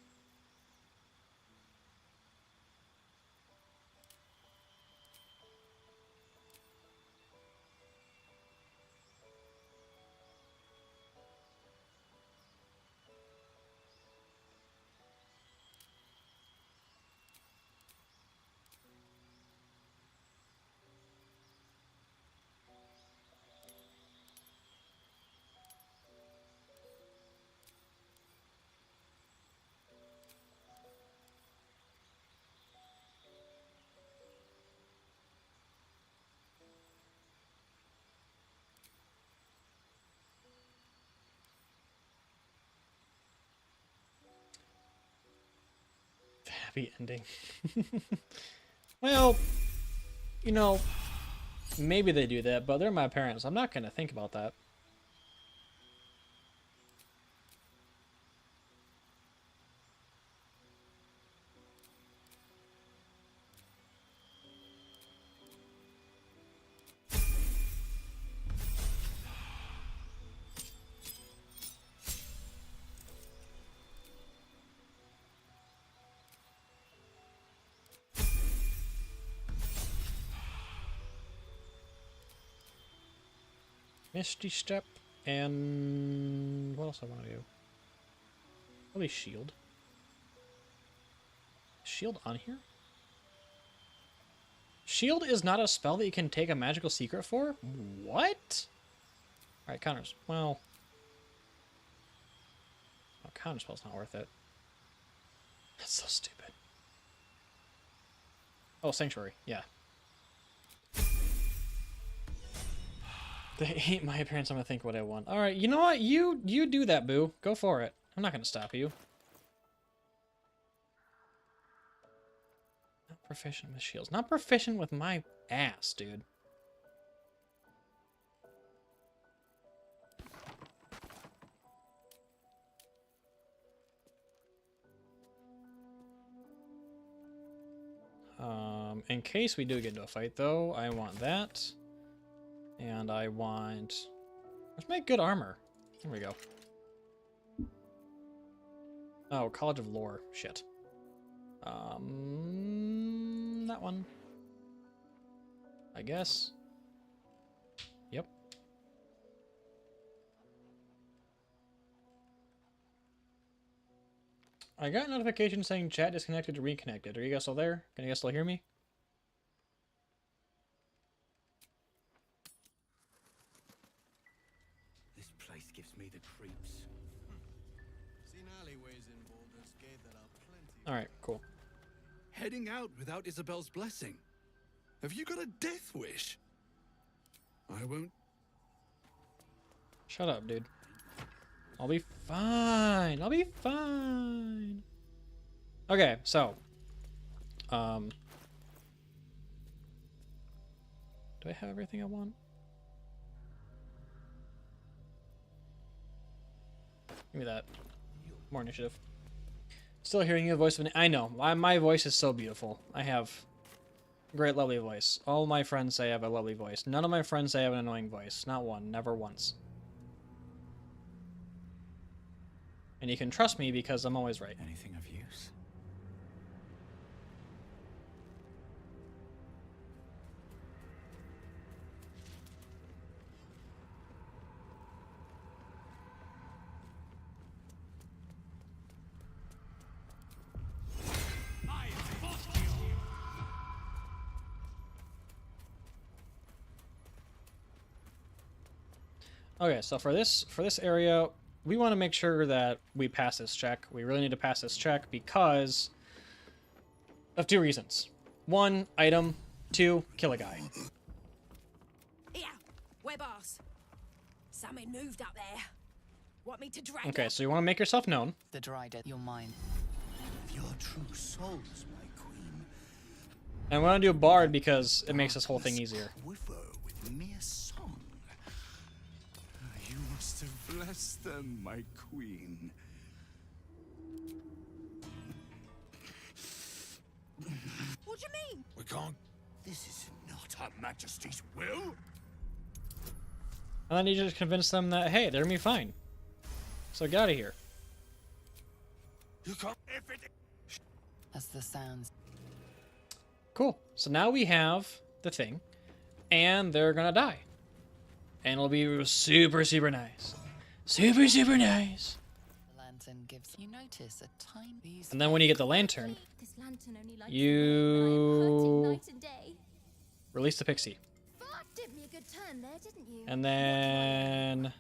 Happy ending. Well, you know, maybe they do that, but they're my parents. I'm not going to think about that. Misty Step, and what else I want to do? Probably Shield. Shield on here? Shield is not a spell that you can take a magical secret for? What? Alright, counters. Well... Oh, counter spell's not worth it. That's so stupid. Oh, Sanctuary. Yeah. They ain't my appearance. I'm gonna think what I want. Alright, you know what? You do that, boo. Go for it. I'm not gonna stop you. Not proficient with shields. Not proficient with my ass, dude. In case we do get into a fight, though, I want that. And I want... Let's make good armor. There we go. Oh, College of Lore. Shit. That one. I guess. Yep. I got a notification saying chat disconnected to reconnected. Are you guys still there? Can you guys still hear me? This place gives me the creeps. Seen alleyways in Baldur's Gate that are plenty. Alright, cool. Heading out without Isabel's blessing. Have you got a death wish? I won't. Shut up, dude. I'll be fine. I'll be fine. Okay, so. Do I have everything I want? Give me that. More initiative. Still hearing the voice of an... I know. My voice is so beautiful. I have a great, lovely voice. All my friends say I have a lovely voice. None of my friends say I have an annoying voice. Not one. Never once. And you can trust me because I'm always right. Anything of use? Okay, so for this area, we want to make sure that we pass this check. We really need to pass this check because of two reasons. One, item. Two, kill a guy. Yeah, we're boss. Something moved up there. Want me to drag Okay, it? so you want to make yourself known. The Dryad, you're mine. Your true souls, my queen. And we want to do a bard because it makes this whole thing easier. Quiver with mere song. You must have blessed them, my queen. What do you mean? We can't. This is not Her Majesty's will. And then you just convince them that, hey, they're gonna be fine. So get out of here. You can't. If it. As the sounds. Cool. So now we have the thing, and they're gonna die. And it'll be super, super nice. Super, super nice. The lantern gives you notice a tiny. And then when you get the lantern, This lantern only lights you night and day. release the pixie. Fuck, did me a good turn there, didn't you? And then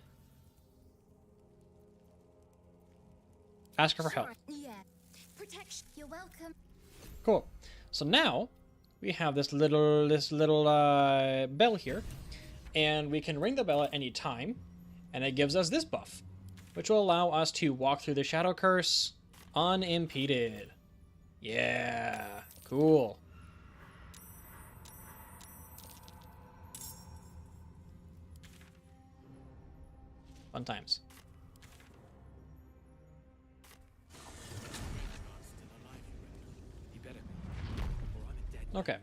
ask her for help. Yeah. Protection. You're welcome. Cool. So now we have this little bell here, and we can ring the bell at any time, and it gives us this buff, which will allow us to walk through the Shadow Curse unimpeded. Yeah, cool. Fun times. Okay.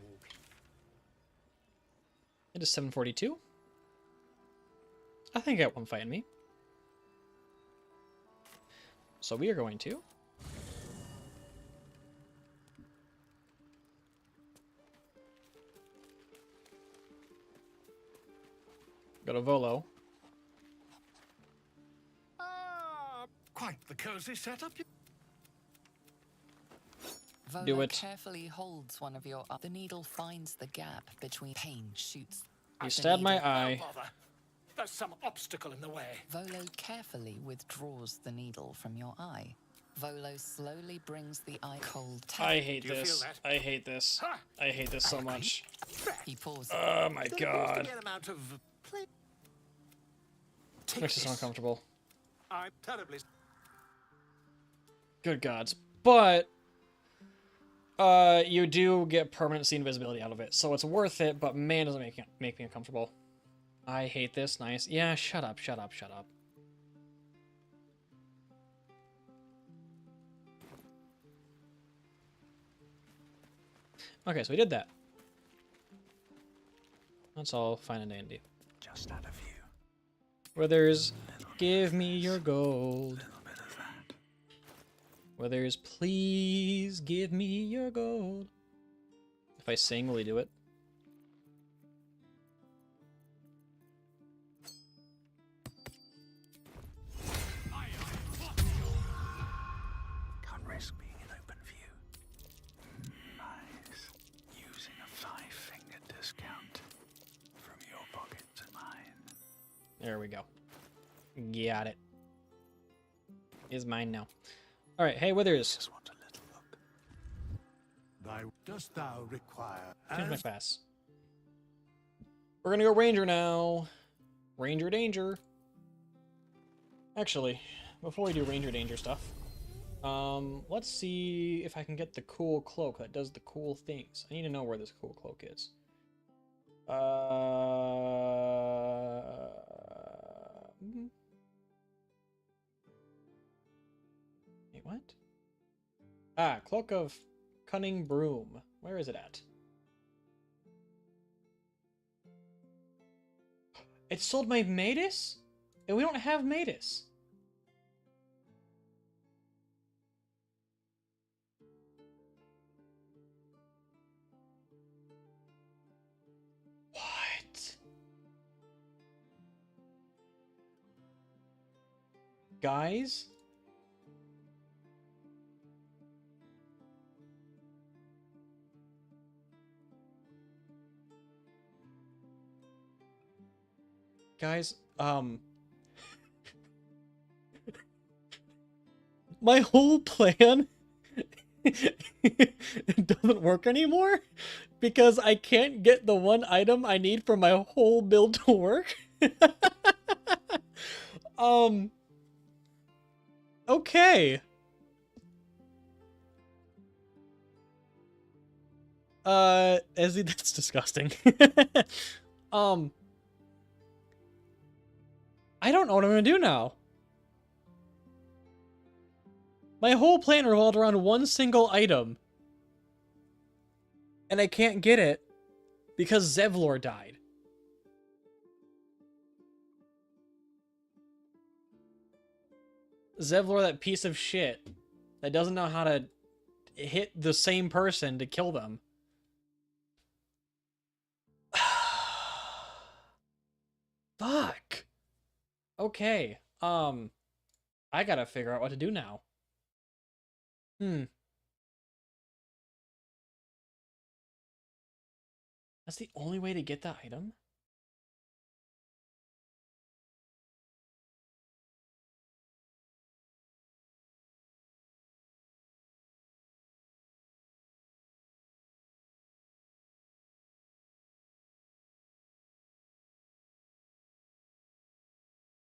It is 7:42. I think I got one fighting me. So we are going to go to Volo. Quite the cozy setup. Volo Do it. carefully holds one of your. The needle finds the gap between. Pain shoots. You stabbed my eye. Bother. There's some obstacle in the way. Volo carefully withdraws the needle from your eye. Volo slowly brings the eye cold. I hate this. I hate this. I hate this so much. He pauses. Oh my god. Take Makes it so this. uncomfortable. I'm terribly. Good gods. But you do get permanency invisibility out of it, so it's worth it, but man, does it make me uncomfortable. I hate this. Nice. Yeah, shut up, shut up, shut up. Okay, so we did that. That's all fine and dandy. Just out of view. Withers, give me your gold. Withers, please give me your gold. If I sing, will he do it? Can't risk being in open view. Nice. Using a 5-finger discount from your pocket to mine. There we go. Got it. Is mine now. Alright, hey Withers. Just want a little look. Thy dost thou require? Change my class. We're gonna go Ranger now. Ranger Danger. Actually, before we do Ranger Danger stuff, let's see if I can get the cool cloak that does the cool things. I need to know where this cool cloak is. Wait, what? Ah, Cloak of Cunning Broom. Where is it at? It sold my Matus? And we don't have Matus. What? Guys? Guys, my whole plan doesn't work anymore because I can't get the one item I need for my whole build to work. Okay. Ezzy, that's disgusting. I don't know what I'm gonna do now. My whole plan revolved around one single item. And I can't get it because Zevlor died. Zevlor, that piece of shit that doesn't know how to hit the same person to kill them. Fuck. Okay. I gotta figure out what to do now. That's the only way to get the item?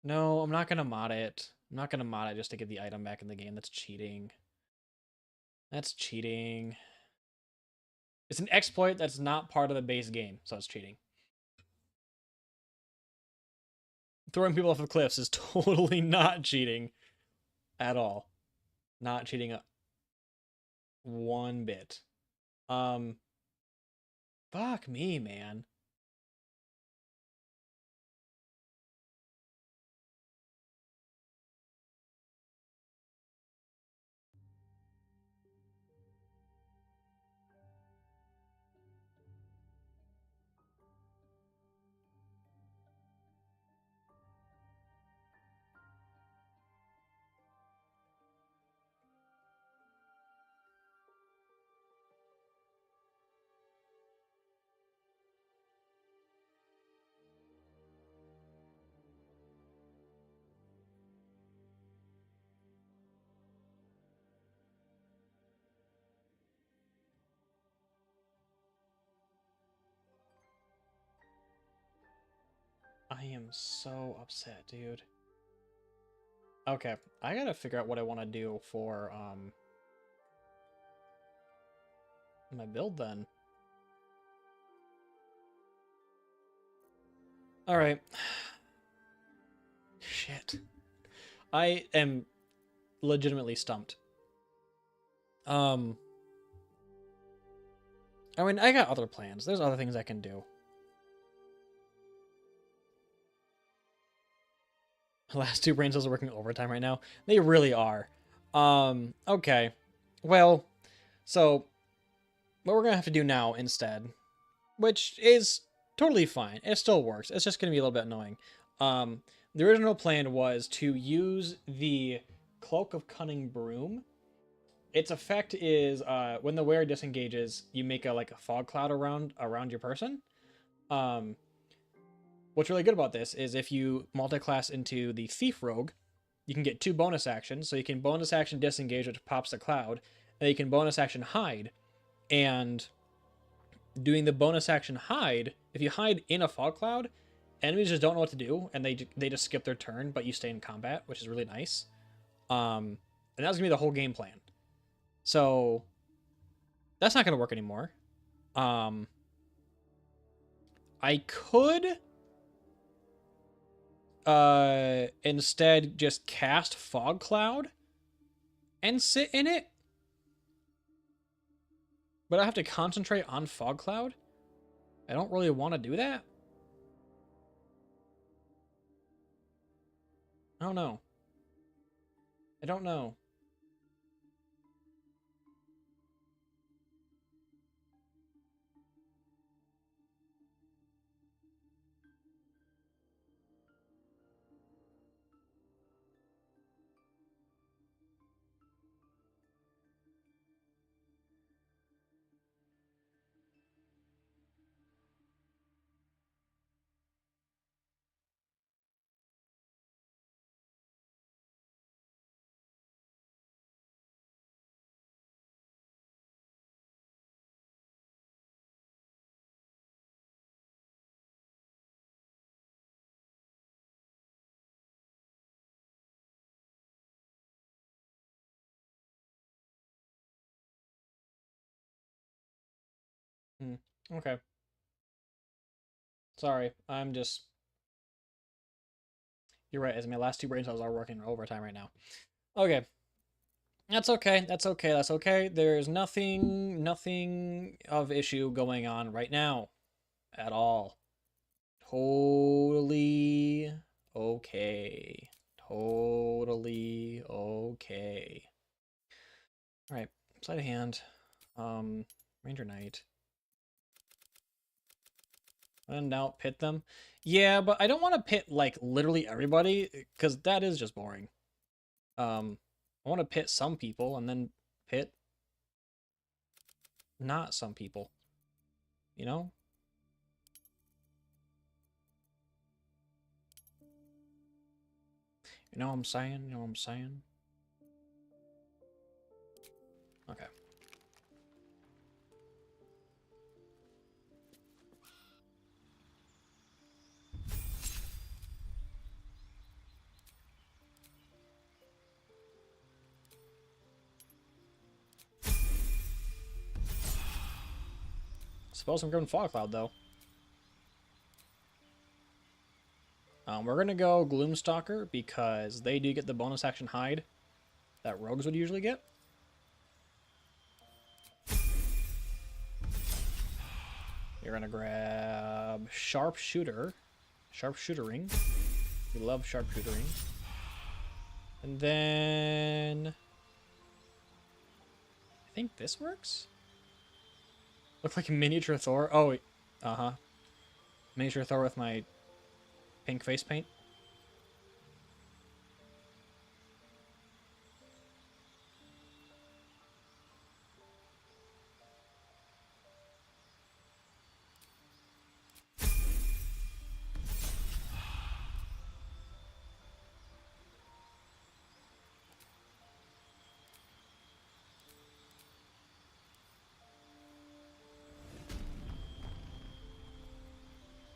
No, I'm not gonna mod it. I'm not gonna mod it just to get the item back in the game. That's cheating. That's cheating. It's an exploit that's not part of the base game, so it's cheating. Throwing people off of cliffs is totally not cheating at all. Not cheating one bit. Fuck me, man. I am so upset, dude. Okay, I gotta figure out what I want to do for, my build then. Alright. Shit. I am legitimately stumped. I mean, I got other plans. There's other things I can do. The last two brain cells are working overtime right now. They really are. Okay. Well, so what we're gonna have to do now instead, which is totally fine. It still works. It's just gonna be a little bit annoying. The original plan was to use the Cloak of Cunning Broom. Its effect is when the wearer disengages, you make a fog cloud around your person. What's really good about this is if you multi-class into the Thief Rogue, you can get 2 bonus actions. So you can bonus action disengage, which pops the cloud, and you can bonus action hide. And doing the bonus action hide, if you hide in a fog cloud, enemies just don't know what to do, and they just skip their turn, but you stay in combat, which is really nice. And that's gonna be the whole game plan. So that's not gonna work anymore. I could instead just cast Fog Cloud and sit in it, but I have to concentrate on Fog Cloud. I don't really want to do that. I don't know. I don't know. Okay. Sorry, I'm just... You're right, as my last 2 brain cells are working overtime right now. Okay. That's okay. That's okay. That's okay. There's nothing of issue going on right now at all. Totally okay. Totally okay. All right. Sleight of hand. Ranger Knight. And now pit them. Yeah, but I don't want to pit like literally everybody because that is just boring. I want to pit some people and then pit not some people. You know? You know what I'm saying? You know what I'm saying? Okay. Suppose I'm going Fog Cloud though. We're gonna go Gloomstalker because they do get the bonus action hide that rogues would usually get. You're gonna grab Sharpshooter. Sharpshootering. We love sharpshootering. And then I think this works? Look like a miniature Thor. Oh, uh-huh. Miniature Thor with my pink face paint.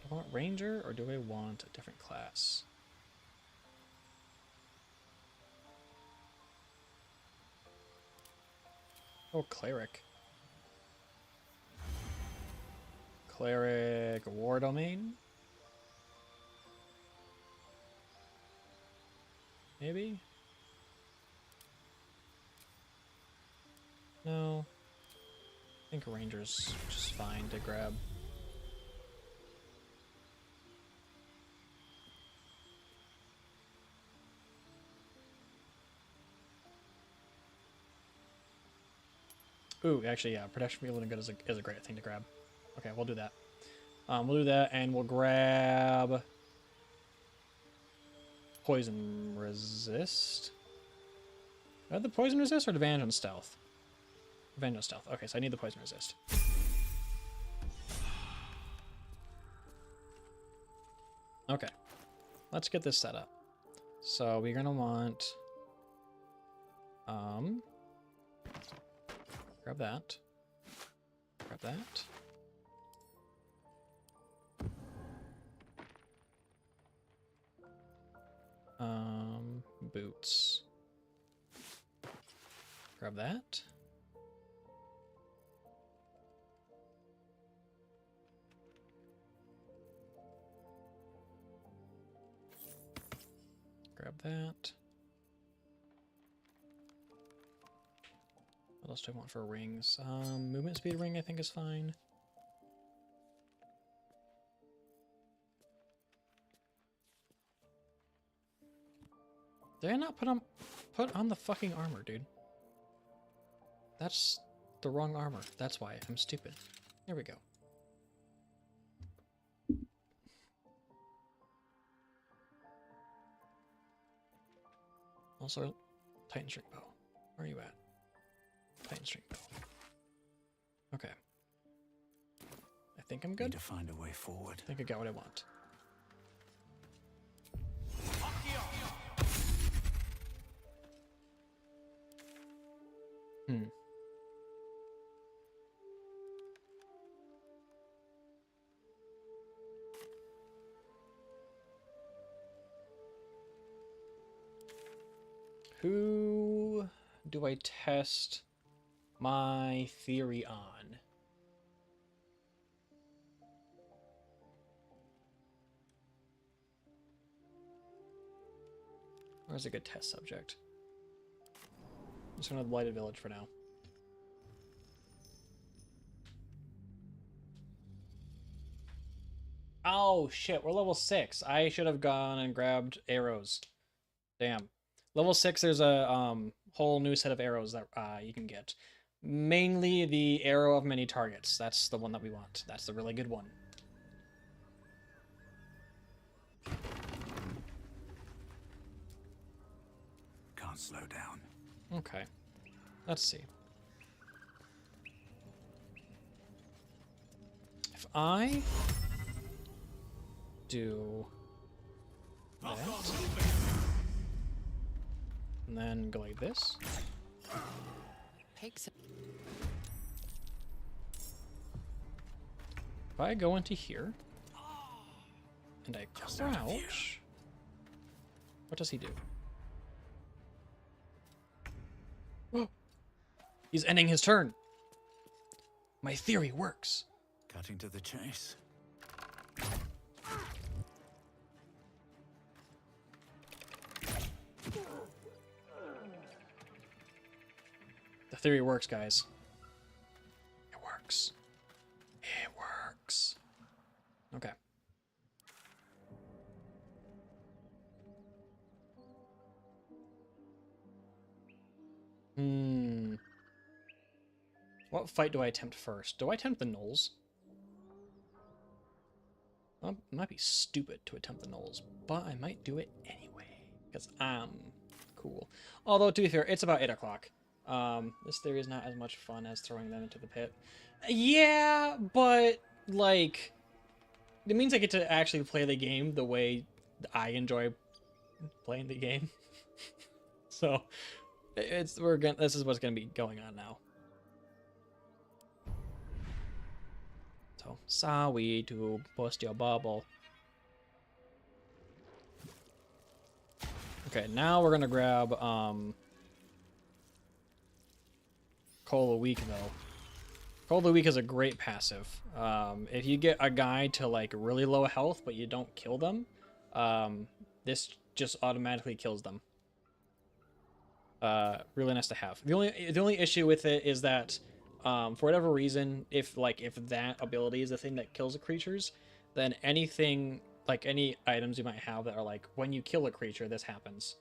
Do I want Ranger or do I want a different class? Oh, Cleric. Cleric War Domain? Maybe? No. I think Ranger's just fine to grab. Ooh, actually, yeah, Protection from Evil and Good is a great thing to grab. Okay, we'll do that. We'll do that, and we'll grab Poison Resist. Do I have the Poison Resist or Advantage on Stealth? Advantage on Stealth. Okay, so I need the Poison Resist. Okay, let's get this set up. So we're gonna want, grab that. Grab that. Boots. Grab that. Grab that. What else do I want for rings? Movement speed ring I think is fine. Did I not put on the fucking armor, dude? That's the wrong armor. That's why I'm stupid. There we go. Also, Titan String Bow. Where are you at? Titan String Bow. Okay. I think I'm good. Need to find a way forward. I think I got what I want. Who do I test my theory on? Where's a good test subject? just gonna have the Blighted Village for now. Oh shit, we're level 6. I should have gone and grabbed arrows. Damn. Level 6, there's a whole new set of arrows that you can get. Mainly the arrow of many targets. That's the one that we want. That's the really good one. Can't slow down. Okay. Let's see. If I do that, and then go like this. Pigs. If I go into here, and I crouch, what does he do? Oh, he's ending his turn. My theory works. Cutting to the chase. The theory works, guys. It works. It works. Okay. What fight do I attempt first? Do I attempt the gnolls? Well, it might be stupid to attempt the gnolls, but I might do it anyway, because I'm cool. Although, to be fair, it's about 8 o'clock. This theory is not as much fun as throwing them into the pit. Yeah, but, like, it means I get to actually play the game the way I enjoy playing the game. So, this is what's gonna be going on now. So, sorry to bust your bubble. Okay, now we're gonna grab, Coal of the Week, though. Coal of the Week is a great passive. If you get a guy to, like, really low health, but you don't kill them, this just automatically kills them. Really nice to have. The only issue with it is that, for whatever reason, if that ability is the thing that kills the creatures, then anything, like, any items you might have that are like, when you kill a creature, this happens,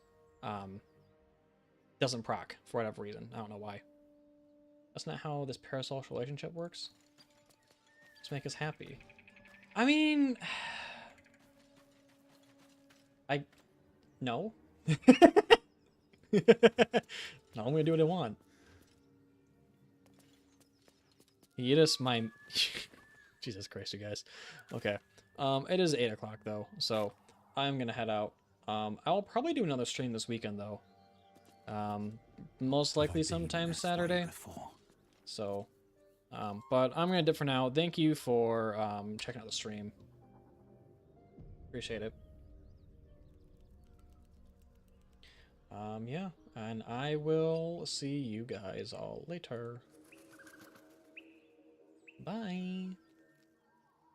doesn't proc, for whatever reason. I don't know why. That's not how this parasocial relationship works. Let's make us happy. I mean... No. No, I'm gonna do what I want. Eat us my... Jesus Christ, you guys. Okay. It is 8 o'clock, though, so I'm gonna head out. I'll probably do another stream this weekend, though. Most likely sometime Saturday. So, but I'm gonna dip for now. Thank you for checking out the stream. Appreciate it. Yeah, and I will see you guys all later. Bye.